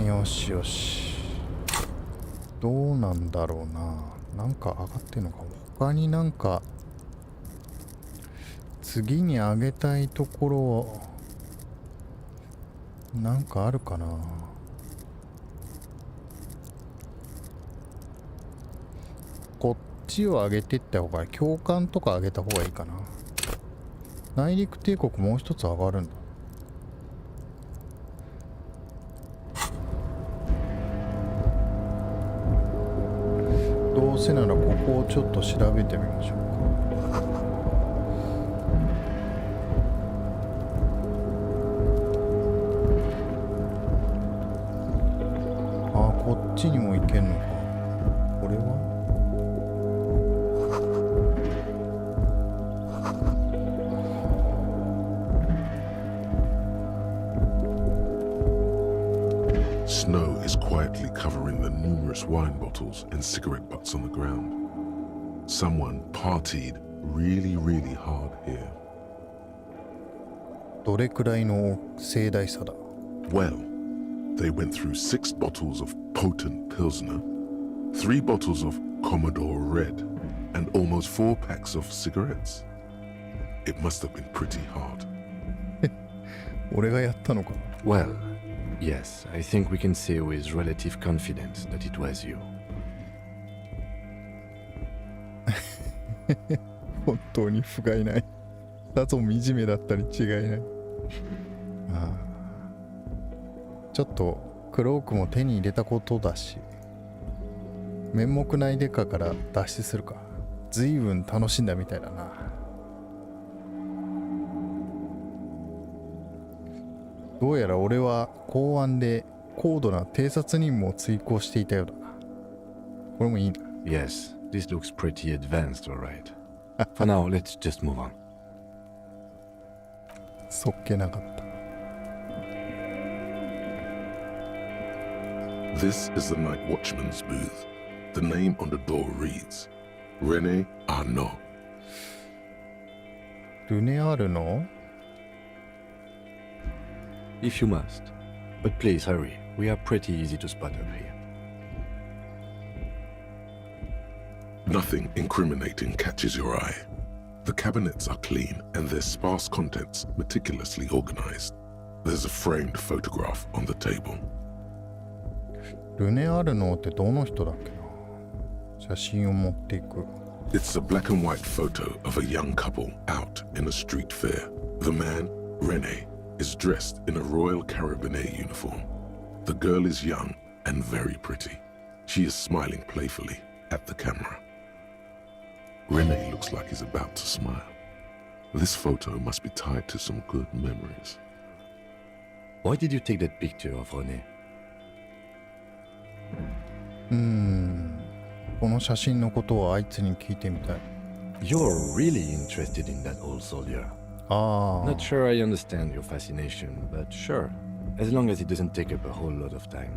よしよし。どうなんだろうな。なんか上がってんのか。他になんか次に上げたいところなんかあるかな。こっちを上げていった方が、教官とか上げた方がいいかな。内陸帝国もう一つ上がるんだ。どうせならここをちょっと調べてみましょうか。こっちにも行けんのか。これはSnow is quietly covering the numerous wine bottles and cigarette butts on the ground. Someone partied really, really hard here. どれくらいの盛大さだ。Well, they went through 6 bottles of potent Pilsner, 3 bottles of Commodore Red, and almost 4 packs of cigarettes. It must have been pretty hard. 俺がやったのか。Well, yes, I think we can say with relative confidence that it was you. 本当に不甲斐ない。さぞ惨めだったに違いない。ちょっとクロークも手に入れたことだし、面目ないデカから脱出するか。随分楽しんだみたいだな。どうやら俺は公安で高度な偵察任務を遂行していたようだな。これもいいな。Yes, this looks pretty advanced, alright. For now, let's just move on. そっけなかった。This is the night watchman's booth. The name on the door reads René Arnaud. ルネアールの If you must. But please hurry. We are pretty easy to spot up here. Nothing incriminating catches your eye. The cabinets are clean and their sparse contents meticulously organized. There's a framed photograph on the table. ルネアールノってどの人だっけな。写真を持っていく。It's a black and white photo of a young couple out in a street fair. The man, René, is dressed in a Royal Carabinier uniform. The girl is young and very pretty. She is smiling playfully at the camera. René looks like he's about to smile. This photo must be tied to some good memories. Why did you take that picture of René? この写真のことをあいつに聞いてみたい。You're really interested in that old soldier. Not sure I understand your fascination, but sure. As long as it doesn't take up a whole lot of time.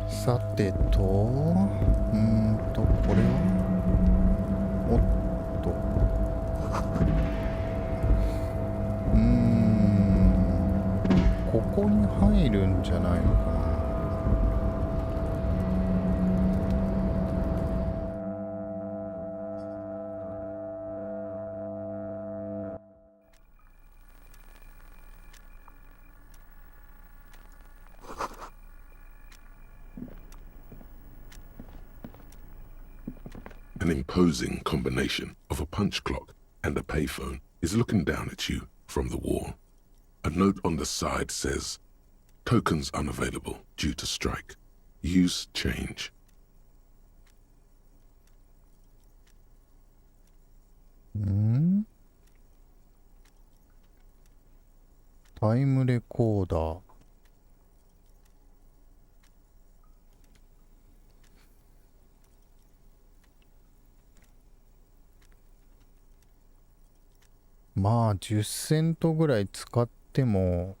さてと、これはおっと。ここに入るんじゃないのかな。An imposing combination of a punch clock and a payphone is looking down at you from the wall. A note on the side says, "Tokens unavailable due to strike. Use change." タイムレコーダー。まあ10セントぐらい使っても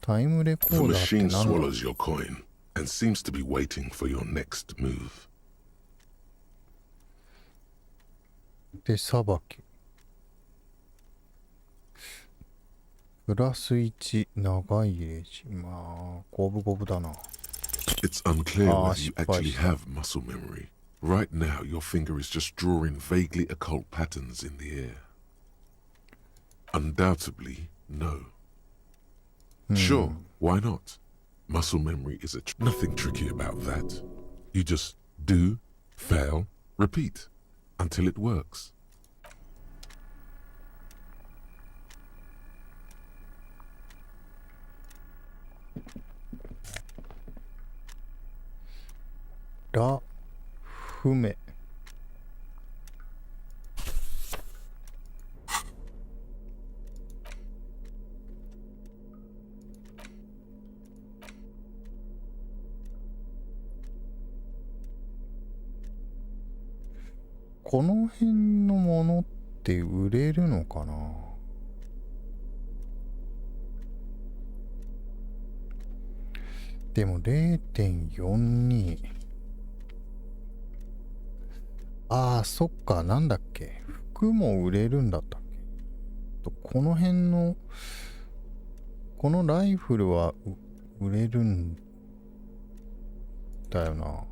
タイムレコ The ーダーって machine 何だ。 swallows your coin and seems to be waiting for your next move. 手さばきプラス1長いレジ。まあ五分五分だな。 It's unclear Ah, whether you actually have muscle memory. Right now, your finger is just drawing vaguely occult patterns in the air. Undoubtedly, no. Sure, why not? Muscle memory is nothing tricky about that. You just do, fail, repeat, until it works. ラフメ。この辺のものって売れるのかな。でも 0.42。ああ、そっか、なんだっけ。服も売れるんだったっけ。この辺の、このライフルは売れるんだよな。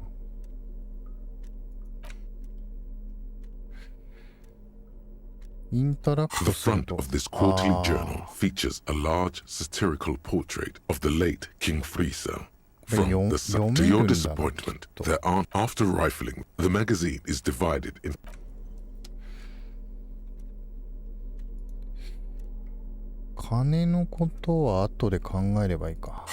インタラク The トする front と。 of this quarterly journal features a large satirical portrait of the late King Friso. From the to your disappointment, there aren't. After rifling, the magazine is divided in. 金のことは後で考えればいいか。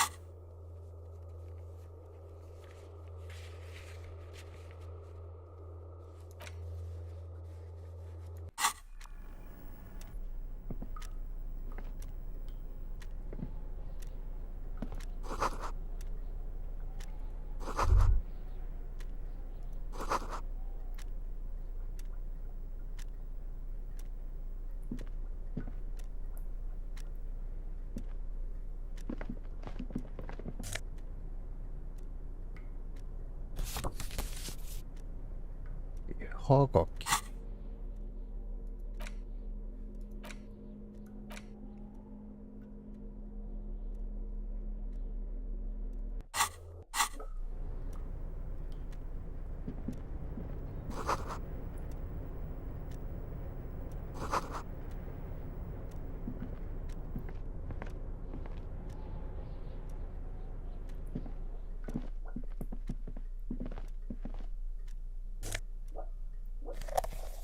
はがき。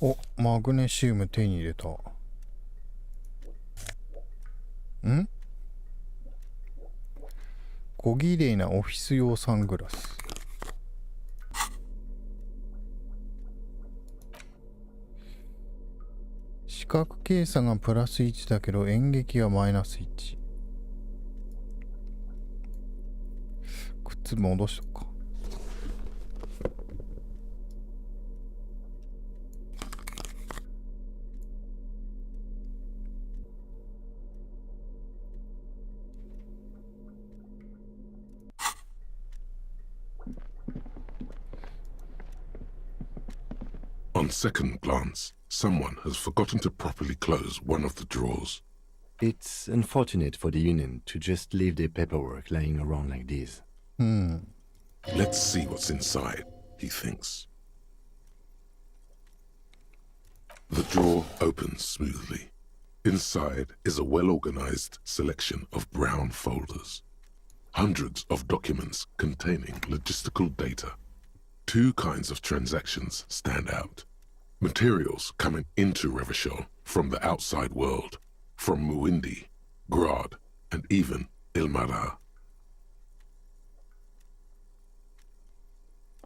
お、マグネシウム手に入れた。ん？小綺麗なオフィス用サングラス。視覚計算がプラス1だけど演劇はマイナス1。靴戻しとくか。On second glance, someone has forgotten to properly close one of the drawers. It's unfortunate for the union to just leave their paperwork lying around like this. Let's see what's inside, he thinks. The drawer opens smoothly. Inside is a well-organized selection of brown folders. Hundreds of documents containing logistical data. Two kinds of transactions stand out. Materials coming into Revachol from the outside world, from Muindi, Grad, and even Ilmara.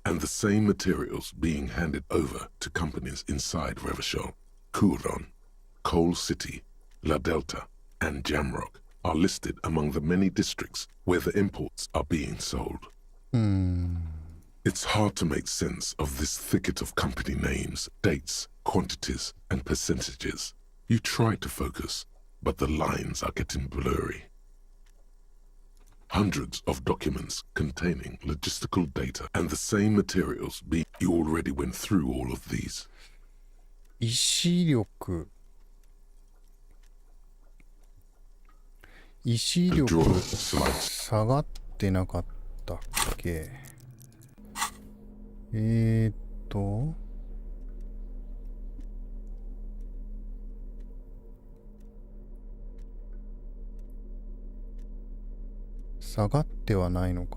And the same materials being handed over to companies inside Revachol. Kuron, Coal City, La Delta, and Jamrock are listed among the many districts where the imports are being sold. It's hard to make sense of this thicket of company names, dates, quantities, and percentages. You try to focus, but the lines are getting blurry. Hundreds of documents containing logistical data and the same materials being... You already went through all of these. 意志力。意志力下がってなかったっけ？下がってはないのか。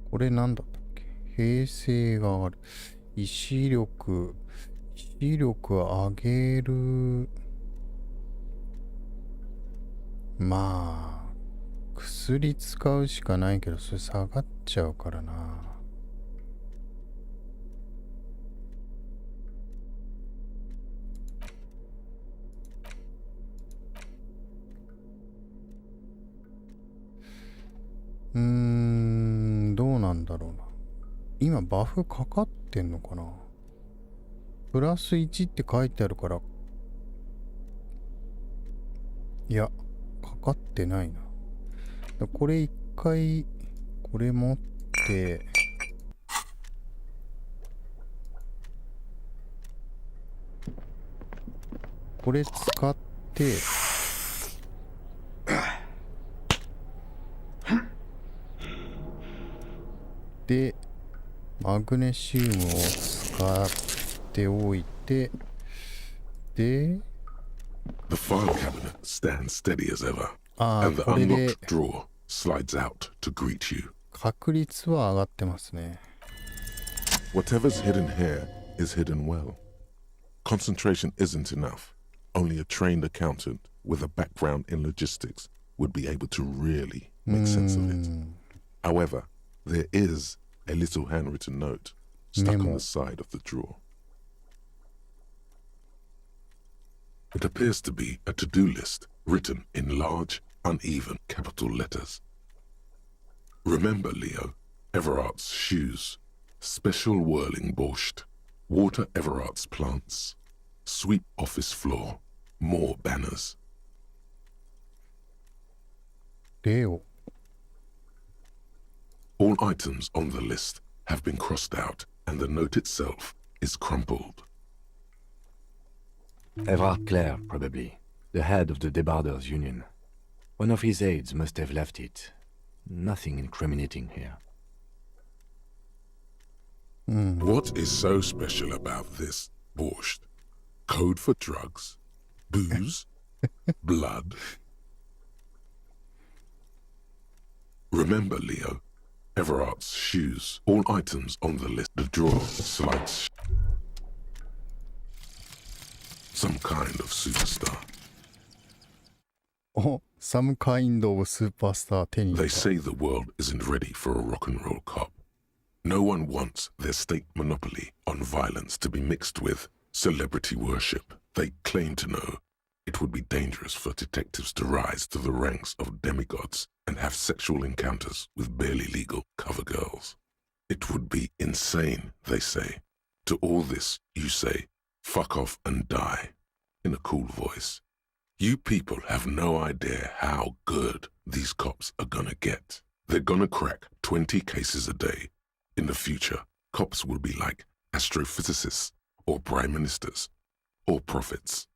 これなんだったっけ？平成がある。意志力上げる。まあ、薬使うしかないけど、それ下がっちゃうからな。どうなんだろうな。今バフかかってんのかな。プラス1って書いてあるから、いやかかってないな。これ一回これ持ってこれ使ってでマグネシウムを使っておいてで The file cabinet stands steady as ever, and the unlocked drawer slides out to greet you. 確率は上がってますね。 Whatever's hidden here is hidden well. Concentration isn't enough. Only a trained accountant with a background in logistics would be able to really make sense of it. However, there is a little handwritten note stuck on the side of the drawer. It appears to be a to-do list written in large, uneven capital letters. Remember, Leo, Everart's shoes, special whirling borscht, water Everart's plants, sweep office floor, more banners. レオ。All items on the list have been crossed out, and the note itself is crumpled. Everard Clare, probably. The head of the Debarders Union. One of his aides must have left it. Nothing incriminating here. What is so special about this borscht? Code for drugs? Booze? Blood? Remember, Leo, Everart's shoes. All items on the list. The drawer slides. Some kind of superstar. Oh, some kind of superstar 手に入れ They た。 say the world isn't ready for a rock and roll cop. No one wants their state monopoly on violence to be mixed with celebrity worship. They claim to know it would be dangerous for detectives to rise to the ranks of demigods and have sexual encounters with barely legal cover girls. It would be insane, they say. To all this, you say, fuck off and die, in a cool voice. You people have no idea how good these cops are gonna get. They're gonna crack 20 cases a day. In the future, cops will be like astrophysicists or prime ministers or prophets.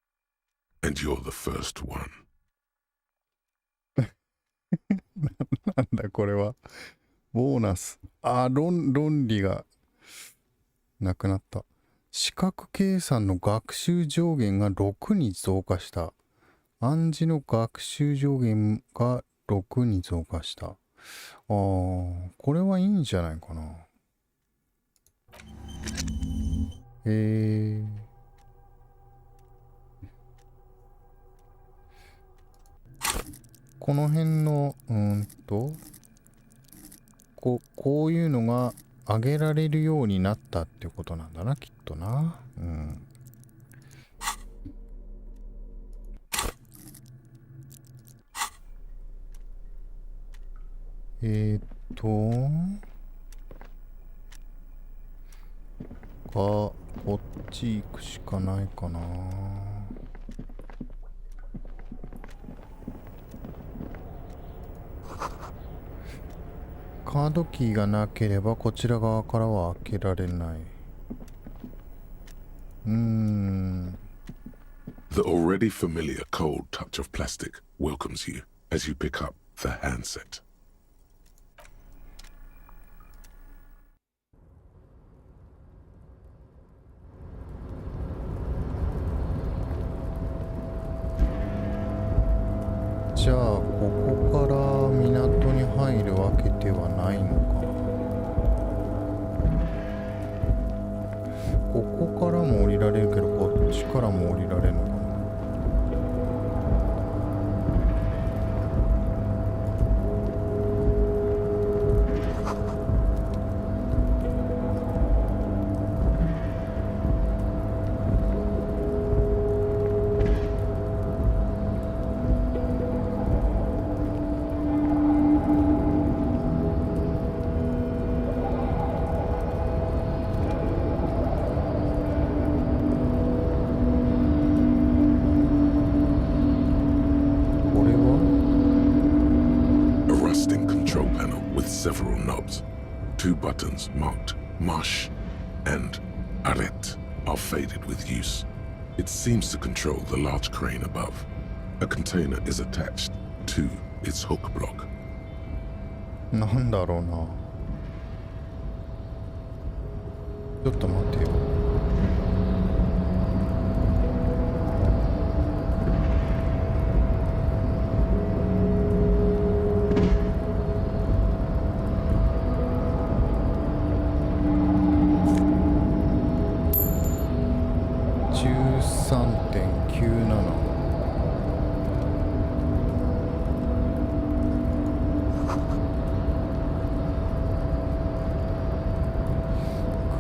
And you're the first one. なんだこれは。ボーナス。論理がなくなった。視覚計算の学習上限が6に増加した。暗示の学習上限が6に増加した。これはいいんじゃないかな。この辺のこういうのが上げられるようになったっていうことなんだな、きっとな。こっち行くしかないかな。カードキーがなければこちら側からは開けられない。The already familiar cold touch of plastic welcomes you as you pick up the handset.「じゃあここから港に入るわけではないのか」ここからも降りられるけどこっちからも降りられるのかな。Several knobs. 2 buttons marked Marsh and Arrête are faded with use. It seems to control the large crane above. A container is attached to its hook block. なんだろうな。ちょっと待てよ。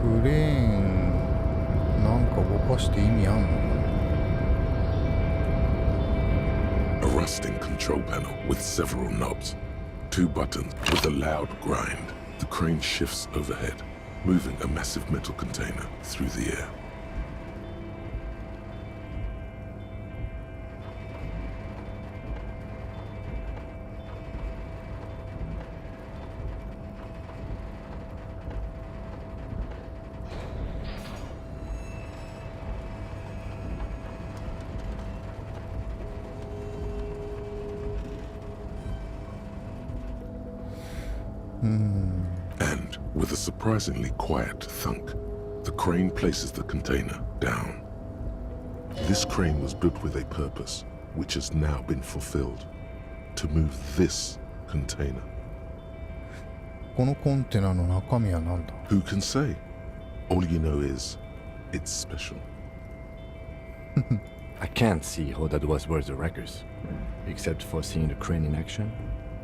クレーンなんか動かして意味あんのかな。 A rusting control panel with several knobs. Two buttons with a loud grind. The crane shifts overhead, moving a massive metal container through the air. And with a surprisingly quiet thunk, the crane places the container down. This crane was built with a purpose, which has now been fulfilled. To move this container. このコンテナの中身は何だ? Who can say? All you know is, it's special. I can't see how that was worth the wreckers, except for seeing the crane in action,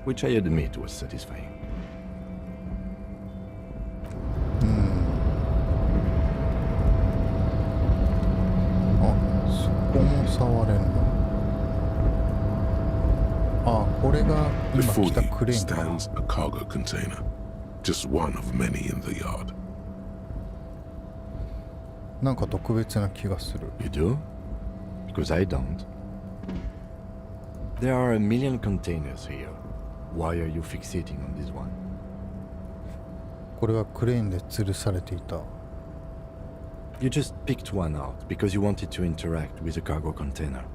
which I admit was satisfying. そこも触れんの。これが今来たクレーンか。Before you stands a cargo container, just one of many in the yard. なんか特別な気がする。You do? Because I don't. There are a million containers here. Why are you fixating on this one? これはクレーンで吊るされていた。You just picked one out because you wanted to interact with a cargo container.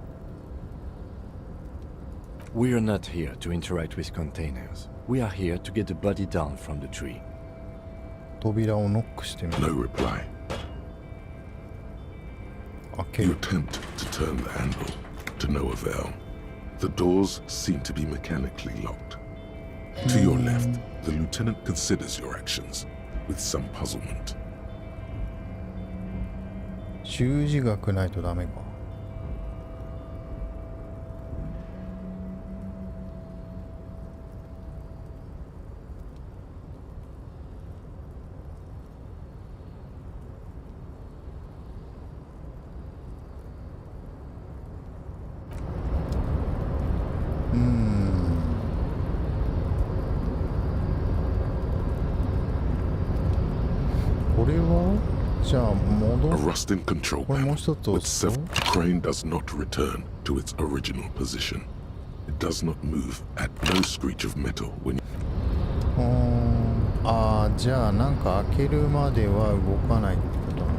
We are not here to interact with containers. We are here to get the body down from the tree. 扉をノックしてみる。No reply. 開け You る。 attempt to turn the handle, to no avail. The doors seem to be mechanically locked. To your left, the lieutenant considers your actions with some puzzlement. 十字学ないとダメか。これはじゃあ A 戻 rusting control これもう panel 一つ with 押す several と crane does not return to its original position. It does not move at no screech of metal when じゃあなんか開けるまでは動かないってことなのかな。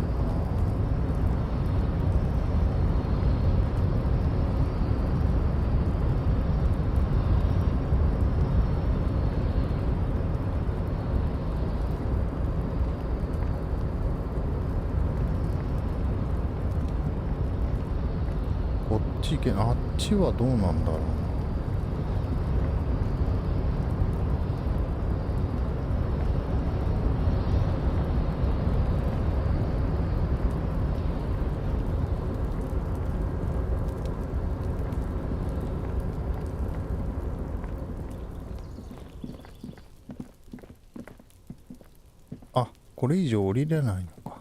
こっち行け、あっちはどうなんだろうな。これ以上降りれないのか。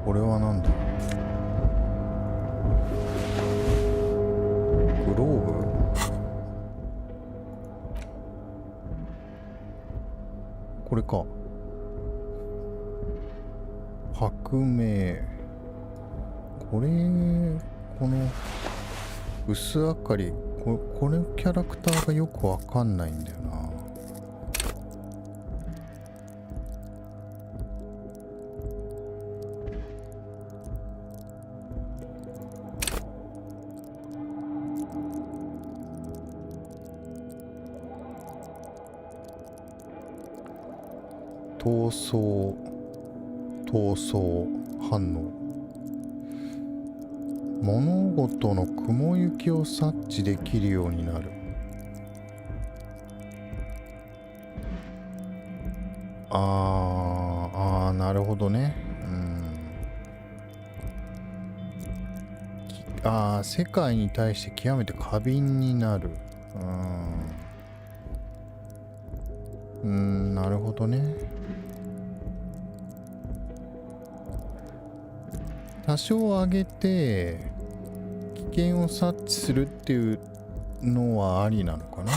これはなんだ。グローブ。これか。白明。これこの薄明かり、これキャラクターがよくわかんないんだよな。闘争反応。物事の雲行きを察知できるようになる。なるほどね。世界に対して極めて過敏になる。なるほどね。多少上げて危険を察知するっていうのはありなのかな。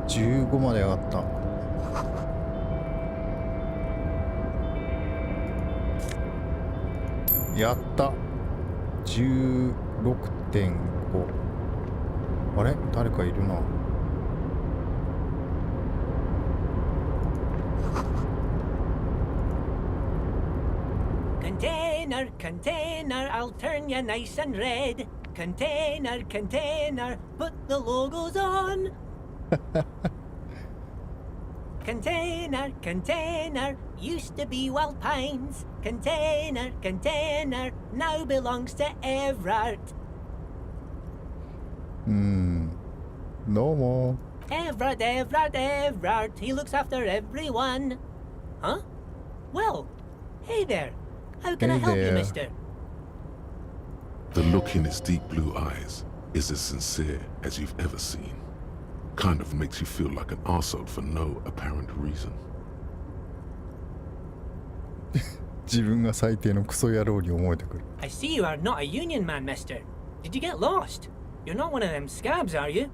15まで上がった。やった。 16.5。 あれ誰かいるな。Container, container, I'll turn you nice and red. Container, container, put the logos on. Container, container, used to be Wild Pines. Container, container, now belongs to Everard. どうも。Everard, Everard, Everard, he looks after everyone. Huh? Well, hey there. How can I help you, mister? The look in his deep blue eyes is as sincere as you've ever seen. Kind of makes you feel like an arsehole for no apparent reason. 自分が最低のクソ野郎に思えてくる。I see you are not a union man, mister. Did you get lost? You're not one of them scabs, are you?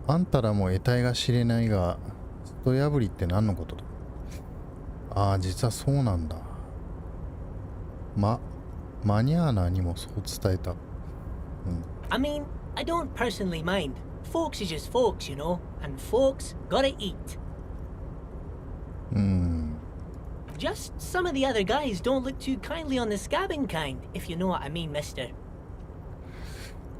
あんたらも得体が知れないが、スト破りって何のことだ。実はそうなんだ。マニアーナにもそう伝えた。I mean, I don't personally mind. Folks is just folks, you know, and folks gotta eat. Just some of the other guys don't look too kindly on the scabbing kind, if you know what I mean, mister.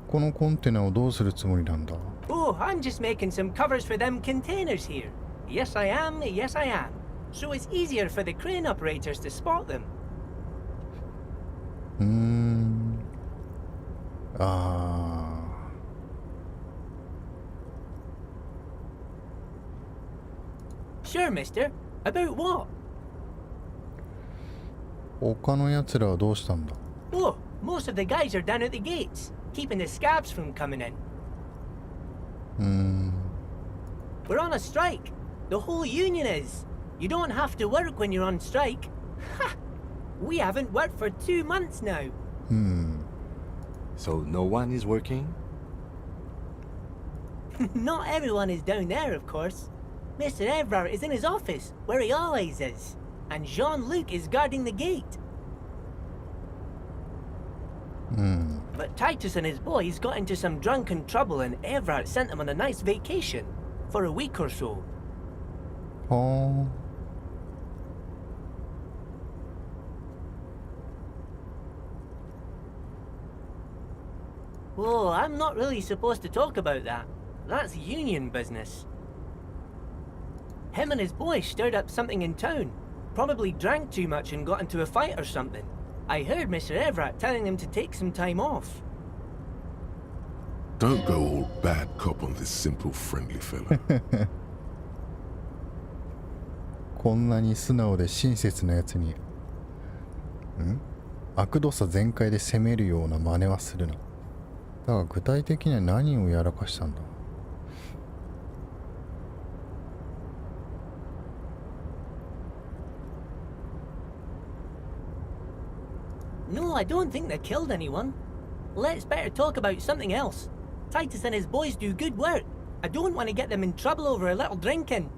このコンテナをどうするつもりなんだ。Oh, I'm just making some covers for them containers here. Yes, I am, yes, I am. So it's easier for the crane operators to spot them. Sure, mister. About what? 他の奴らはどうしたんだ。Oh, most of the guys are down at the gates, keeping the scabs from coming in. We're on a strike. The whole union is. You don't have to work when you're on strike. Ha! We haven't worked for 2 months now. So no one is working? Not everyone is down there, of course. Mr. Everard is in his office, where he always is. And Jean-Luc is guarding the gate. But Titus and his boys got into some drunken trouble and Everard sent them on a nice vacation. For a week or so. Oh. Oh, I'm not really supposed to talk about that. That's union business. Him and his boys stirred up something in town. Probably drank too much and got into a fight or something. I heard Mr. Everett telling him to take some time off. Don't go all bad cop on this simple, friendly fella. こんなに素直で親切なやつに、悪度さ全開で攻めるような真似はするな。だが具体的には何をやらかしたんだ。No, I don't think they killed anyone. Let's better talk about something else. Titus and his boys do good work. I don't want to get them in trouble over a little drinking.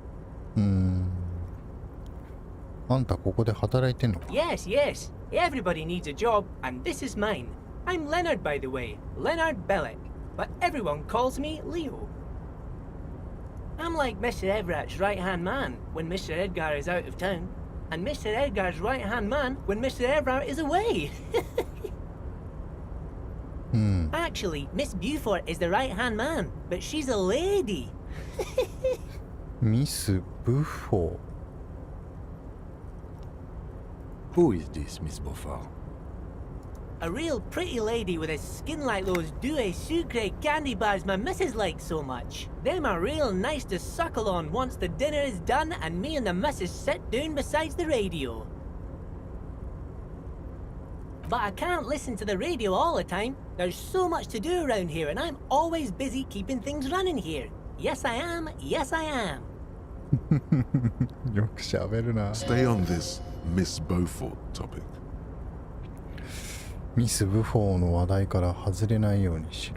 あんたここで働いてんのか？ Yes, yes. Everybody needs a job, and this is mine. I'm Leonard, by the way. Leonard Bellick. But everyone calls me Leo. I'm like Mr. Everett's right-hand man when Mr. Edgar is out of town, and Mr. Edgar's right-hand man when Mr. Everett is away. Actually, Miss Beaufort is the right-hand man, but she's a lady. Miss Beaufort. Who is this, Miss Beaufort? A real pretty lady with a skin like those douce sucre candy bars my missus likes so much. Them are real nice to suckle on once the dinner is done and me and the missus sit down beside the radio. But I can't listen to the radio all the time. There's so much to do around here and I'm always busy keeping things running here. Yes, I am. Yes, I am. よく喋るな。 Stay on this Miss Beaufort topic. ミス・ブフォーの話題から外れないようにしろ。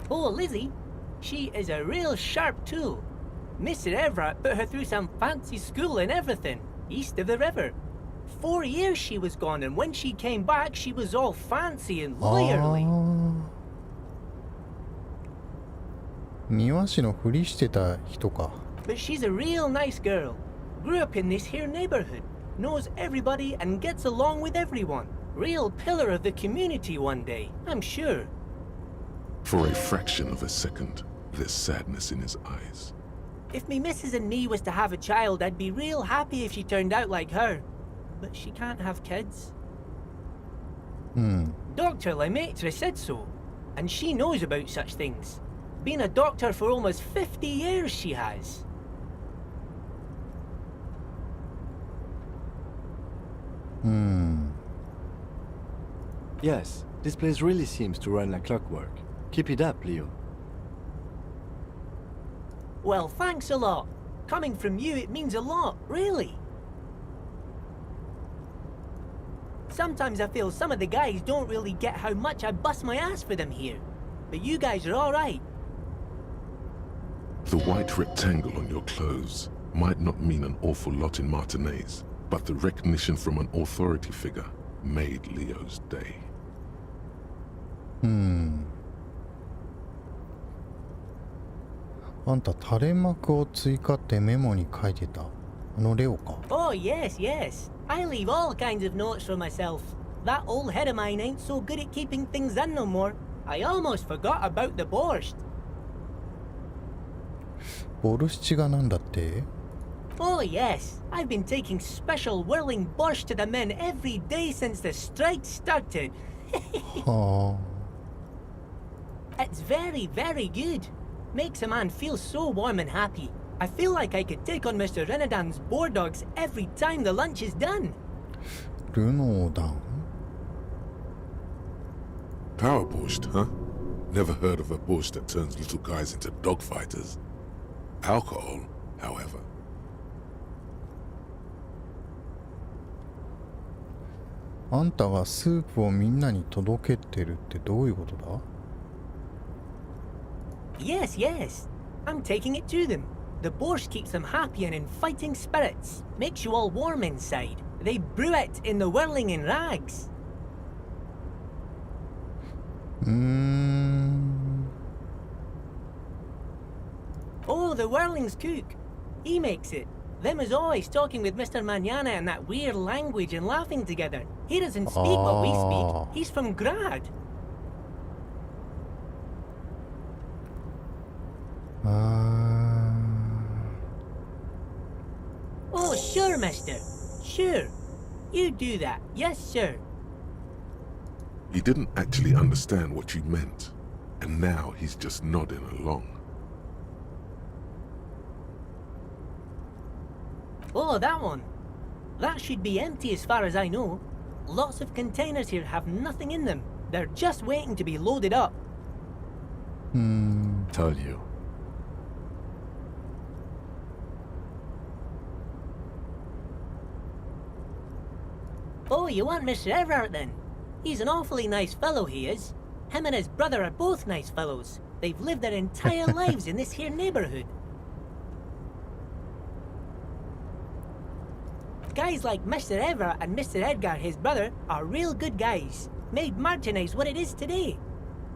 Oh, Lizzie, she is a real sharp tool. Mr. Everett put her through some fancy school and everything, east of the river. 4 years she was gone, and when she came back, she was all fancy and lawyerly. 庭師のふりしてた人か。 But she's a real nice girl. Grew up in this here neighborhood. Knows everybody and gets along with everyone. Real pillar of the community one day, I'm sure. For a fraction of a second, there's sadness in his eyes. If me missus and me was to have a child, I'd be real happy if she turned out like her. But she can't have kids. Dr. Lemaitre said so. And she knows about such things. Been a doctor for almost 50 years she has. Yes, this place really seems to run like clockwork. Keep it up, Leo. Well, thanks a lot. Coming from you, it means a lot, really. Sometimes I feel some of the guys don't really get how much I bust my ass for them here. But you guys are alright. The white rectangle on your clothes might not mean an awful lot in Martinez, but the recognition from an authority figure made Leo's day. あんた垂れ幕を追加ってメモに書いてた。あのレオか。 Oh, yes, yes. I leave all kinds of notes for myself. That old head of mine ain't so good at keeping things in no more. I almost forgot about the borscht. ボルシチがなんだって？ Oh, yes. I've been taking special whirling borscht to the men every day since the strike started. はあ。 It's very, very good. Makes a man feel so warm and happy. I feel like I could take on Mr. Renadan's boar dogs every time the lunch is done. ルノーダン Power borscht, huh? Never heard of a borscht that turns little guys into dogfighters. Alcohol, however. あんたがスープをみんなに届けてるってどういうことだ？ Yes, yes. I'm taking it to them. The borscht keeps them happy and in fighting spirits. Makes you all warm inside. They brew it in the whirling in rags. Oh, the whirling's cook. He makes it. Them is always talking with Mr. Manana in that weird language and laughing together. He doesn't speak what we speak. He's from Grad. Oh, sure, mister. Sure. You do that. Yes, sir. He didn't actually understand what you meant, and now he's just nodding along. Oh, that one. That should be empty as far as I know. Lots of containers here have nothing in them. They're just waiting to be loaded up. Told you. Oh, you want Mr. Everett then? He's an awfully nice fellow, he is. Him and his brother are both nice fellows. They've lived their entire lives in this here neighborhood. Guys like Mr. Everett and Mr. Edgar, his brother, are real good guys. Made Martinez what it is today.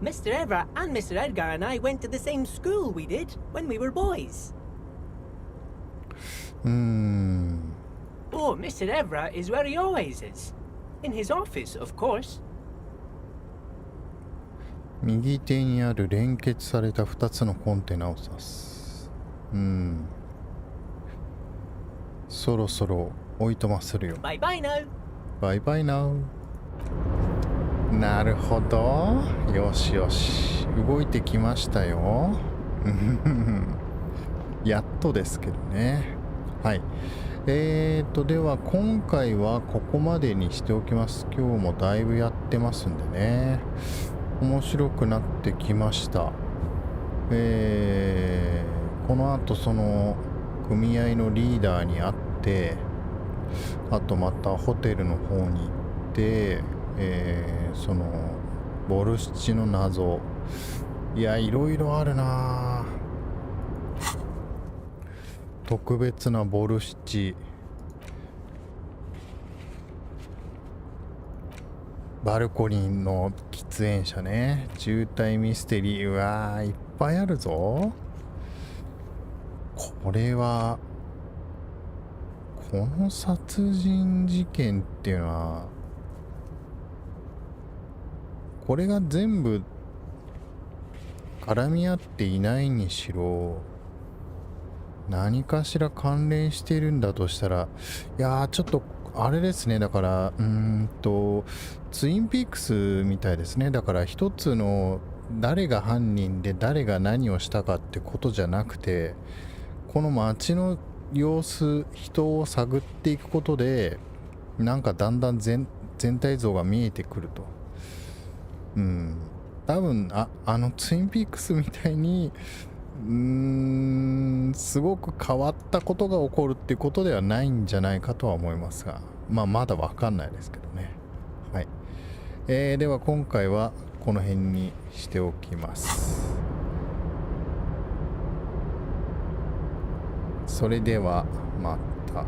Mr. Everett and Mr. Edgar and I went to the same school we did when we were boys. Oh, Mr. Everett is where he always is. In his office, of course. 右手にある連結された2つのコンテナを指す。そろそろおいとまするよ。Bye bye now. バイバイナウ。なるほど。よしよし。動いてきましたよ。やっとですけどね。はい。では今回はここまでにしておきます。今日もだいぶやってますんでね。面白くなってきました。この後その組合のリーダーに会って、あとまたホテルの方に行って、そのボルシチの謎、いやいろいろあるな。特別なボルシチ、バルコニーの喫煙者ね、渋滞ミステリー、うわーいっぱいあるぞ。これはこの殺人事件っていうのは、これが全部絡み合っていないにしろ、何かしら関連しているんだとしたら、いやーちょっとあれですね。だからツインピークスみたいですね。だから一つの誰が犯人で誰が何をしたかってことじゃなくて、この街の様子、人を探っていくことで、なんかだんだん全体像が見えてくると。多分あのツインピークスみたいにすごく変わったことが起こるっていうことではないんじゃないかとは思いますが、まだわかんないですけどね。はい。では今回はこの辺にしておきます。それではまた。